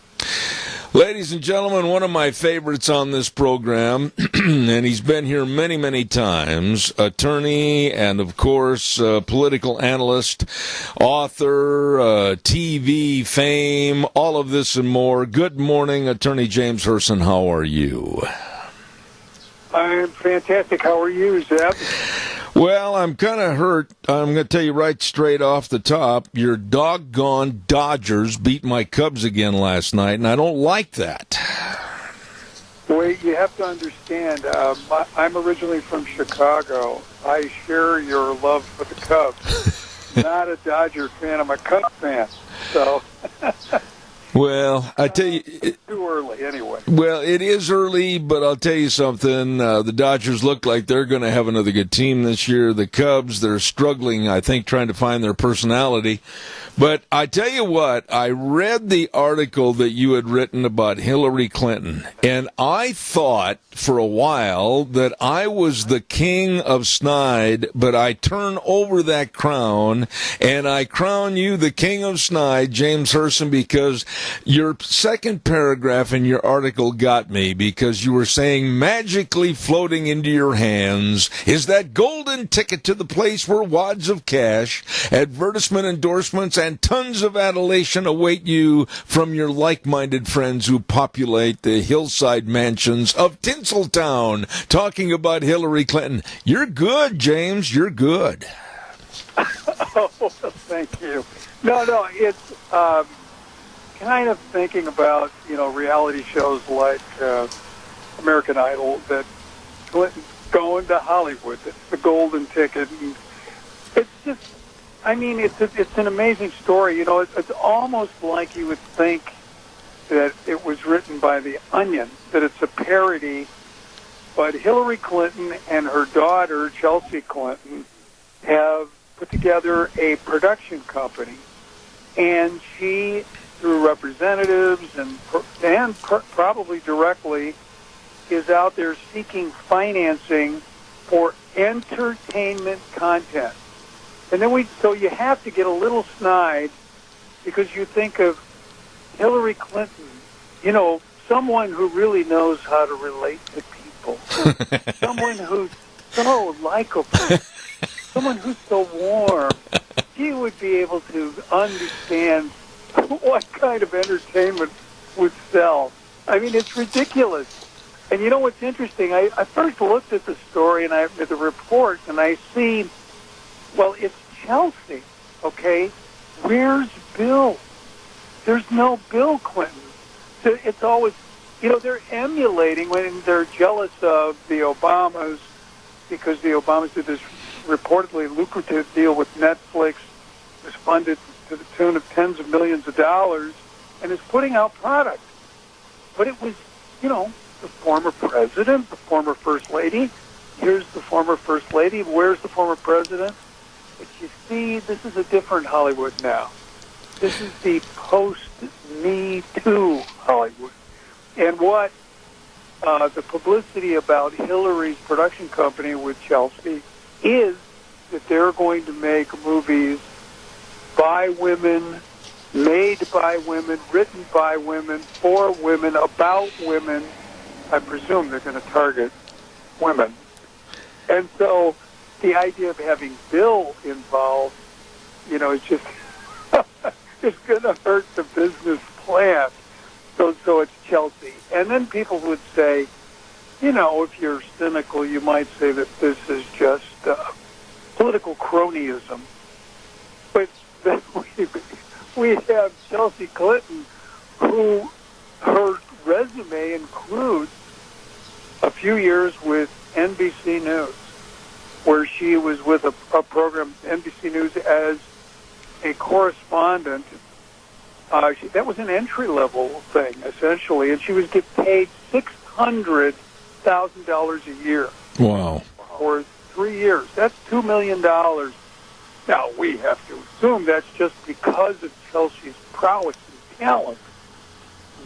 Ladies and gentlemen, one of my favorites on this program, and he's been here many, many times, attorney and, of course, political analyst, author, TV fame, all of this and more. Good morning, Attorney James Herson. How are you? I'm fantastic. How are you, Zeb? Well, I'm kind of hurt. I'm going to tell you right straight off the top, your doggone Dodgers beat my Cubs again last night, and I don't like that. Wait, you have to understand, I'm originally from Chicago. I share your love for the Cubs. Not a Dodger fan. I'm a Cubs fan. So... Well, I tell you... It's too early, anyway. Well, it is early, but I'll tell you something. The Dodgers look like they're going to have another good team this year. The Cubs, they're struggling, I think, trying to find their personality. But I tell you what, I read the article that you had written about Hillary Clinton, and I thought for a while that I was the king of snide, but I turn over that crown, and I crown you the king of snide, James Herson, because your second paragraph in your article got me, because you were saying magically floating into your hands is that golden ticket to the place where wads of cash, advertisement endorsements, and tons of adulation await you from your like-minded friends who populate the hillside mansions of Tinseltown, talking about Hillary Clinton. You're good, James. You're good. Oh, thank you. No, it's kind of thinking about, reality shows like American Idol, that Clinton's going to Hollywood. It's the golden ticket. And it's just... it's an amazing story. It's almost like you would think that it was written by The Onion, that it's a parody. But Hillary Clinton and her daughter, Chelsea Clinton, have put together a production company. And she, through representatives and probably directly, is out there seeking financing for entertainment content. And then so you have to get a little snide because you think of Hillary Clinton, someone who really knows how to relate to people, someone who's so likable. someone who's so warm, she would be able to understand what kind of entertainment would sell. I mean, it's ridiculous. And you know what's interesting? I first looked at the story and at the report, and I see, well, it's Chelsea, okay? Where's Bill? There's no Bill Clinton. So it's always, they're emulating when they're jealous of the Obamas, because the Obamas did this reportedly lucrative deal with Netflix, was funded to the tune of tens of millions of dollars, and is putting out product. But it was, the former president, the former first lady. Here's the former first lady. Where's the former president? But you see, this is a different Hollywood now. This is the post-Me Too Hollywood. And what the publicity about Hillary's production company with Chelsea is that they're going to make movies by women, made by women, written by women, for women, about women. I presume they're going to target women. And so the idea of having Bill involved, is just it's going to hurt the business plan. So it's Chelsea. And then people would say, if you're cynical, you might say that this is just political cronyism. But then we have Chelsea Clinton, who her resume includes a few years with NBC News, where she was with a program, NBC News, as a correspondent. That was an entry-level thing, essentially, and she was getting paid $600,000 a year. Wow. For 3 years. That's $2 million. Now, we have to assume that's just because of Chelsea's prowess and talent.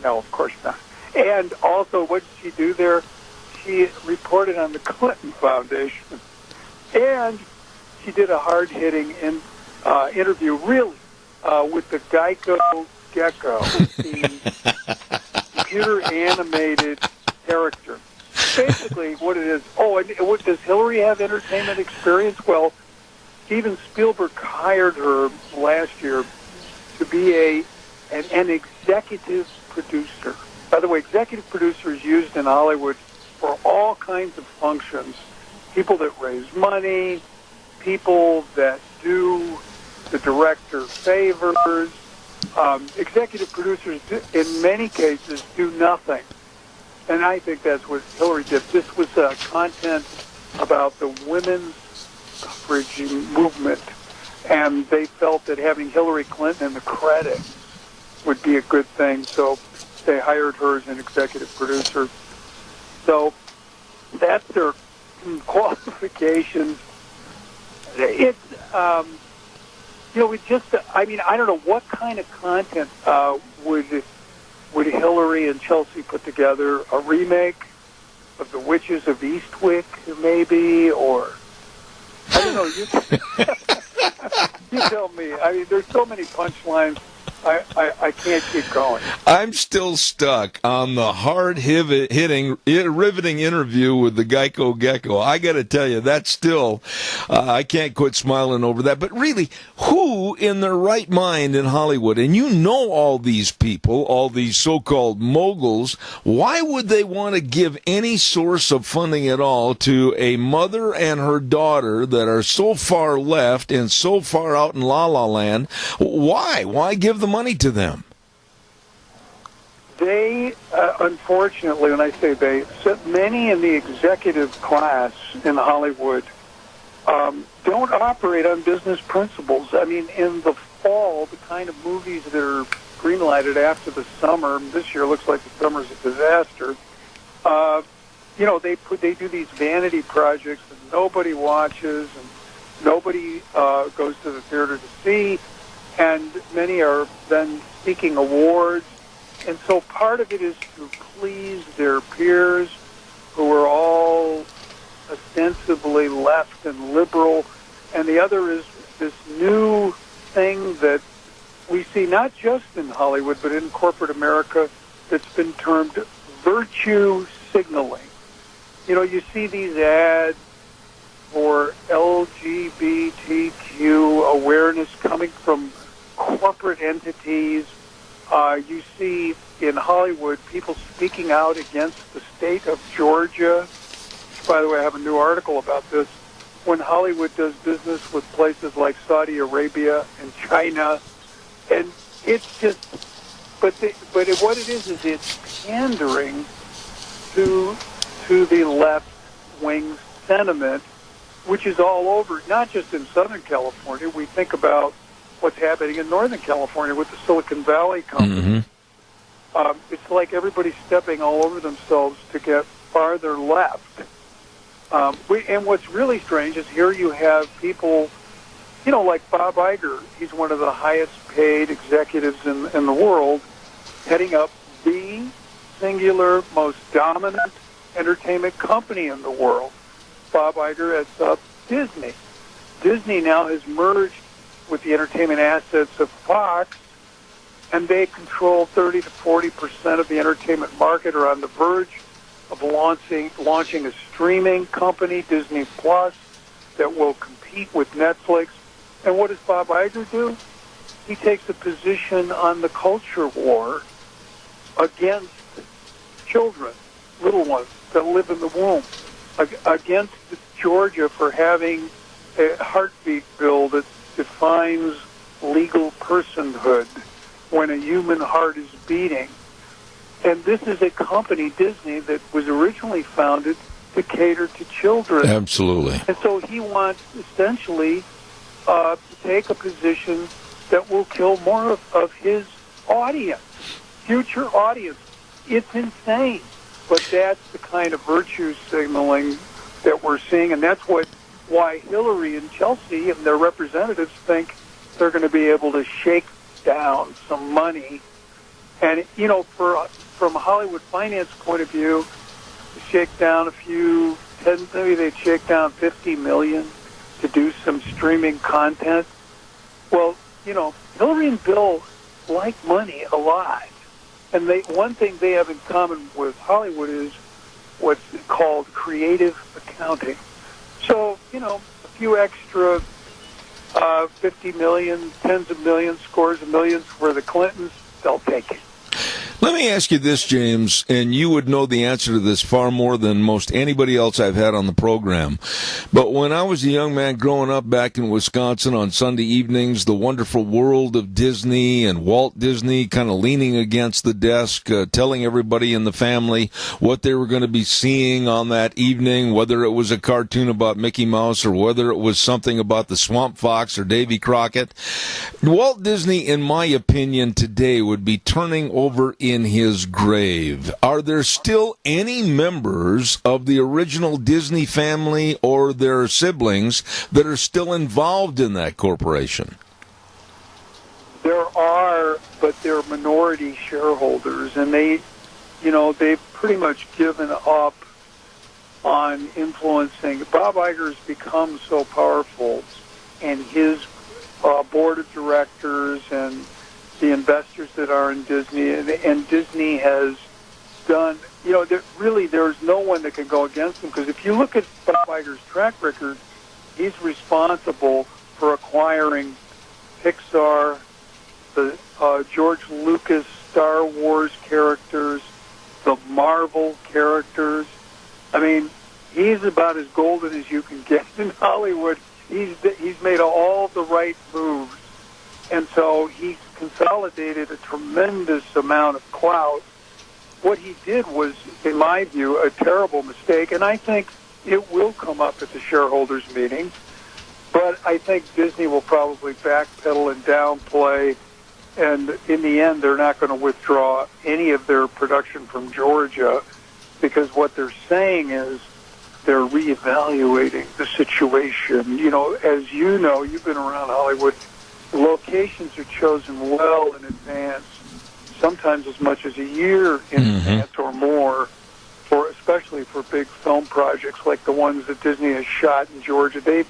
No, of course not. And also, what did she do there? She reported on the Clinton Foundation. And she did a hard-hitting interview, really, with the Geico Gecko, the computer-animated character. Basically, what it is, and does Hillary have entertainment experience? Well, Steven Spielberg hired her last year to be an executive producer. By the way, executive producer is used in Hollywood for all kinds of functions. People that raise money, people that do the director favors. Executive producers, in many cases, do nothing. And I think that's what Hillary did. This was content about the women's suffrage movement, and they felt that having Hillary Clinton in the credits would be a good thing, so they hired her as an executive producer. So that's their qualifications. It's, I don't know what kind of content would Hillary and Chelsea put together? A remake of The Witches of Eastwick, maybe, or I don't know. You tell me. I mean, there's so many punchlines. I can't keep going. I'm still stuck on the hard-hitting, riveting interview with the Geico Gecko. I got to tell you, that's still, I can't quit smiling over that. But really, who in their right mind in Hollywood, and you know all these people, all these so-called moguls, why would they want to give any source of funding at all to a mother and her daughter that are so far left and so far out in la-la land? Why? Why give the money to them? They, unfortunately, when I say they, many in the executive class in Hollywood don't operate on business principles. I mean, in the fall, the kind of movies that are greenlighted after the summer, this year looks like the summer's a disaster, they do these vanity projects that nobody watches and nobody goes to the theater to see, and many are then seeking awards. And so part of it is to please their peers who are all ostensibly left and liberal, and the other is this new thing that we see not just in Hollywood but in corporate America that's been termed virtue signaling. You know, you see these ads for LGBTQ awareness coming from corporate entities. You see in Hollywood people speaking out against the state of Georgia. By the way, I have a new article about this. When Hollywood does business with places like Saudi Arabia and China, and it's just, but what it is it's pandering to the left-wing sentiment, which is all over, not just in Southern California. We think about what's happening in Northern California with the Silicon Valley company. It's like everybody's stepping all over themselves to get farther left. And what's really strange is here you have people, like Bob Iger. He's one of the highest-paid executives in the world, heading up the singular, most dominant entertainment company in the world. Bob Iger heads up Disney. Disney now has merged with the entertainment assets of Fox, and they control 30 to 40% of the entertainment market, or on the verge of launching a streaming company, Disney Plus, that will compete with Netflix. And what does Bob Iger do? He takes a position on the culture war against children, little ones that live in the womb, against Georgia for having a heartbeat bill that defines legal personhood when a human heart is beating. And this is a company, Disney, that was originally founded to cater to children. Absolutely. And so he wants, essentially, to take a position that will kill more of his audience, future audience. It's insane. But that's the kind of virtue signaling that we're seeing, and that's why Hillary and Chelsea and their representatives think they're going to be able to shake down some money. And, from a Hollywood finance point of view, to shake down maybe they'd shake down $50 million to do some streaming content. Well, Hillary and Bill like money a lot. And one thing they have in common with Hollywood is what's called creative accounting. So, a few extra 50 million, tens of millions, scores of millions for the Clintons, they'll take it. Let me ask you this, James, and you would know the answer to this far more than most anybody else I've had on the program. But when I was a young man growing up back in Wisconsin on Sunday evenings, the wonderful world of Disney and Walt Disney kind of leaning against the desk, telling everybody in the family what they were going to be seeing on that evening, whether it was a cartoon about Mickey Mouse or whether it was something about the Swamp Fox or Davy Crockett. Walt Disney, in my opinion, today would be turning over in his grave. Are there still any members of the original Disney family or their siblings that are still involved in that corporation? There are, but they're minority shareholders, and they've pretty much given up on influencing. Bob Iger's become so powerful, and his board of directors and the investors that are in Disney, and Disney has done, there's no one that can go against him, because if you look at Bob Iger's track record, he's responsible for acquiring Pixar, the George Lucas Star Wars characters, the Marvel characters. I mean, he's about as golden as you can get in Hollywood. He's made all the right moves, and so he's consolidated a tremendous amount of clout. What he did was, in my view, a terrible mistake, and I think it will come up at the shareholders' meeting. But I think Disney will probably backpedal and downplay, and in the end, they're not going to withdraw any of their production from Georgia, because what they're saying is they're reevaluating the situation. As you know, you've been around Hollywood, locations are chosen well in advance, sometimes as much as a year in advance or more, especially for big film projects like the ones that Disney has shot in Georgia. They've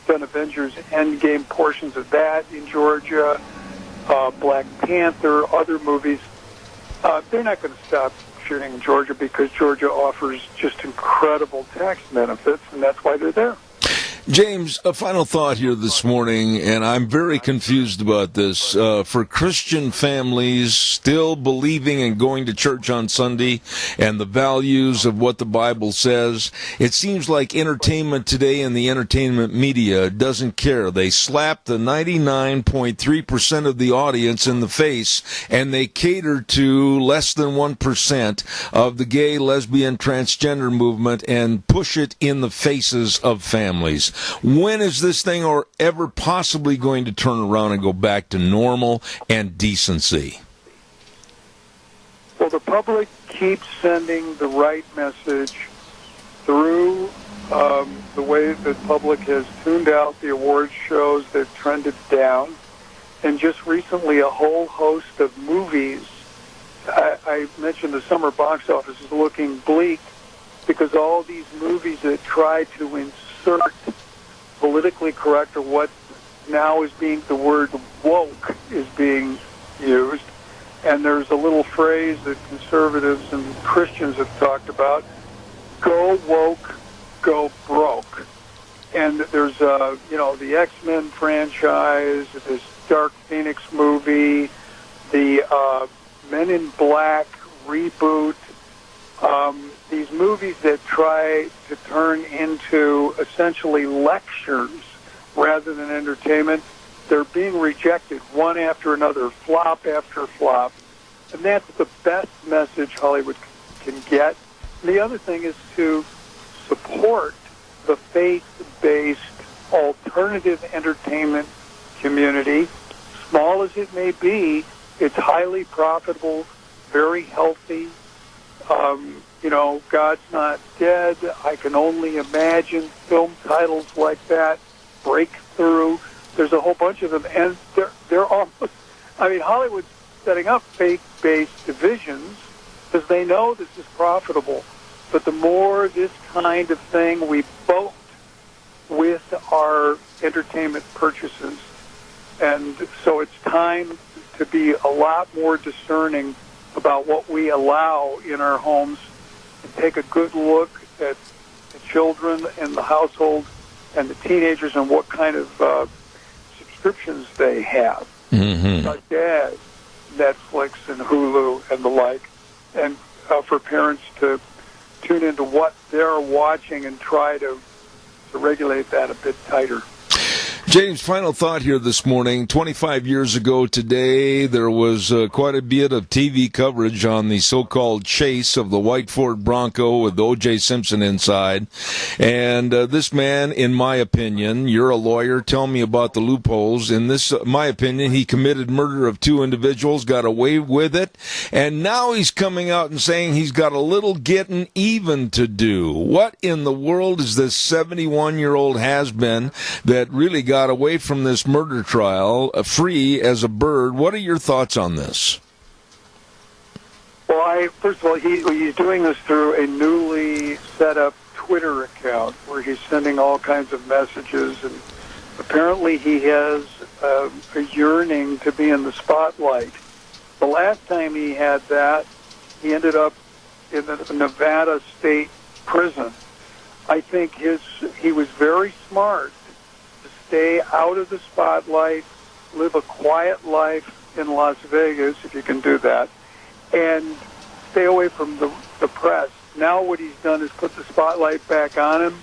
done Avengers Endgame portions of that in Georgia, Black Panther, other movies. They're not going to stop shooting in Georgia because Georgia offers just incredible tax benefits, and that's why they're there. James, a final thought here this morning, and I'm very confused about this. For Christian families still believing and going to church on Sunday and the values of what the Bible says, it seems like entertainment today and the entertainment media doesn't care. They slap the 99.3% of the audience in the face, and they cater to less than 1% of the gay, lesbian, transgender movement and push it in the faces of families. When is this thing or ever possibly going to turn around and go back to normal and decency? Well, the public keeps sending the right message through the way the public has tuned out the awards shows that trended down, and just recently a whole host of movies. I mentioned the summer box office is looking bleak because all these movies that try to insert politically correct, or what now is being, the word woke is being used, and there's a little phrase that conservatives and Christians have talked about: go woke, go broke. And there's the X-Men franchise, this Dark Phoenix movie, the Men in Black reboot, these movies that try to turn into essentially lectures rather than entertainment, they're being rejected one after another, flop after flop. And that's the best message Hollywood can get. And the other thing is to support the faith-based alternative entertainment community. Small as it may be, it's highly profitable, very healthy. God's Not Dead, I Can Only Imagine, film titles like that, Breakthrough. There's a whole bunch of them, and they're almost, Hollywood's setting up faith-based divisions because they know this is profitable. But the more this kind of thing we vote with our entertainment purchases, and so it's time to be a lot more discerning about what we allow in our homes and take a good look at the children and the household and the teenagers and what kind of subscriptions they have, such as Netflix and Hulu and the like, and for parents to tune into what they're watching and try to regulate that a bit tighter. James, final thought here this morning. 25 years ago today, there was quite a bit of TV coverage on the so-called chase of the white Ford Bronco with O.J. Simpson inside. And this man, in my opinion, you're a lawyer, tell me about the loopholes. In this, my opinion, he committed murder of 2 individuals, got away with it, and now he's coming out and saying he's got a little getting even to do. What in the world is this 71-year-old has-been that really got away from this murder trial free as a bird? What are your thoughts on this? Well, first of all, he's doing this through a newly set up Twitter account where he's sending all kinds of messages, and apparently he has a yearning to be in the spotlight. The last time he had that, he ended up in the Nevada State Prison. I think he was very smart to stay out of the spotlight, live a quiet life in Las Vegas, if you can do that, and stay away from the press. Now what he's done is put the spotlight back on him,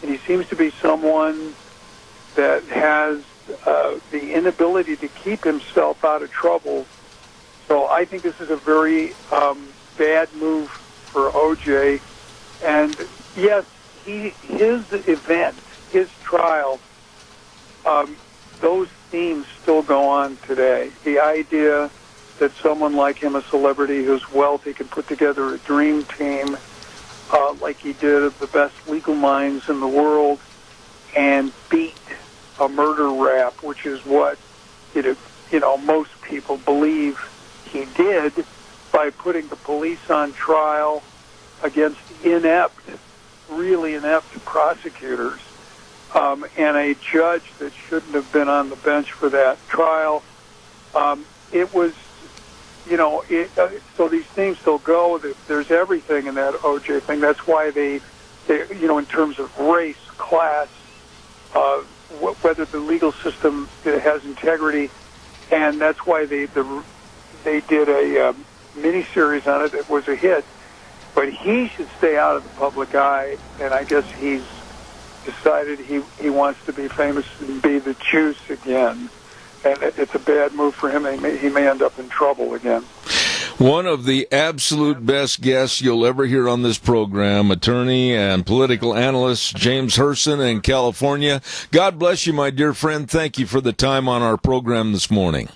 and he seems to be someone that has the inability to keep himself out of trouble. So I think this is a very bad move for O.J. And yes, his event, his trial, those themes still go on today. The idea that someone like him, a celebrity who's wealthy, can put together a dream team like he did of the best legal minds in the world and beat a murder rap, which is what most people believe he did, by putting the police on trial against really inept prosecutors, and a judge that shouldn't have been on the bench for that trial. It was, so these things still go. There's everything in that O.J. thing. That's why they in terms of race, class, whether the legal system has integrity, and that's why they did a miniseries on it that was a hit. But he should stay out of the public eye, and I guess he's decided he wants to be famous and be the juice again. And it's a bad move for him. He may end up in trouble again. One of the absolute best guests you'll ever hear on this program, attorney and political analyst James Herson in California. God bless you, my dear friend. Thank you for the time on our program this morning.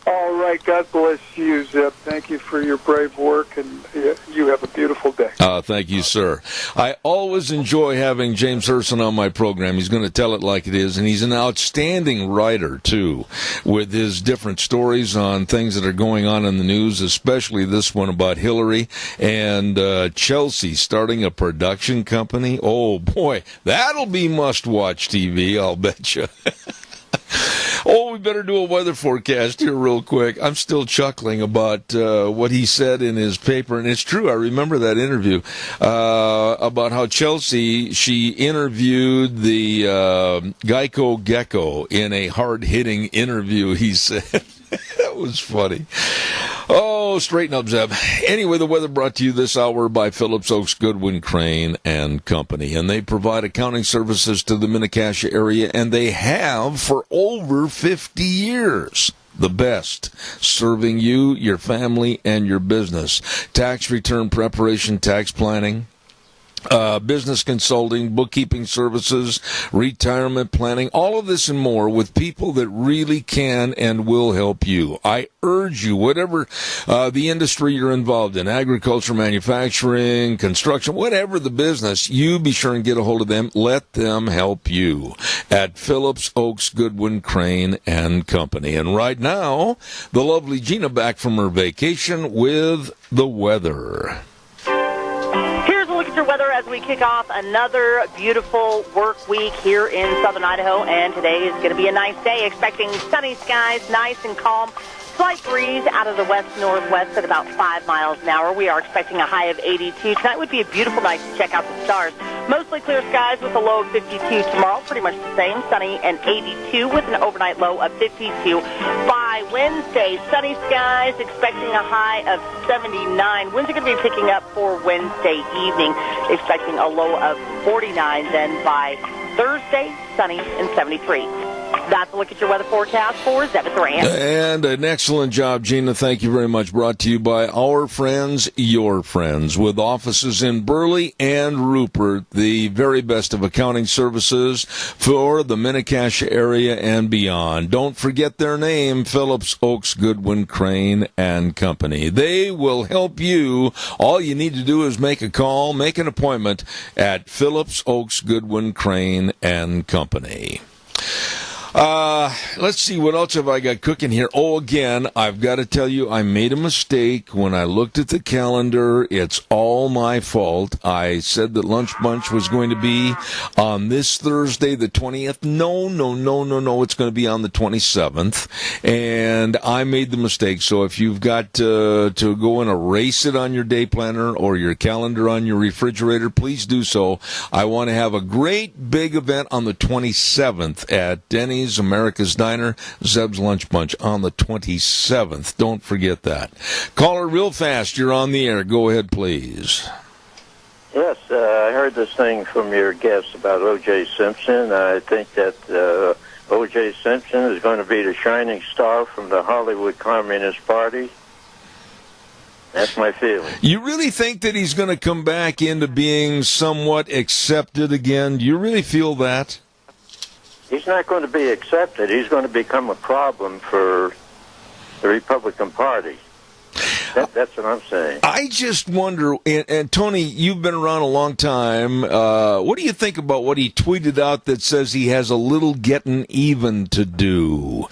All right. God bless you, Zeb. Thank you for your brave work, and you have a beautiful day. Thank you, sir. I always enjoy having James Herson on my program. He's going to tell it like it is, and he's an outstanding writer, too, with his different stories on things that are going on in the news, especially this one about Hillary and Chelsea starting a production company. Oh, boy, that'll be must-watch TV, I'll bet you. Oh, we better do a weather forecast here real quick. I'm still chuckling about what he said in his paper, and it's true. I remember that interview about how Chelsea, she interviewed the Geico Gecko in a hard-hitting interview, he said. That was funny. Oh, straighten up, Zeb. Anyway, the weather brought to you this hour by Phillips Oaks Goodwin Crane and Company. And they provide accounting services to the Mini-Cassia area, and they have for over 50 years. The best, serving you, your family, and your business. Tax return preparation, tax planning. Business consulting, bookkeeping services, retirement planning, all of this and more with people that really can and will help you. I urge you, whatever the industry you're involved in, agriculture, manufacturing, construction, whatever the business, you be sure and get a hold of them. Let them help you at Phillips Oaks Goodwin Crane and Company. And right now, the lovely Gina back from her vacation with the weather. Look at your weather as we kick off another beautiful work week here in southern Idaho, and today is going to be a nice day. Expecting sunny skies, nice and calm. Slight breeze out of the west-northwest at about 5 miles an hour. We are expecting a high of 82. Tonight would be a beautiful night to check out the stars. Mostly clear skies with a low of 52 tomorrow. Pretty much the same. Sunny and 82 with an overnight low of 52. By Wednesday, sunny skies, expecting a high of 79. Winds are going to be picking up for Wednesday evening, expecting a low of 49. Then by Thursday, sunny and 73. That's a look at your weather forecast for Zeb at the Ranch. And an excellent job, Gina. Thank you very much. Brought to you by our friends, your friends, with offices in Burley and Rupert, the very best of accounting services for the Mini-Cassia area and beyond. Don't forget their name, Phillips Oaks Goodwin Crane and Company. They will help you. All you need to do is make a call, make an appointment at Phillips Oaks Goodwin Crane and Company. Let's see, what else have I got cooking here? Oh, again, I've got to tell you, I made a mistake when I looked at the calendar. It's all my fault. I said that Lunch Bunch was going to be on this Thursday, the 20th. No. It's going to be on the 27th. And I made the mistake. So if you've got to go and erase it on your day planner or your calendar on your refrigerator, please do so. I want to have a great big event on the 27th at Denny's America's Diner, Zeb's Lunch Bunch on the 27th. Don't forget that. Caller, real fast. You're on the air. Go ahead, please. Yes, I heard this thing from your guest about O.J. Simpson. I think that O.J. Simpson is going to be the shining star from the Hollywood Communist Party. That's my feeling. You really think that he's going to come back into being somewhat accepted again? Do you really feel that? He's not going to be accepted. He's going to become a problem for the Republican Party. That's what I'm saying. I just wonder, and Tony, you've been around a long time. What do you think about what he tweeted out that says he has a little getting even to do?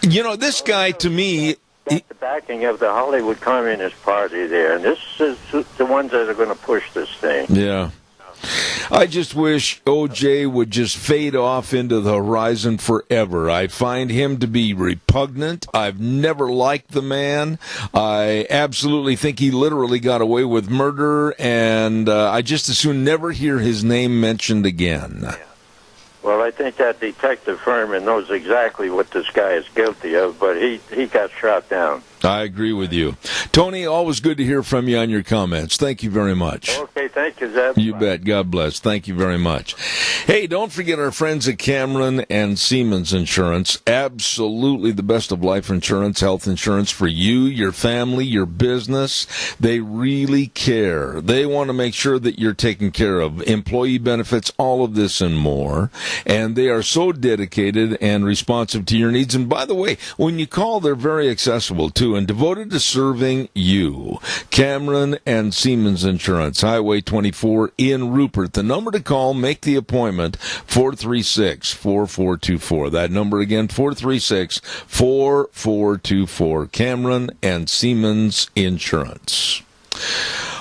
You know, this guy, to me... Got the backing of the Hollywood Communist Party there, and this is the ones that are going to push this thing. Yeah. I just wish O.J. would just fade off into the horizon forever. I find him to be repugnant. I've never liked the man. I absolutely think he literally got away with murder, and I just as soon never hear his name mentioned again. Well, I think that detective firm knows exactly what this guy is guilty of, but he got shot down. I agree with you. Tony, always good to hear from you on your comments. Thank you very much. Okay, thank you, Zeb. You bet. God bless. Thank you very much. Hey, don't forget our friends at Cameron and Siemens Insurance. Absolutely the best of life insurance, health insurance for you, your family, your business. They really care. They want to make sure that you're taken care of. Employee benefits, all of this and more. And they are so dedicated and responsive to your needs. And by the way, when you call, they're very accessible, too, and devoted to serving you. Cameron and Siemens Insurance, Highway 24 in Rupert. The number to call, make the appointment, 436-4424. That number again, 436-4424. Cameron and Siemens Insurance.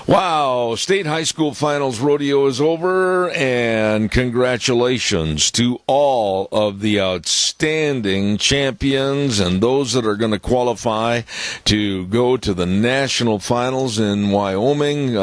Wow, State High School Finals Rodeo is over, and congratulations to all of the outstanding champions and those that are going to qualify to go to the national finals in Wyoming.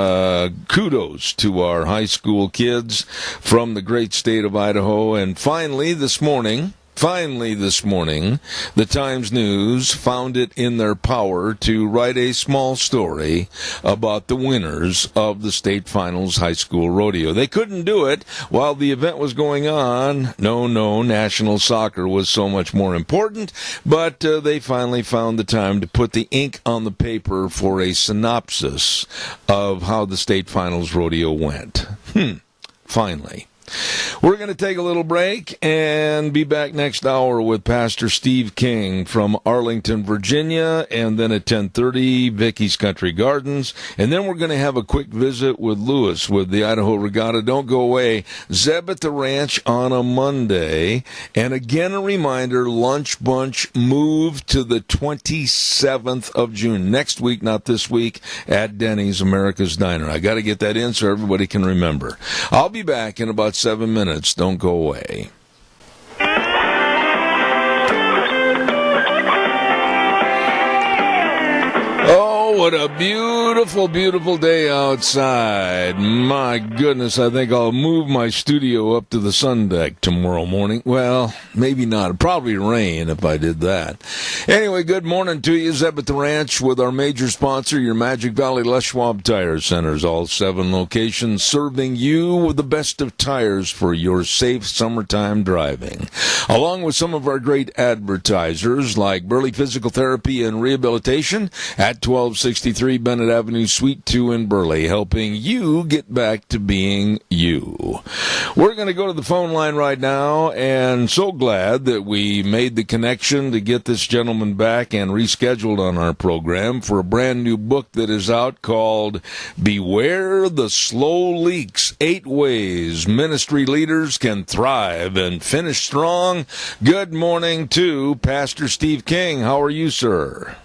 Kudos to our high school kids from the great state of Idaho. And finally this morning, the Times News found it in their power to write a small story about the winners of the state finals high school rodeo. They couldn't do it while the event was going on. No, national soccer was so much more important, but they finally found the time to put the ink on the paper for a synopsis of how the state finals rodeo went. Finally. We're going to take a little break and be back next hour with Pastor Steve King from Arlington, Virginia, and then at 10:30, Vicky's Country Gardens. And then we're going to have a quick visit with Lewis with the Idaho Regatta. Don't go away. Zeb at the Ranch on a Monday. And again, a reminder, Lunch Bunch moved to the 27th of June. Next week, not this week, at Denny's America's Diner. I got to get that in so everybody can remember. I'll be back in about 7 minutes. Don't go away. Oh, what a beautiful, beautiful day outside. My goodness, I think I'll move my studio up to the sun deck tomorrow morning. Well, maybe not. It'd probably rain if I did that. Anyway, good morning to you. Zeb at the Ranch with our major sponsor, your Magic Valley Les Schwab Tire Centers. All 7 locations serving you with the best of tires for your safe summertime driving. Along with some of our great advertisers like Burley Physical Therapy and Rehabilitation at 1263 Bennett Avenue, Suite 2 in Burley, helping you get back to being you. We're going to go to the phone line right now, and so glad that we made the connection to get this gentleman back and rescheduled on our program for a brand new book that is out called Beware the Slow Leaks, 8 Ways Ministry Leaders Can Thrive and Finish Strong. Good morning to Pastor Steve King. How are you, sir?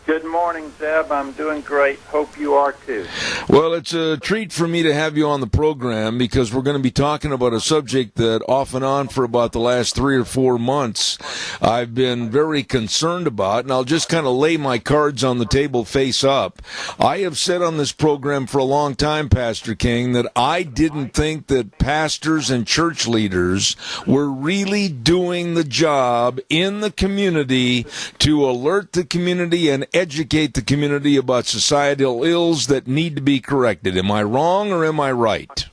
Good morning, Zeb. I'm doing great. Hope you are too. Well, it's a treat for me to have you on the program because we're going to be talking about a subject that off and on for about the last 3 or 4 months I've been very concerned about, and I'll just kind of lay my cards on the table face up. I have said on this program for a long time, Pastor King, that I didn't think that pastors and church leaders were really doing the job in the community to alert the community and educate the community about societal ills that need to be corrected. Am I wrong or am I right?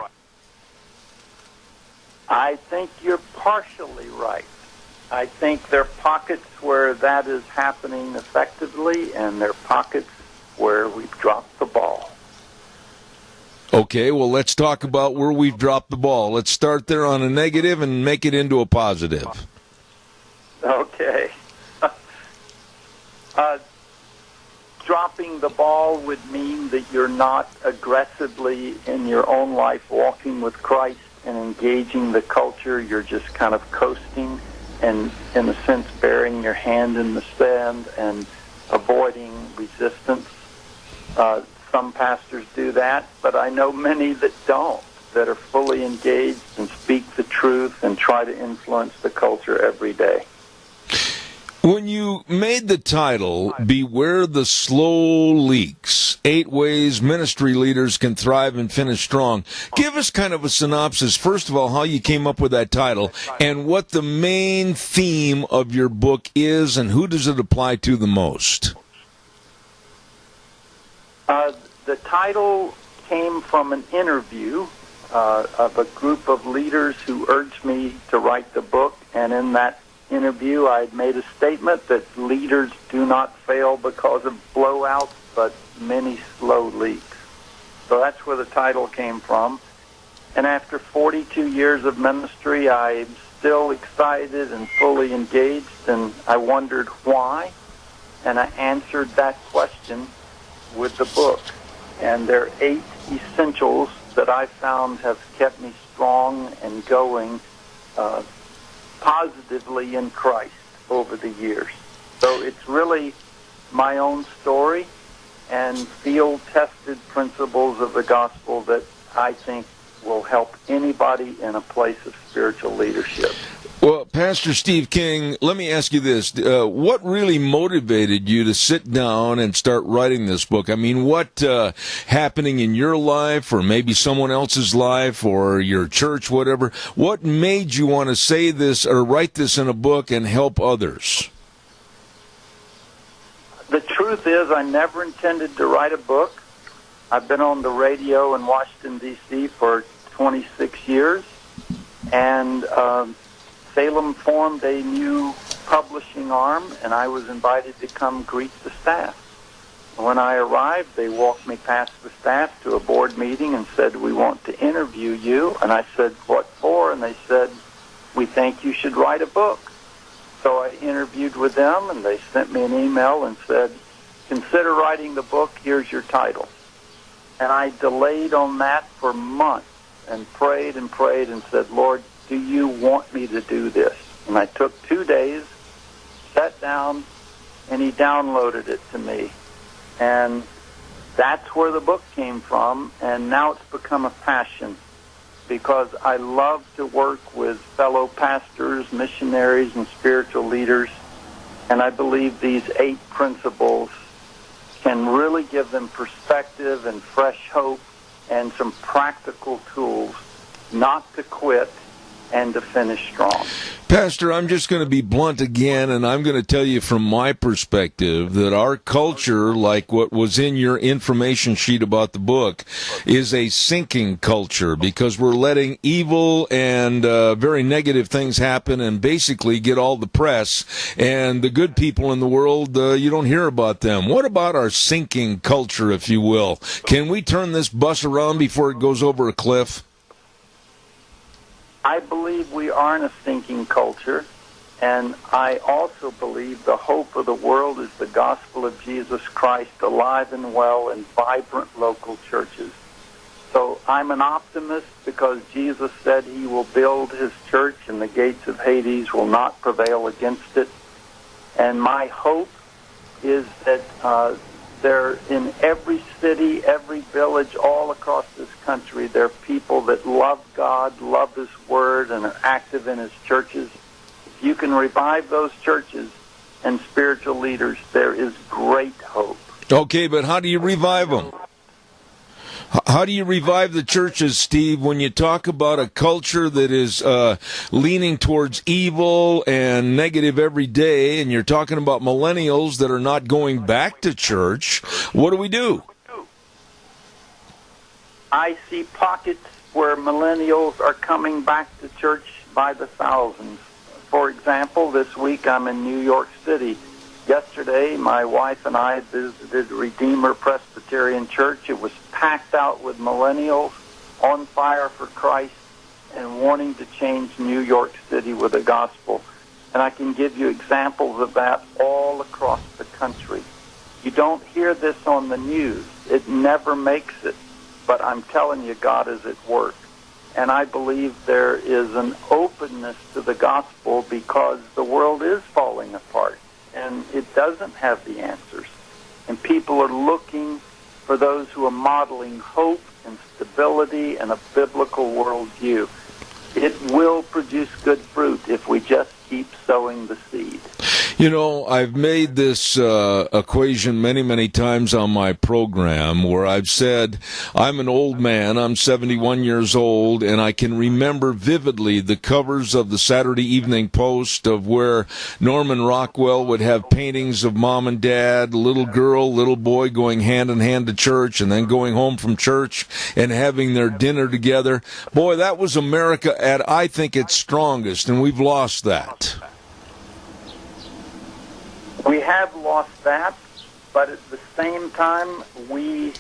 I think you're partially right. I think there are pockets where that is happening effectively, and there are pockets where we've dropped the ball. Okay, well, let's talk about where we've dropped the ball. Let's start there on a negative and make it into a positive. Okay. Dropping the ball would mean that you're not aggressively in your own life walking with Christ and engaging the culture. You're just kind of coasting and, in a sense, burying your hand in the sand and avoiding resistance. Some pastors do that, but I know many that don't, that are fully engaged and speak the truth and try to influence the culture every day. When you made the title, Beware the Slow Leaks, 8 ways ministry leaders can thrive and finish strong. Give us kind of a synopsis, first of all, how you came up with that title and what the main theme of your book is and who does it apply to the most. The title came from an interview of a group of leaders who urged me to write the book, and in that interview I made a statement that leaders do not fail because of blowouts, but many slow leaks. So that's where the title came from. And after 42 years of ministry, I'm still excited and fully engaged, and I wondered why, and I answered that question with the book. And there are 8 essentials that I found have kept me strong and going positively in Christ over the years. So it's really my own story and field-tested principles of the gospel that I think will help anybody in a place of spiritual leadership. Well, Pastor Steve King, let me ask you this. What really motivated you to sit down and start writing this book? I mean, what happening in your life or maybe someone else's life or your church, whatever, what made you want to say this or write this in a book and help others? The truth is I never intended to write a book. I've been on the radio in Washington, D.C. for 26 years, and Salem formed a new publishing arm, and I was invited to come greet the staff. When I arrived, they walked me past the staff to a board meeting and said, "We want to interview you." And I said, "What for?" And they said, "We think you should write a book." So I interviewed with them, and they sent me an email and said, "Consider writing the book. Here's your title." And I delayed on that for months and prayed and said, "Lord, do you want me to do this?" And I took 2 days, sat down, and he downloaded it to me. And that's where the book came from, and now it's become a passion because I love to work with fellow pastors, missionaries, and spiritual leaders, and I believe these 8 principles can really give them perspective and fresh hope and some practical tools not to quit and to finish strong. Pastor, I'm just going to be blunt again, and I'm going to tell you from my perspective that our culture, like what was in your information sheet about the book, is a sinking culture because we're letting evil and very negative things happen and basically get all the press, and the good people in the world, you don't hear about them. What about our sinking culture, if you will? Can we turn this bus around before it goes over a cliff? I believe we are in a sinking culture, and I also believe the hope of the world is the gospel of Jesus Christ alive and well in vibrant local churches. So I'm an optimist because Jesus said he will build his church and the gates of Hades will not prevail against it. And my hope is that there, in every city, every village, all across this country, there are people that love God, love his word, and are active in his churches. If you can revive those churches and spiritual leaders, there is great hope. Okay, but how do you revive them? How do you revive the churches, Steve, when you talk about a culture that is leaning towards evil and negative every day, and you're talking about millennials that are not going back to church? What do we do? I see pockets where millennials are coming back to church by the thousands. For example, this week I'm in New York City. Yesterday, my wife and I visited Redeemer Presbyterian Church. It was packed out with millennials on fire for Christ and wanting to change New York City with the gospel. And I can give you examples of that all across the country. You don't hear this on the news. It never makes it. But I'm telling you, God is at work. And I believe there is an openness to the gospel because the world is falling apart. And it doesn't have the answers. And people are looking for those who are modeling hope and stability and a biblical worldview. It will produce good fruit if we just keep sowing the seed. You know, I've made this equation many, many times on my program where I've said I'm an old man, I'm 71 years old, and I can remember vividly the covers of the Saturday Evening Post of where Norman Rockwell would have paintings of mom and dad, little girl, little boy going hand in hand to church and then going home from church and having their dinner together. Boy, that was America at, I think, its strongest, and we've lost that. We have lost that, but at the same time, we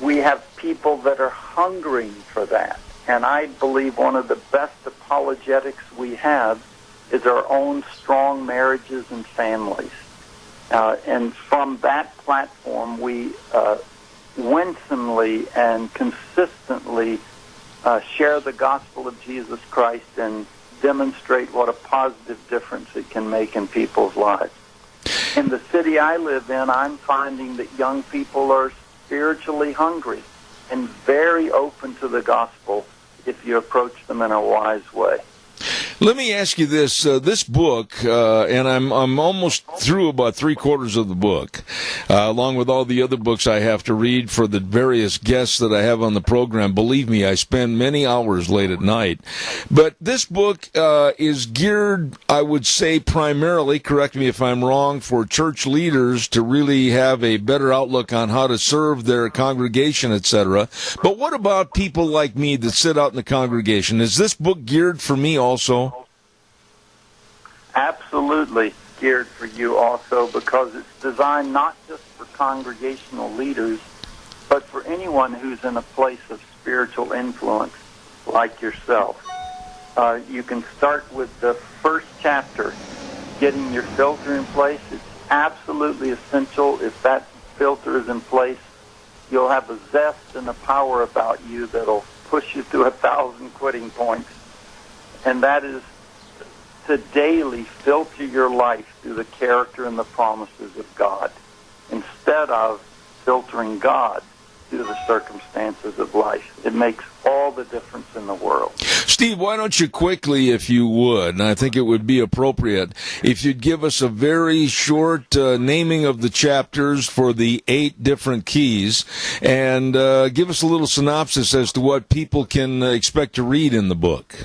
have people that are hungering for that. And I believe one of the best apologetics we have is our own strong marriages and families. And from that platform, we winsomely and consistently share the gospel of Jesus Christ and demonstrate what a positive difference it can make in people's lives. In the city I live in, I'm finding that young people are spiritually hungry and very open to the gospel if you approach them in a wise way. Let me ask you this. This book, and I'm almost through about three-quarters of the book, along with all the other books I have to read for the various guests that I have on the program. Believe me, I spend many hours late at night. But this book is geared, I would say, primarily, correct me if I'm wrong, for church leaders to really have a better outlook on how to serve their congregation, etc. But what about people like me that sit out in the congregation? Is this book geared for me also? Absolutely geared for you also, because it's designed not just for congregational leaders, but for anyone who's in a place of spiritual influence like yourself. You can start with the first chapter, getting your filter in place. It's absolutely essential. If that filter is in place, you'll have a zest and a power about you that'll push you to 1,000 quitting points. And that is to daily filter your life through the character and the promises of God, instead of filtering God through the circumstances of life. It makes all the difference in the world. Steve, why don't you quickly, if you would, and I think it would be appropriate, if you'd give us a very short naming of the chapters for the 8 different keys, and give us a little synopsis as to what people can expect to read in the book.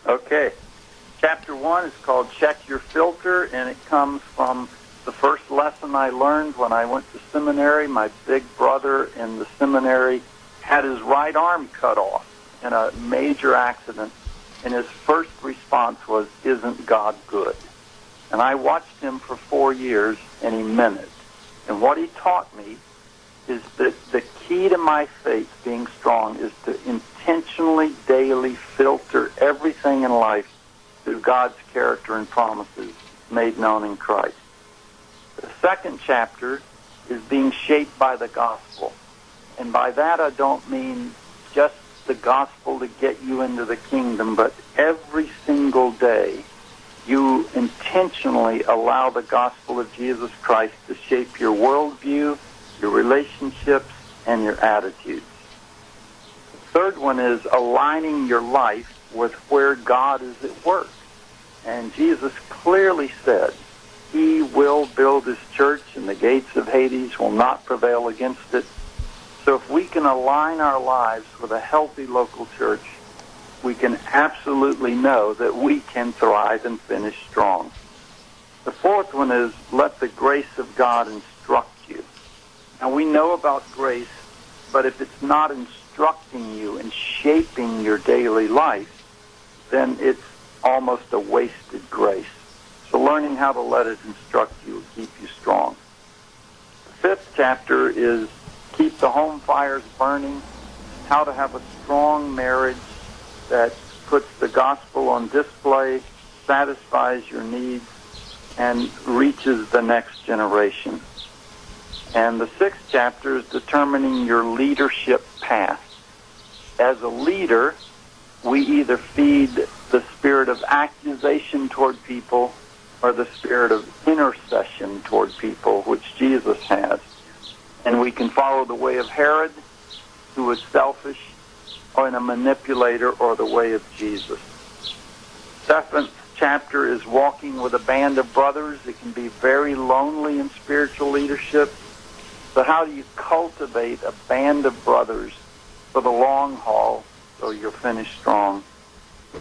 Okay. Chapter 1 is called Check Your Filter, and it comes from the first lesson I learned when I went to seminary. My big brother in the seminary had his right arm cut off in a major accident, and his first response was, "Isn't God good?" And I watched him for 4 years, and he meant it. And what he taught me is that the key to my faith being strong is to intentionally, daily filter everything in life through God's character and promises made known in Christ. The second chapter is being shaped by the gospel. And by that I don't mean just the gospel to get you into the kingdom, but every single day you intentionally allow the gospel of Jesus Christ to shape your worldview, your relationships, and your attitudes. The third one is aligning your life with where God is at work. And Jesus clearly said he will build his church and the gates of Hades will not prevail against it. So if we can align our lives with a healthy local church, we can absolutely know that we can thrive and finish strong. The fourth one is let the grace of God instruct you. Now we know about grace, but if it's not instructing you and shaping your daily life, then it's almost a wasted grace. So learning how to let it instruct you will keep you strong. The fifth chapter is keep the home fires burning, how to have a strong marriage that puts the gospel on display, satisfies your needs, and reaches the next generation. And the sixth chapter is determining your leadership path. As a leader, we either feed the spirit of accusation toward people or the spirit of intercession toward people, which Jesus has. And we can follow the way of Herod, who was selfish, or in a manipulator, or the way of Jesus. Seventh chapter is walking with a band of brothers. It can be very lonely in spiritual leadership. So how do you cultivate a band of brothers for the long haul so you'll finish strong?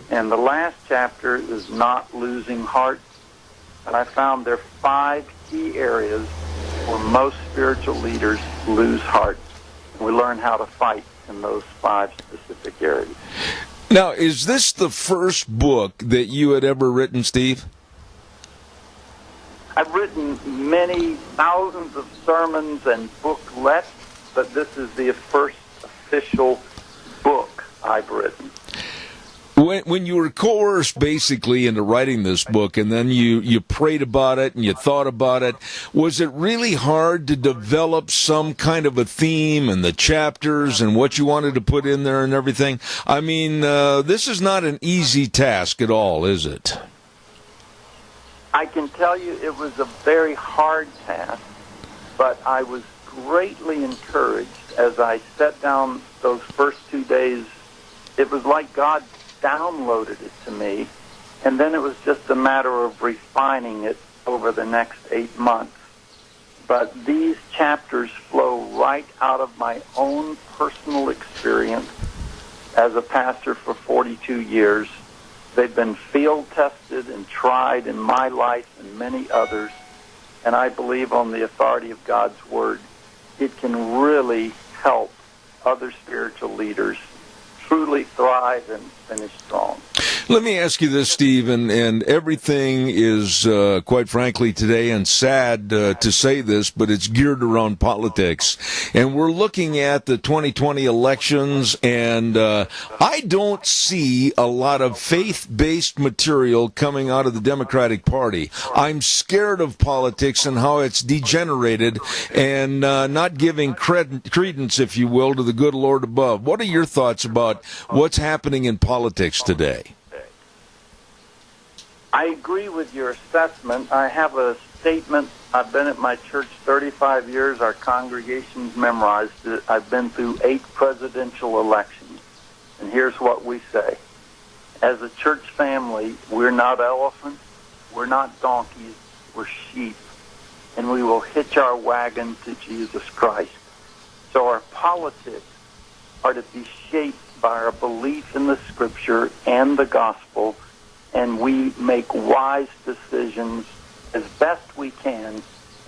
And the last chapter is not losing heart. And I found there are 5 key areas where most spiritual leaders lose heart. We learn how to fight in those 5 specific areas. Now, is this the first book that you had ever written, Steve? I've written many thousands of sermons and booklets, but this is the first official book I've written. When you were coerced basically into writing this book, and then you prayed about it and you thought about it, was it really hard to develop some kind of a theme and the chapters and what you wanted to put in there and everything? I mean, this is not an easy task at all, is it? I can tell you it was a very hard task, but I was greatly encouraged as I sat down those first 2 days. It was like God downloaded it to me, and then it was just a matter of refining it over the next 8 months. But these chapters flow right out of my own personal experience as a pastor for 42 years. They've been field tested and tried in my life and many others, and I believe on the authority of God's Word, it can really help other spiritual leaders truly thrive and finish strong. Let me ask you this, Steve, and everything is, quite frankly, today, and sad to say this, but it's geared around politics. And we're looking at the 2020 elections, and I don't see a lot of faith-based material coming out of the Democratic Party. I'm scared of politics and how it's degenerated and not giving credence, if you will, to the good Lord above. What are your thoughts about what's happening in politics today? I agree with your assessment. I have a statement. I've been at my church 35 years. Our congregation's memorized it. I've been through 8 presidential elections. And here's what we say. As a church family, we're not elephants, we're not donkeys, we're sheep. And we will hitch our wagon to Jesus Christ. So our politics are to be shaped by our belief in the Scripture and the gospel, and we make wise decisions as best we can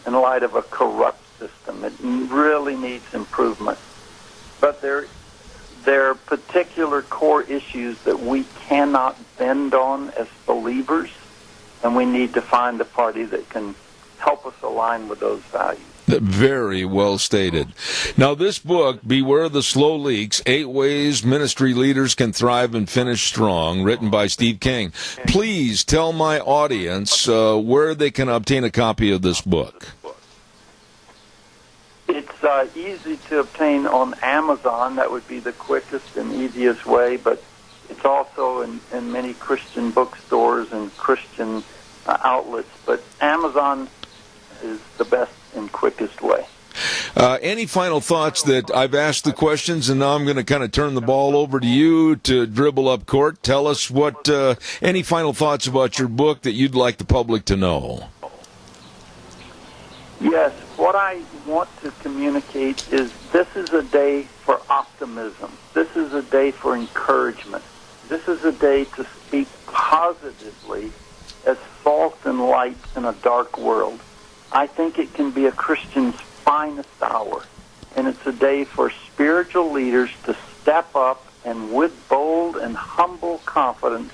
in light of a corrupt system. It really needs improvement. But there are particular core issues that we cannot bend on as believers, and we need to find a party that can help us align with those values. Very well stated. Now, this book, Beware the Slow Leaks, 8 Ways Ministry Leaders Can Thrive and Finish Strong, written by Steve King. Please tell my audience where they can obtain a copy of this book. It's easy to obtain on Amazon. That would be the quickest and easiest way, but it's also in many Christian bookstores and Christian outlets. But Amazon is the best and quickest way. Any final thoughts? That I've asked the questions, and now I'm going to kind of turn the ball over to you to dribble up court. Tell us what any final thoughts about your book that you'd like the public to know. Yes, what I want to communicate is this is a day for optimism. This is a day for encouragement. This is a day to speak positively as salt and light in a dark world. I think it can be a Christian's finest hour, and it's a day for spiritual leaders to step up and with bold and humble confidence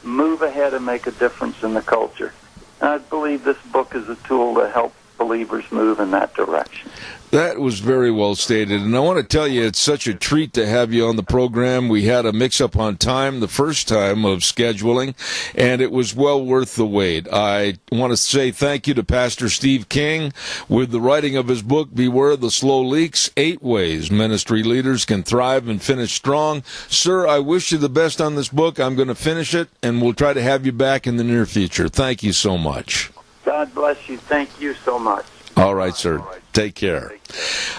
move ahead and make a difference in the culture. And I believe this book is a tool to help believers move in that direction. That was very well stated, and I want to tell you it's such a treat to have you on the program. We had a mix-up on time the first time of scheduling, and it was well worth the wait. I want to say thank you to Pastor Steve King with the writing of his book, Beware the Slow Leaks, 8 Ways Ministry Leaders Can Thrive and Finish Strong. Sir, I wish you the best on this book. I'm going to finish it, and we'll try to have you back in the near future. Thank you so much. God bless you. Thank you so much. All right, sir. Take care.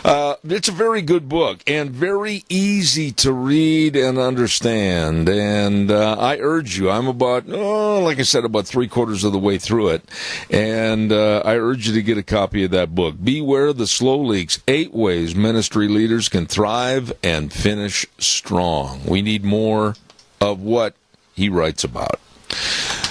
It's a very good book and very easy to read and understand. And I urge you, I'm about, like I said, about 3/4 of the way through it. And I urge you to get a copy of that book. Beware the Slow Leaks, 8 Ways Ministry Leaders Can Thrive and Finish Strong. We need more of what he writes about.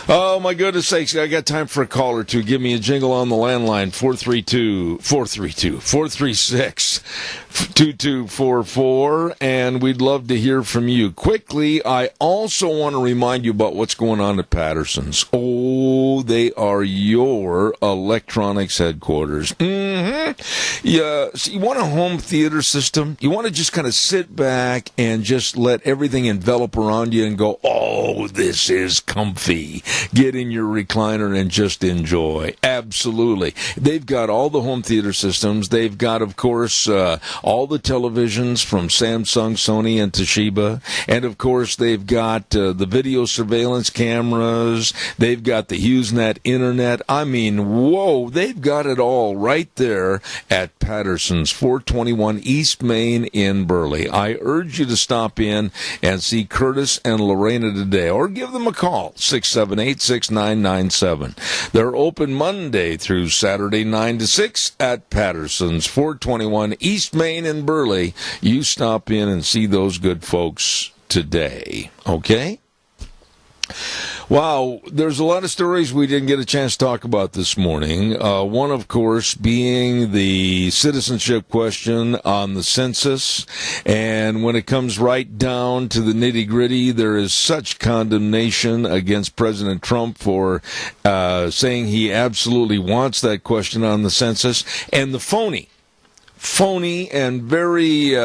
Oh, my goodness sakes. I got time for a call or two. Give me a jingle on the landline, 436-2244, and we'd love to hear from you. Quickly, I also want to remind you about what's going on at Patterson's. Oh, they are your electronics headquarters. Yeah, so you want a home theater system? You want to just kind of sit back and just let everything envelop around you and go, oh, this is comfy. Get in your recliner and just enjoy. Absolutely. They've got all the home theater systems. They've got, of course, all the televisions from Samsung, Sony, and Toshiba. And, of course, they've got the video surveillance cameras. They've got the HughesNet internet. I mean, whoa, they've got it all right there at Patterson's, 421 East Main in Burley. I urge you to stop in and see Curtis and Lorena today, or give them a call, 678-6997. They're open Monday through Saturday, 9 to 6 at Patterson's, 421 East Main in Burley. You stop in and see those good folks today, okay? Wow, there's a lot of stories we didn't get a chance to talk about this morning. One, of course, being the citizenship question on the census. And when it comes right down to the nitty-gritty, there is such condemnation against President Trump for saying he absolutely wants that question on the census. And the phony and very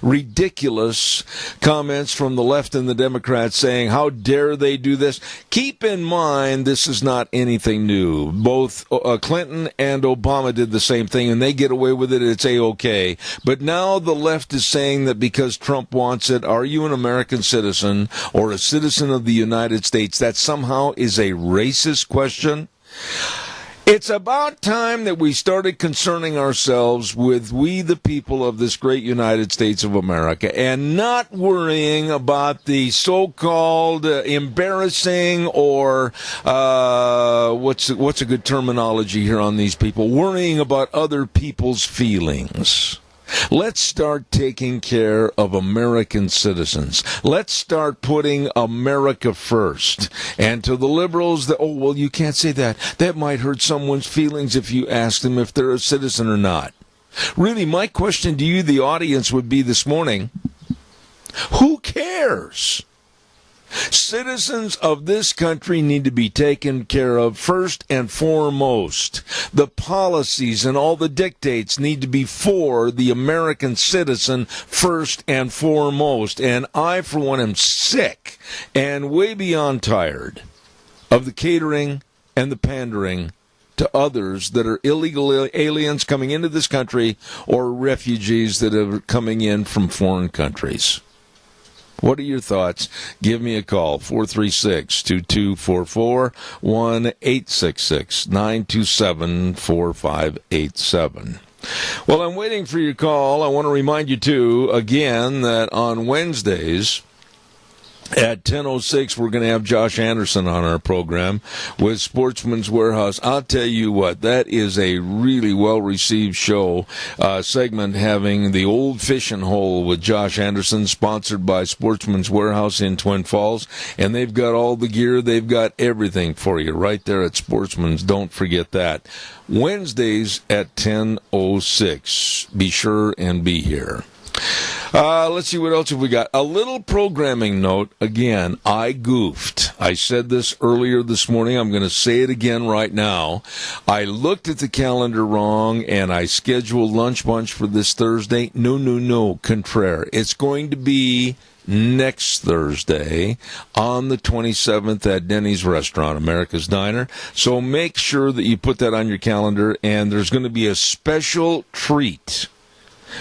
ridiculous comments from the left and the Democrats saying, how dare they do this? Keep in mind, this is not anything new. Both Clinton and Obama did the same thing, and they get away with it. It's A-OK. But now the left is saying that because Trump wants it, are you an American citizen or a citizen of the United States? That somehow is a racist question. It's about time that we started concerning ourselves with we the people of this great United States of America and not worrying about the so-called embarrassing or what's a good terminology here on these people, worrying about other people's feelings. Let's start taking care of American citizens. Let's start putting America first. And to the liberals, you can't say that. That might hurt someone's feelings if you ask them if they're a citizen or not. Really, my question to you, the audience, would be this morning, who cares? Citizens of this country need to be taken care of first and foremost. The policies and all the dictates need to be for the American citizen first and foremost. And I, for one, am sick and way beyond tired of the catering and the pandering to others that are illegal aliens coming into this country or refugees that are coming in from foreign countries. What are your thoughts? Give me a call, 436-2244, 1-866-927-4587. Well, I'm waiting for your call. I want to remind you, too, again, that on Wednesdays at 10:06, we're going to have Josh Anderson on our program with Sportsman's Warehouse. I'll tell you what, that is a really well-received show, segment having the Old Fishing Hole with Josh Anderson, sponsored by Sportsman's Warehouse in Twin Falls. And they've got all the gear. They've got everything for you right there at Sportsman's. Don't forget that. Wednesdays at 10:06. Be sure and be here. Let's see, what else have we got? A little programming note. Again, I goofed. I said this earlier this morning. I'm going to say it again right now. I looked at the calendar wrong, and I scheduled Lunch Bunch for this Thursday. No. Contraire. It's going to be next Thursday on the 27th at Denny's Restaurant, America's Diner. So make sure that you put that on your calendar, and there's going to be a special treat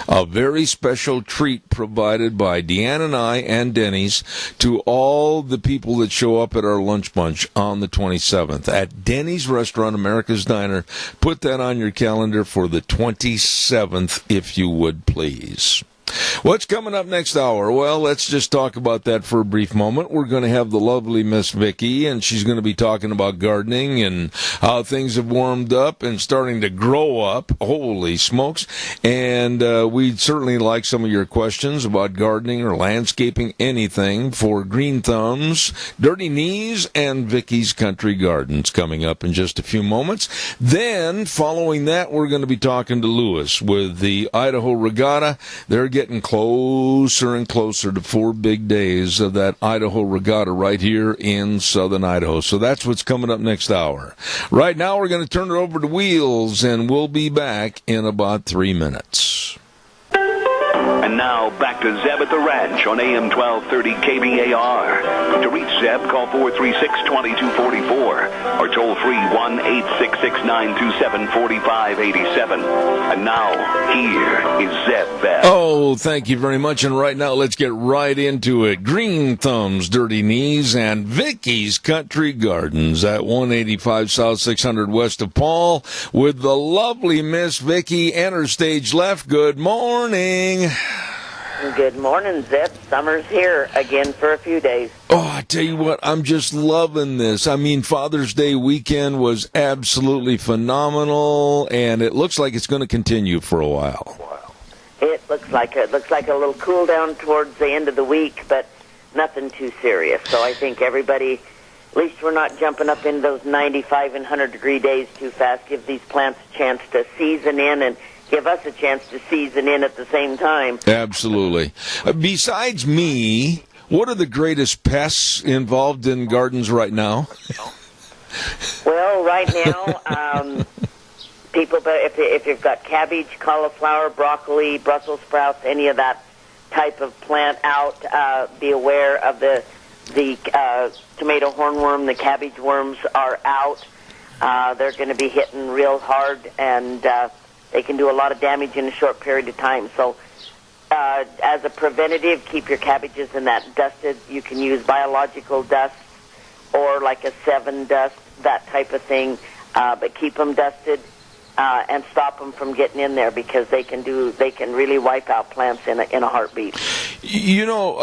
A very special treat provided by Deanne and I and Denny's to all the people that show up at our lunch bunch on the 27th at Denny's Restaurant, America's Diner. Put that on your calendar for the 27th, if you would, please. What's coming up next hour? Well, let's just talk about that for a brief moment. We're going to have the lovely Miss Vicki, and she's going to be talking about gardening and how things have warmed up and starting to grow up. Holy smokes. And we'd certainly like some of your questions about gardening or landscaping, anything, for Green Thumbs, Dirty Knees, and Vicky's Country Gardens coming up in just a few moments. Then, following that, we're going to be talking to Lewis with the Idaho Regatta. They're getting closer and closer to 4 big days of that Idaho Regatta right here in southern Idaho. So that's what's coming up next hour. Right now, we're going to turn it over to Wheels, and we'll be back in about 3 minutes. And now, back to Zeb at the Ranch on AM 1230 KBAR. To reach Zeb, call 436-2244 or toll free 1-866-927-4587. And now, here is Zeb Bell. Oh, thank you very much. And right now, let's get right into it. Green Thumbs, Dirty Knees, and Vicky's Country Gardens at 185 South 600 west of Paul with the lovely Miss Vicky. Enter stage left. Good morning. Good morning, Zip. Summer's here again for a few days. Oh, I tell you what, I'm just loving this. I mean, Father's Day weekend was absolutely phenomenal, and it looks like it's going to continue for a while. It looks like a little cool down towards the end of the week, but nothing too serious. So I think everybody, at least we're not jumping up into those 95 and 100-degree days too fast. Give these plants a chance to season in and give us a chance to season in at the same time. Absolutely. Besides me, what are the greatest pests involved in gardens right now? Well, right now, people, if you've got cabbage, cauliflower, broccoli, Brussels sprouts, any of that type of plant out, be aware of the tomato hornworm. The cabbage worms are out. They're going to be hitting real hard, and they can do a lot of damage in a short period of time. So as a preventative, keep your cabbages in that dusted. You can use biological dust or like a 7 dust, that type of thing, but keep them dusted and stop them from getting in there because they can really wipe out plants in a heartbeat. You know,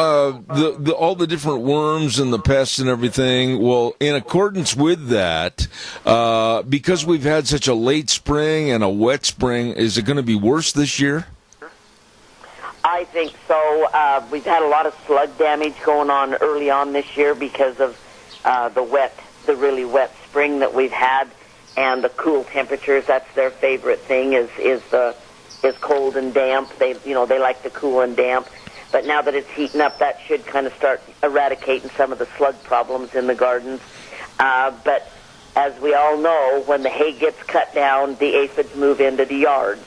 all the different worms and the pests and everything, well, in accordance with that, because we've had such a late spring and a wet spring, is it going to be worse this year? I think so. We've had a lot of slug damage going on early on this year because of the really wet spring that we've had and the cool temperatures. That's their favorite thing is cold and damp. They like the cool and damp. But now that it's heating up, that should kind of start eradicating some of the slug problems in the gardens. But as we all know, when the hay gets cut down, the aphids move into the yards.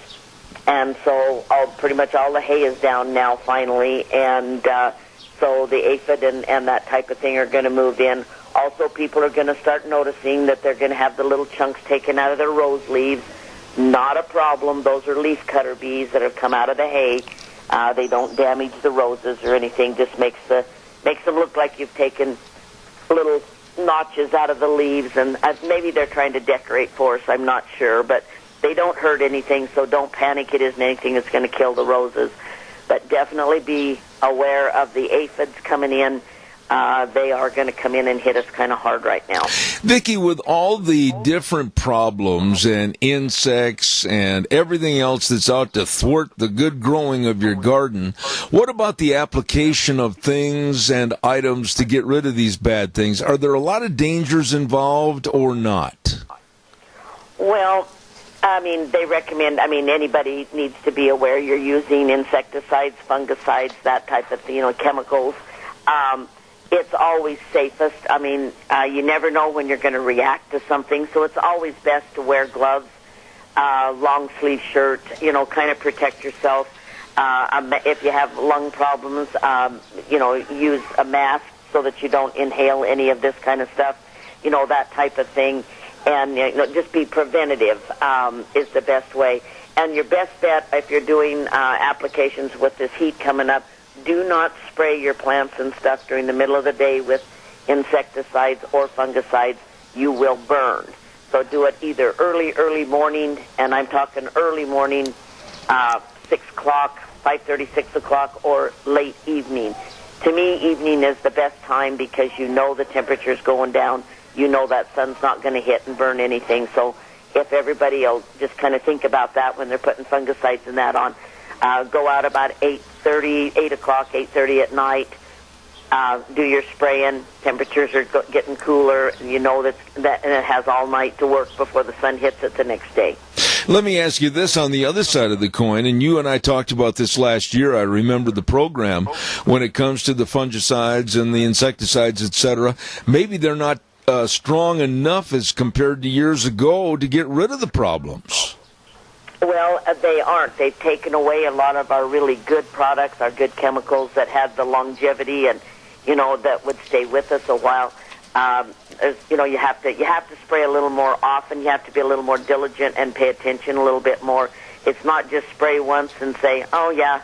And so pretty much all the hay is down now finally. And so the aphid and that type of thing are going to move in. Also, people are going to start noticing that they're going to have the little chunks taken out of their rose leaves. Not a problem. Those are leaf cutter bees that have come out of the hay. They don't damage the roses or anything. Just makes them look like you've taken little notches out of the leaves, and maybe they're trying to decorate for us. I'm not sure, but they don't hurt anything, so don't panic. It isn't anything that's going to kill the roses. But definitely be aware of the aphids coming in. They are going to come in and hit us kind of hard right now. Vicki, with all the different problems and insects and everything else that's out to thwart the good growing of your garden, what about the application of things and items to get rid of these bad things? Are there a lot of dangers involved or not? Well, they recommend, anybody needs to be aware you're using insecticides, fungicides, that type of thing, chemicals. It's always safest. You never know when you're going to react to something, so it's always best to wear gloves, long sleeve shirt, kind of protect yourself. If you have lung problems, use a mask so that you don't inhale any of this kind of stuff, that type of thing. And just be preventative is the best way. And your best bet, if you're doing applications with this heat coming up, do not spray your plants and stuff during the middle of the day with insecticides or fungicides. You will burn. So do it either early morning, and I'm talking early morning, 6 o'clock, 5:30, 6 o'clock, or late evening. To me, evening is the best time because you know the temperature's going down. You know that sun's not going to hit and burn anything. So if everybody will just kind of think about that when they're putting fungicides and that on, go out about 8 o'clock, 8:30 at night. Do your spraying. Temperatures are getting cooler, and you know that and it has all night to work before the sun hits it the next day. Let me ask you this on the other side of the coin, and you and I talked about this last year. I remember the program when it comes to the fungicides and the insecticides, etc. Maybe they're not strong enough as compared to years ago to get rid of the problems. Well, they aren't. They've taken away a lot of our really good products, our good chemicals that had the longevity and, that would stay with us a while. You have to spray a little more often. You have to be a little more diligent and pay attention a little bit more. It's not just spray once and say, "Oh yeah,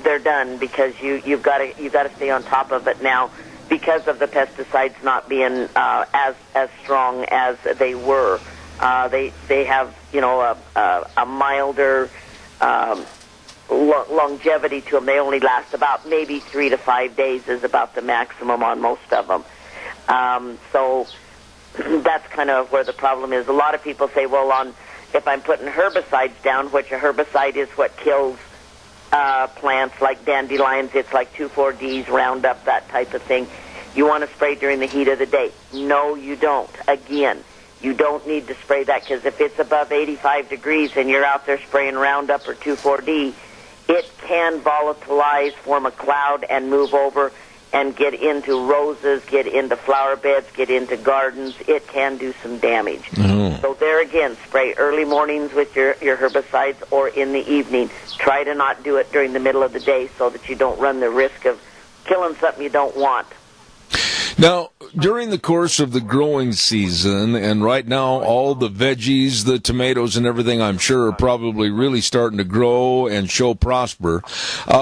they're done," because you've got to stay on top of it now because of the pesticides not being as strong as they were. They have a milder longevity to them. They only last about maybe 3 to 5 days is about the maximum on most of them. So that's kind of where the problem is. A lot of people say, well, if I'm putting herbicides down, which a herbicide is what kills plants like dandelions, it's like 2,4-Ds, Roundup, that type of thing. You want to spray during the heat of the day. No, you don't. Again, you don't need to spray that because if it's above 85 degrees and you're out there spraying Roundup or 2,4-D, it can volatilize, form a cloud, and move over and get into roses, get into flower beds, get into gardens. It can do some damage. Mm. So there again, spray early mornings with your herbicides or in the evening. Try to not do it during the middle of the day so that you don't run the risk of killing something you don't want. Now, during the course of the growing season, and right now all the veggies, the tomatoes and everything, I'm sure, are probably really starting to grow and show prosper.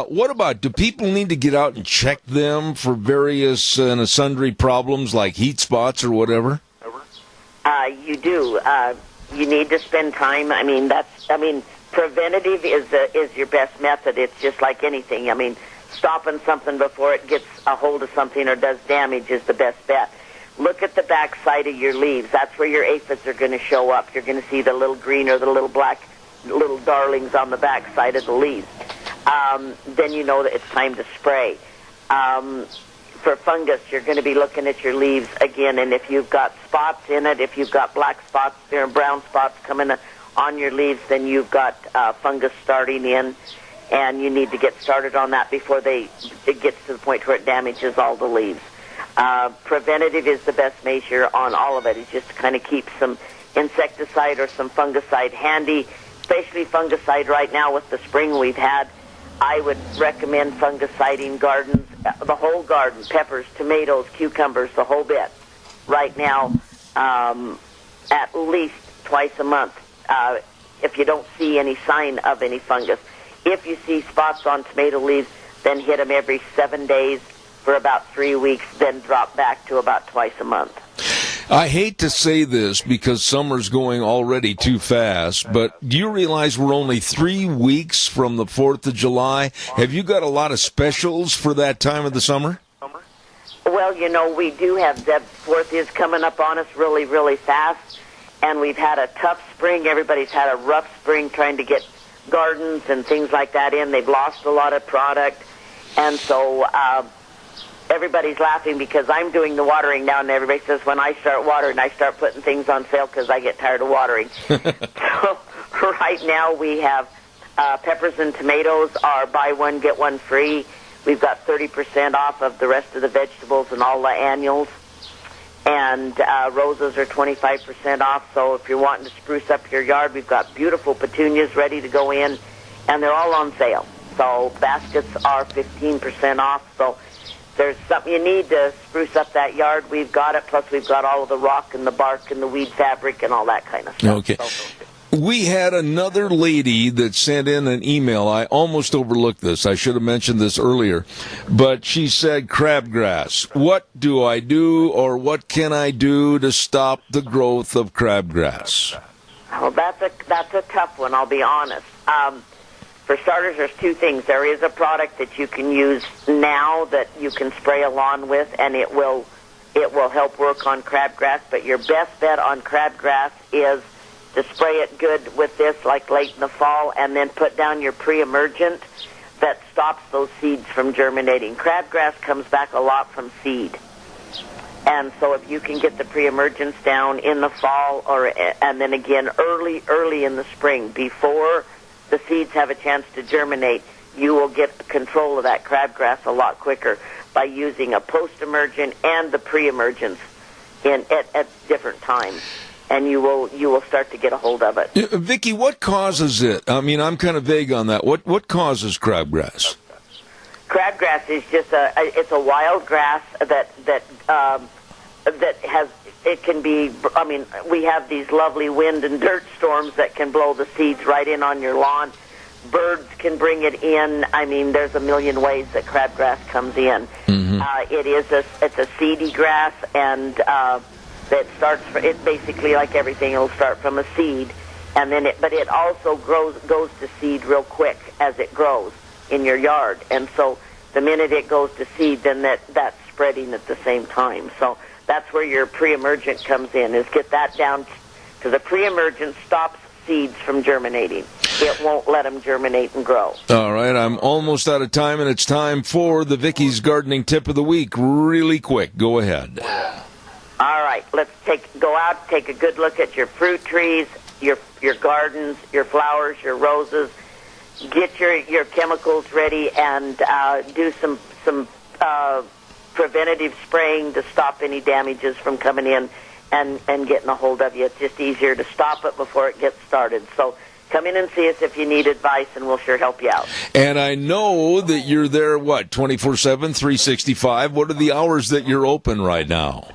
What about, do people need to get out and check them for various and sundry problems like heat spots or whatever? You do. You need to spend time. Preventative is your best method. It's just like anything. Stopping something before it gets a hold of something or does damage is the best bet. Look at the back side of your leaves. That's where your aphids are going to show up. You're going to see the little green or the little black little darlings on the back side of the leaves. Then you know that it's time to spray. For fungus, you're going to be looking at your leaves again, and if you've got spots in it, if you've got black spots there and brown spots coming on your leaves, then you've got fungus starting in. And you need to get started on that before it gets to the point where it damages all the leaves. Preventative is the best measure on all of it. It's just to kind of keep some insecticide or some fungicide handy, especially fungicide right now with the spring we've had. I would recommend fungiciding gardens, the whole garden, peppers, tomatoes, cucumbers, the whole bit, right now, at least twice a month, if you don't see any sign of any fungus. If you see spots on tomato leaves, then hit them every 7 days for about 3 weeks, then drop back to about twice a month. I hate to say this because summer's going already too fast, but do you realize we're only 3 weeks from the 4th of July? Have you got a lot of specials for that time of the summer? Well, we do have Zeb's 4th is coming up on us really, really fast, and we've had a tough spring. Everybody's had a rough spring trying to get gardens and things like that in. They've lost a lot of product, and so everybody's laughing because I'm doing the watering now, and everybody says when I start watering, I start putting things on sale because I get tired of watering. So right now we have peppers and tomatoes are buy one, get one free. We've got 30% off of the rest of the vegetables and all the annuals. And roses are 25% off, so if you're wanting to spruce up your yard, we've got beautiful petunias ready to go in, and they're all on sale. So baskets are 15% off, so if there's something you need to spruce up that yard, we've got it, plus we've got all of the rock and the bark and the weed fabric and all that kind of stuff. Okay. We had another lady that sent in an email. I almost overlooked this. I should have mentioned this earlier. But she said crabgrass. What do I do, or what can I do to stop the growth of crabgrass? Well, that's a tough one, I'll be honest. For starters, there's two things. There is a product that you can use now that you can spray a lawn with, and it will help work on crabgrass. But your best bet on crabgrass is to spray it good with this, like late in the fall, and then put down your pre-emergent that stops those seeds from germinating. Crabgrass comes back a lot from seed. And so if you can get the pre-emergence down in the fall, and then again early in the spring, before the seeds have a chance to germinate, you will get control of that crabgrass a lot quicker by using a post-emergent and the pre-emergence at different times. And you will start to get a hold of it. Vicki, what causes it? I mean, I'm kind of vague on that. What causes crabgrass? Crabgrass is just it's a wild grass that has, it can be, I mean, we have these lovely wind and dirt storms that can blow the seeds right in on your lawn. Birds can bring it in. I mean, there's a million ways that crabgrass comes in. Mm-hmm. It's a seedy grass, and it basically, like everything, it'll start from a seed, and then but it also goes to seed real quick as it grows in your yard. And so the minute it goes to seed, then that's spreading at the same time. So that's where your pre-emergent comes in, is get that down to the pre-emergent stops seeds from germinating. It won't let them germinate and grow. All right, I'm almost out of time, and it's time for the Vicky's Gardening Tip of the Week. Really quick, go ahead. All right, let's go out, take a good look at your fruit trees, your gardens, your flowers, your roses. Get your chemicals ready and do some preventative spraying to stop any damages from coming in and getting a hold of you. It's just easier to stop it before it gets started. So come in and see us if you need advice, and we'll sure help you out. And I know that you're there, 24/7, 365? What are the hours that you're open right now?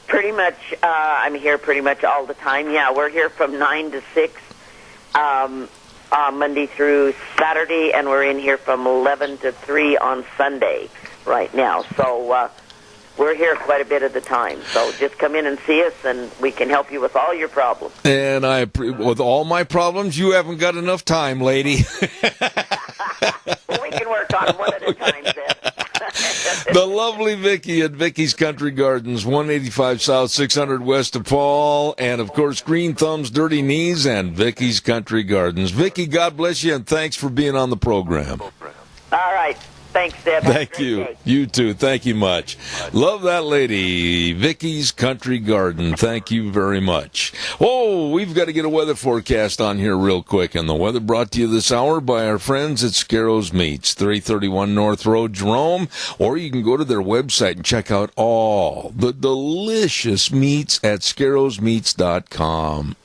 Pretty much, I'm here pretty much all the time. Yeah, we're here from 9 to 6, Monday through Saturday, and we're in here from 11 to 3 on Sunday right now. So we're here quite a bit of the time. So just come in and see us, and we can help you with all your problems. And with all my problems, you haven't got enough time, lady. Well, we can work on them one at a time, then. The lovely Vicki at Vicky's Country Gardens, 185 South, 600 West of Paul, and of course Green Thumbs, Dirty Knees, and Vicky's Country Gardens. Vicki, God bless you, and thanks for being on the program. All right. Thanks, Deb. Thank you. Day. You too. Thank you much. Love that lady. Vicky's Country Garden. Thank you very much. Oh, we've got to get a weather forecast on here real quick. And the weather brought to you this hour by our friends at Scarrows Meats, 331 North Road, Jerome. Or you can go to their website and check out all the delicious meats at scarrowsmeats.com.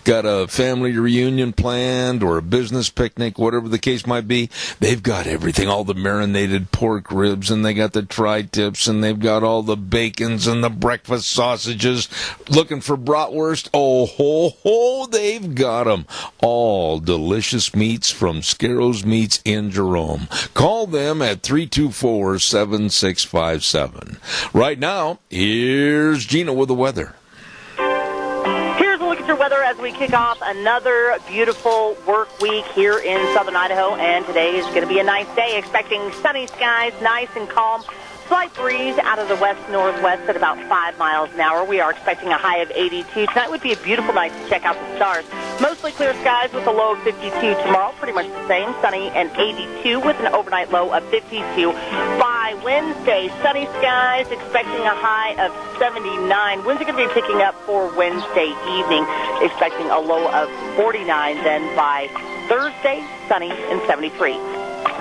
Got a family reunion planned or a business picnic, whatever the case might be. They've got everything, all the marinated pork ribs, and they got the tri-tips, and they've got all the bacons and the breakfast sausages. Looking for bratwurst? Oh, ho, ho, they've got them. All delicious meats from Scarrows Meats in Jerome. Call them at 324-7657. Right now, here's Gina with the weather. Your weather as we kick off another beautiful work week here in southern Idaho, and today is going to be a nice day. Expecting sunny skies, nice and calm. Slight breeze out of the west-northwest at about 5 miles an hour. We are expecting a high of 82. Tonight would be a beautiful night to check out the stars. Mostly clear skies with a low of 52 tomorrow. Pretty much the same, sunny and 82 with an overnight low of 52. By Wednesday, sunny skies, expecting a high of 79. Winds are going to be picking up for Wednesday evening, expecting a low of 49. Then by Thursday, sunny and 73.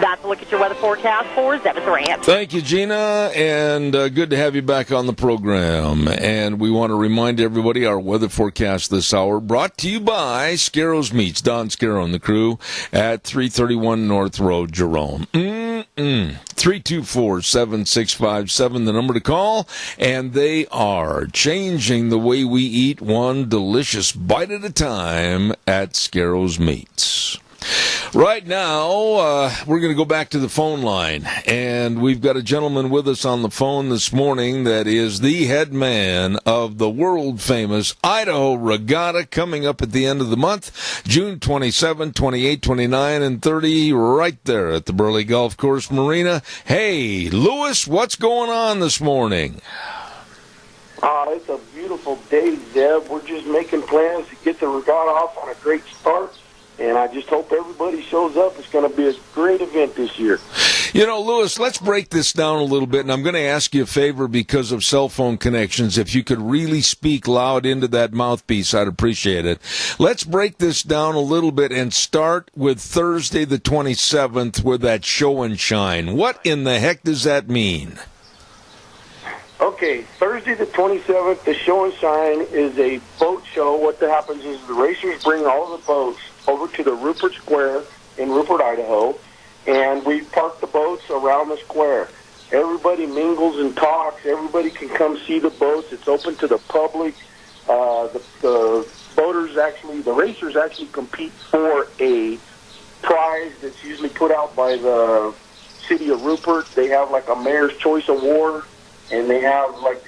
That's a look at your weather forecast for Zebeth Ranch. Thank you, Gina, and good to have you back on the program. And we want to remind everybody our weather forecast this hour brought to you by Scarrows Meats, Don Scarrow and the crew at 331 North Road, Jerome. 324-7657, the number to call, and they are changing the way we eat one delicious bite at a time at Scarrows Meats. Right now, we're going to go back to the phone line, and we've got a gentleman with us on the phone this morning that is the head man of the world-famous Idaho Regatta coming up at the end of the month, June 27, 28, 29, and 30, right there at the Burley Golf Course Marina. Hey, Lewis, what's going on this morning? It's a beautiful day, Zeb. We're just making plans to get the regatta off on a great start. And I just hope everybody shows up. It's going to be a great event this year. You know, Lewis, let's break this down a little bit, and I'm going to ask you a favor because of cell phone connections. If you could really speak loud into that mouthpiece, I'd appreciate it. Let's break this down a little bit and start with Thursday the 27th with that show and shine. What in the heck does that mean? Okay, Thursday the 27th, the show and shine is a boat show. What happens is the racers bring all of the boats over to the Rupert Square in Rupert, Idaho, and we park the boats around the square. Everybody mingles and talks. Everybody can come see the boats. It's open to the public. The boaters actually, the racers actually compete for a prize that's usually put out by the city of Rupert. They have like a Mayor's Choice Award, and they have like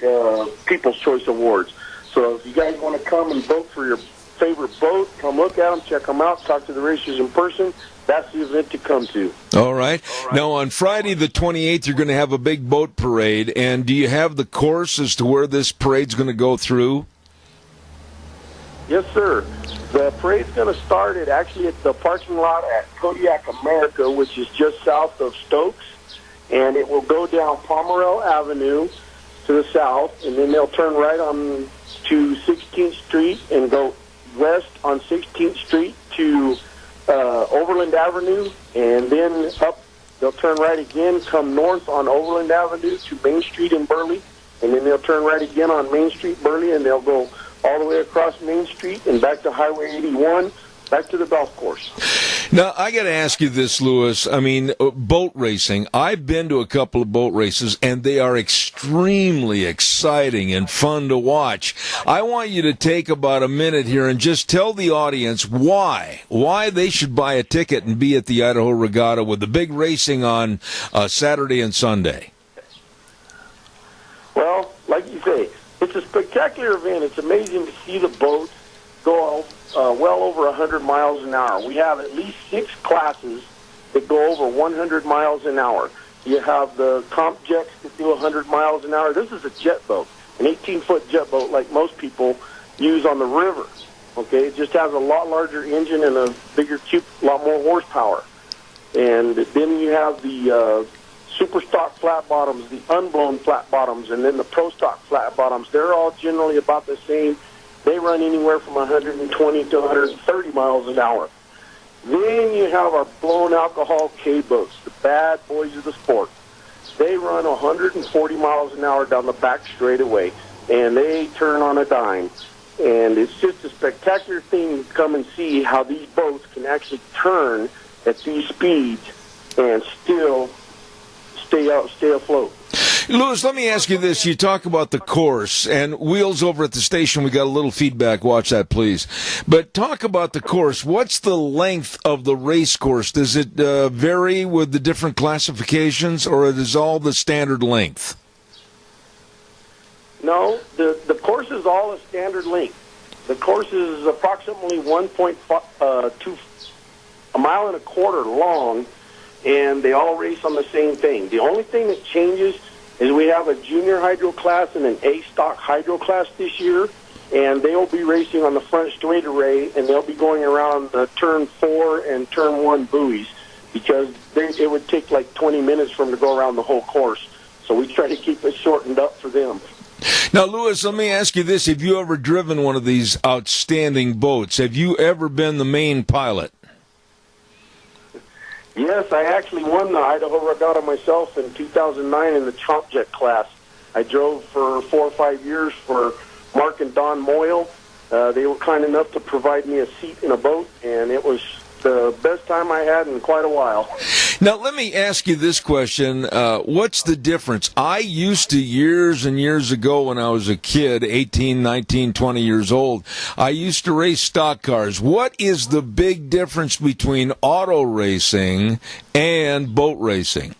People's Choice Awards. So if you guys want to come and vote for your favorite boat, come look at them, check them out, talk to the racers in person. That's the event to come to. All right. Now, on Friday the 28th, you're going to have a big boat parade, and do you have the course as to where this parade's going to go through? Yes, sir. The parade's going to start at the parking lot at Kodiak America, which is just south of Stokes, and it will go down Pomerel Avenue to the south, and then they'll turn right on to 16th Street and go west on 16th Street to Overland Avenue, and then up, they'll turn right again, come north on Overland Avenue to Main Street in Burley, and then they'll turn right again on Main Street, Burley, and they'll go all the way across Main Street and back to Highway 81, back to the golf course. Now, I got to ask you this, Lewis. I mean, boat racing. I've been to a couple of boat races, and they are extremely exciting and fun to watch. I want you to take about a minute here and just tell the audience why they should buy a ticket and be at the Idaho Regatta with the big racing on Saturday and Sunday. Well, like you say, it's a spectacular event. It's amazing to see the boats go well over 100 miles an hour. We have at least 6 classes that go over 100 miles an hour. You have the comp jets that do 100 miles an hour. This is a jet boat, an 18-foot jet boat like most people use on the river. Okay, it just has a lot larger engine and a bigger cube, a lot more horsepower. And then you have the super stock flat bottoms, the unblown flat bottoms, and then the pro stock flat bottoms. They're all generally about the same. They run anywhere from 120 to 130 miles an hour. Then you have our blown alcohol K boats, the bad boys of the sport. They run 140 miles an hour down the back straightaway, and they turn on a dime. And it's just a spectacular thing to come and see how these boats can actually turn at these speeds and still stay afloat. Lewis, let me ask you this. You talk about the course, and Wheels over at the station, we got a little feedback. Watch that, please. But talk about the course. What's the length of the race course? Does it vary with the different classifications, or is all the standard length? No, the course is all a standard length. The course is approximately 1.2 a mile and a quarter long, and they all race on the same thing. The only thing that changes is we have a junior hydro class and an A-stock hydro class this year, and they'll be racing on the front straight array, and they'll be going around the turn 4 and turn 1 buoys, because it would take like 20 minutes for them to go around the whole course. So we try to keep it shortened up for them. Now, Lewis, let me ask you this. Have you ever driven one of these outstanding boats? Have you ever been the main pilot? Yes, I actually won the Idaho Regatta myself in 2009 in the Chomp Jet class. I drove for 4 or 5 years for Mark and Don Moyle. They were kind enough to provide me a seat in a boat, and it was the best time I had in quite a while. Now, let me ask you this question. What's the difference? I used to, years and years ago when I was a kid, 18, 19, 20 years old, I used to race stock cars. What is the big difference between auto racing and boat racing?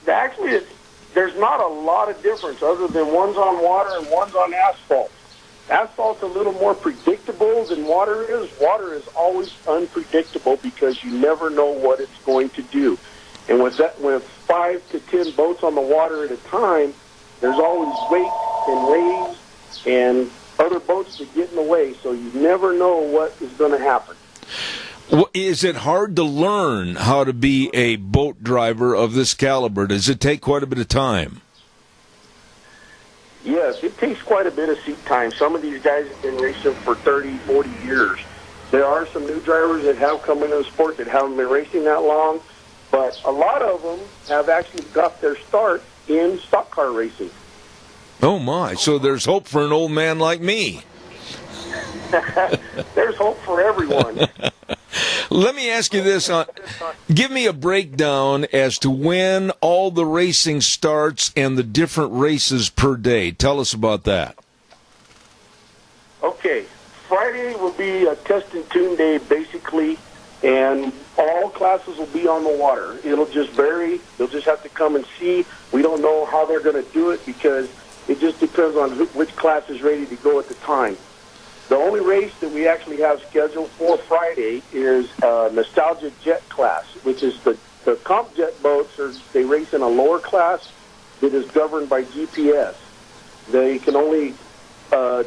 Actually, there's not a lot of difference other than one's on water and one's on asphalt. Asphalt's a little more predictable than water is. Water is always unpredictable because you never know what it's going to do. And with 5 to 10 boats on the water at a time, there's always weight and waves and other boats that get in the way, so you never know what is going to happen. Well, is it hard to learn how to be a boat driver of this caliber? Does it take quite a bit of time? Yes, it takes quite a bit of seat time. Some of these guys have been racing for 30, 40 years. There are some new drivers that have come into the sport that haven't been racing that long, but a lot of them have actually got their start in stock car racing. Oh, my. So there's hope for an old man like me. There's hope for everyone. Let me ask you this. Give me a breakdown as to when all the racing starts and the different races per day. Tell us about that. Okay. Friday will be a test and tune day, basically, and all classes will be on the water. It'll just vary. They'll just have to come and see. We don't know how they're going to do it because it just depends on which class is ready to go at the time. The only race that we actually have scheduled for Friday is Nostalgia Jet class, which is the comp jet boats. They race in a lower class that is governed by GPS. They can only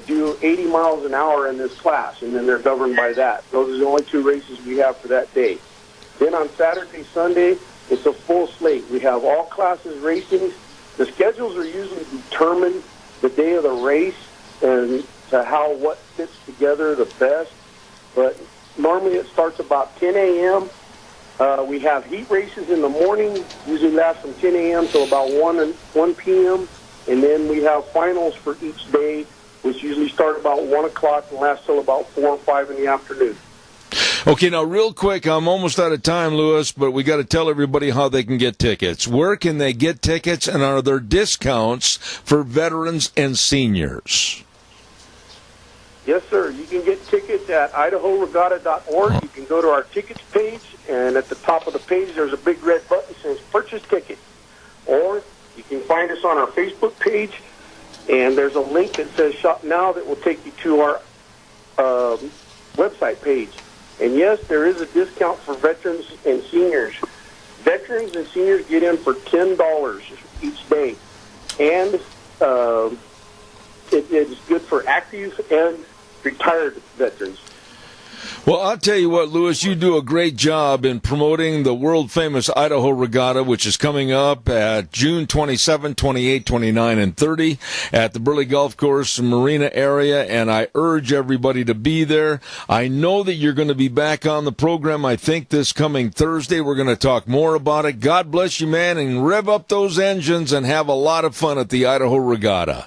do 80 miles an hour in this class, and then they're governed by that. Those are the only 2 races we have for that day. Then on Saturday, Sunday, it's a full slate. We have all classes racing. The schedules are usually determined the day of the race and to what fits together the best. But normally it starts about 10 a.m. We have heat races in the morning, usually last from 10 a.m. till about 1 p.m. And then we have finals for each day, which usually start about 1 o'clock and last till about 4 or 5 in the afternoon. Okay, now real quick, I'm almost out of time, Lewis, but we got to tell everybody how they can get tickets. Where can they get tickets, and are there discounts for veterans and seniors? Yes, sir. You can get tickets at idahoregatta.org. You can go to our tickets page, and at the top of the page, there's a big red button that says Purchase Ticket. Or you can find us on our Facebook page, and there's a link that says Shop Now that will take you to our website page. And yes, there is a discount for veterans and seniors. Veterans and seniors get in for $10 each day. And it is good for active and retired veterans. Well, I'll tell you what, Lewis, you do a great job in promoting the world-famous Idaho Regatta, which is coming up at June 27, 28, 29, and 30 at the Burley Golf Course Marina area, and I urge everybody to be there. I know that you're going to be back on the program, I think, this coming Thursday. We're going to talk more about it. God bless you, man, and rev up those engines and have a lot of fun at the Idaho Regatta.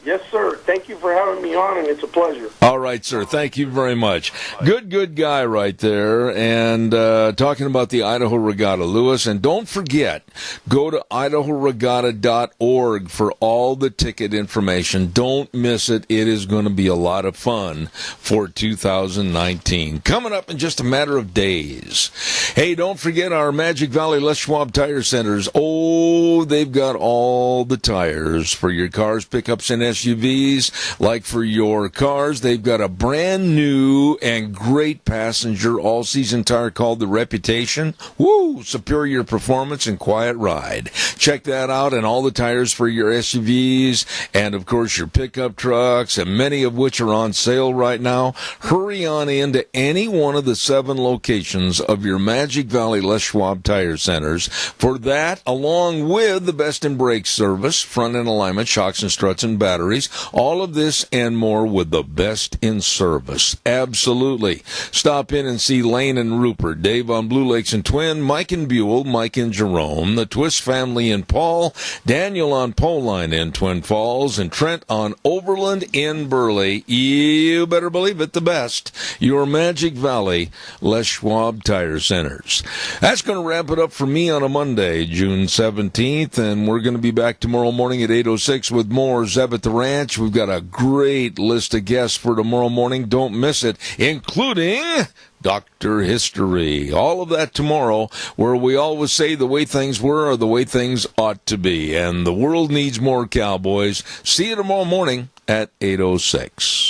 Yes, sir. Thank you for having me on, and it's a pleasure. All right, sir. Thank you very much. Good guy right there. And talking about the Idaho Regatta, Lewis. And don't forget, go to idahoregatta.org for all the ticket information. Don't miss it. It is going to be a lot of fun for 2019. Coming up in just a matter of days. Hey, don't forget our Magic Valley Les Schwab Tire Centers. Oh, they've got all the tires for your cars, pickups, and SUVs. Like for your cars, they've got a brand new and great passenger all-season tire called the Reputation. Woo! Superior performance and quiet ride. Check that out, and all the tires for your SUVs and, of course, your pickup trucks, and many of which are on sale right now. Hurry on into any one of the 7 locations of your Magic Valley Les Schwab Tire Centers for that, along with the best in brake service, front-end alignment, shocks and struts, and batteries. batteries. All of this and more with the best in service. Absolutely. Stop in and see Lane and Rupert, Dave on Blue Lakes and Twin, Mike and Buell, Mike and Jerome, the Twist family in Paul, Daniel on Poline in Twin Falls, and Trent on Overland in Burley. You better believe it, the best. Your Magic Valley Les Schwab Tire Centers. That's going to wrap it up for me on a Monday, June 17th, and we're going to be back tomorrow morning at 8:06 with more Zeb at the Ranch. We've got a great list of guests for tomorrow morning. Don't miss it, including Dr. History. All of that tomorrow, where we always say the way things were are the way things ought to be, and the world needs more cowboys. See you tomorrow morning at 8:06.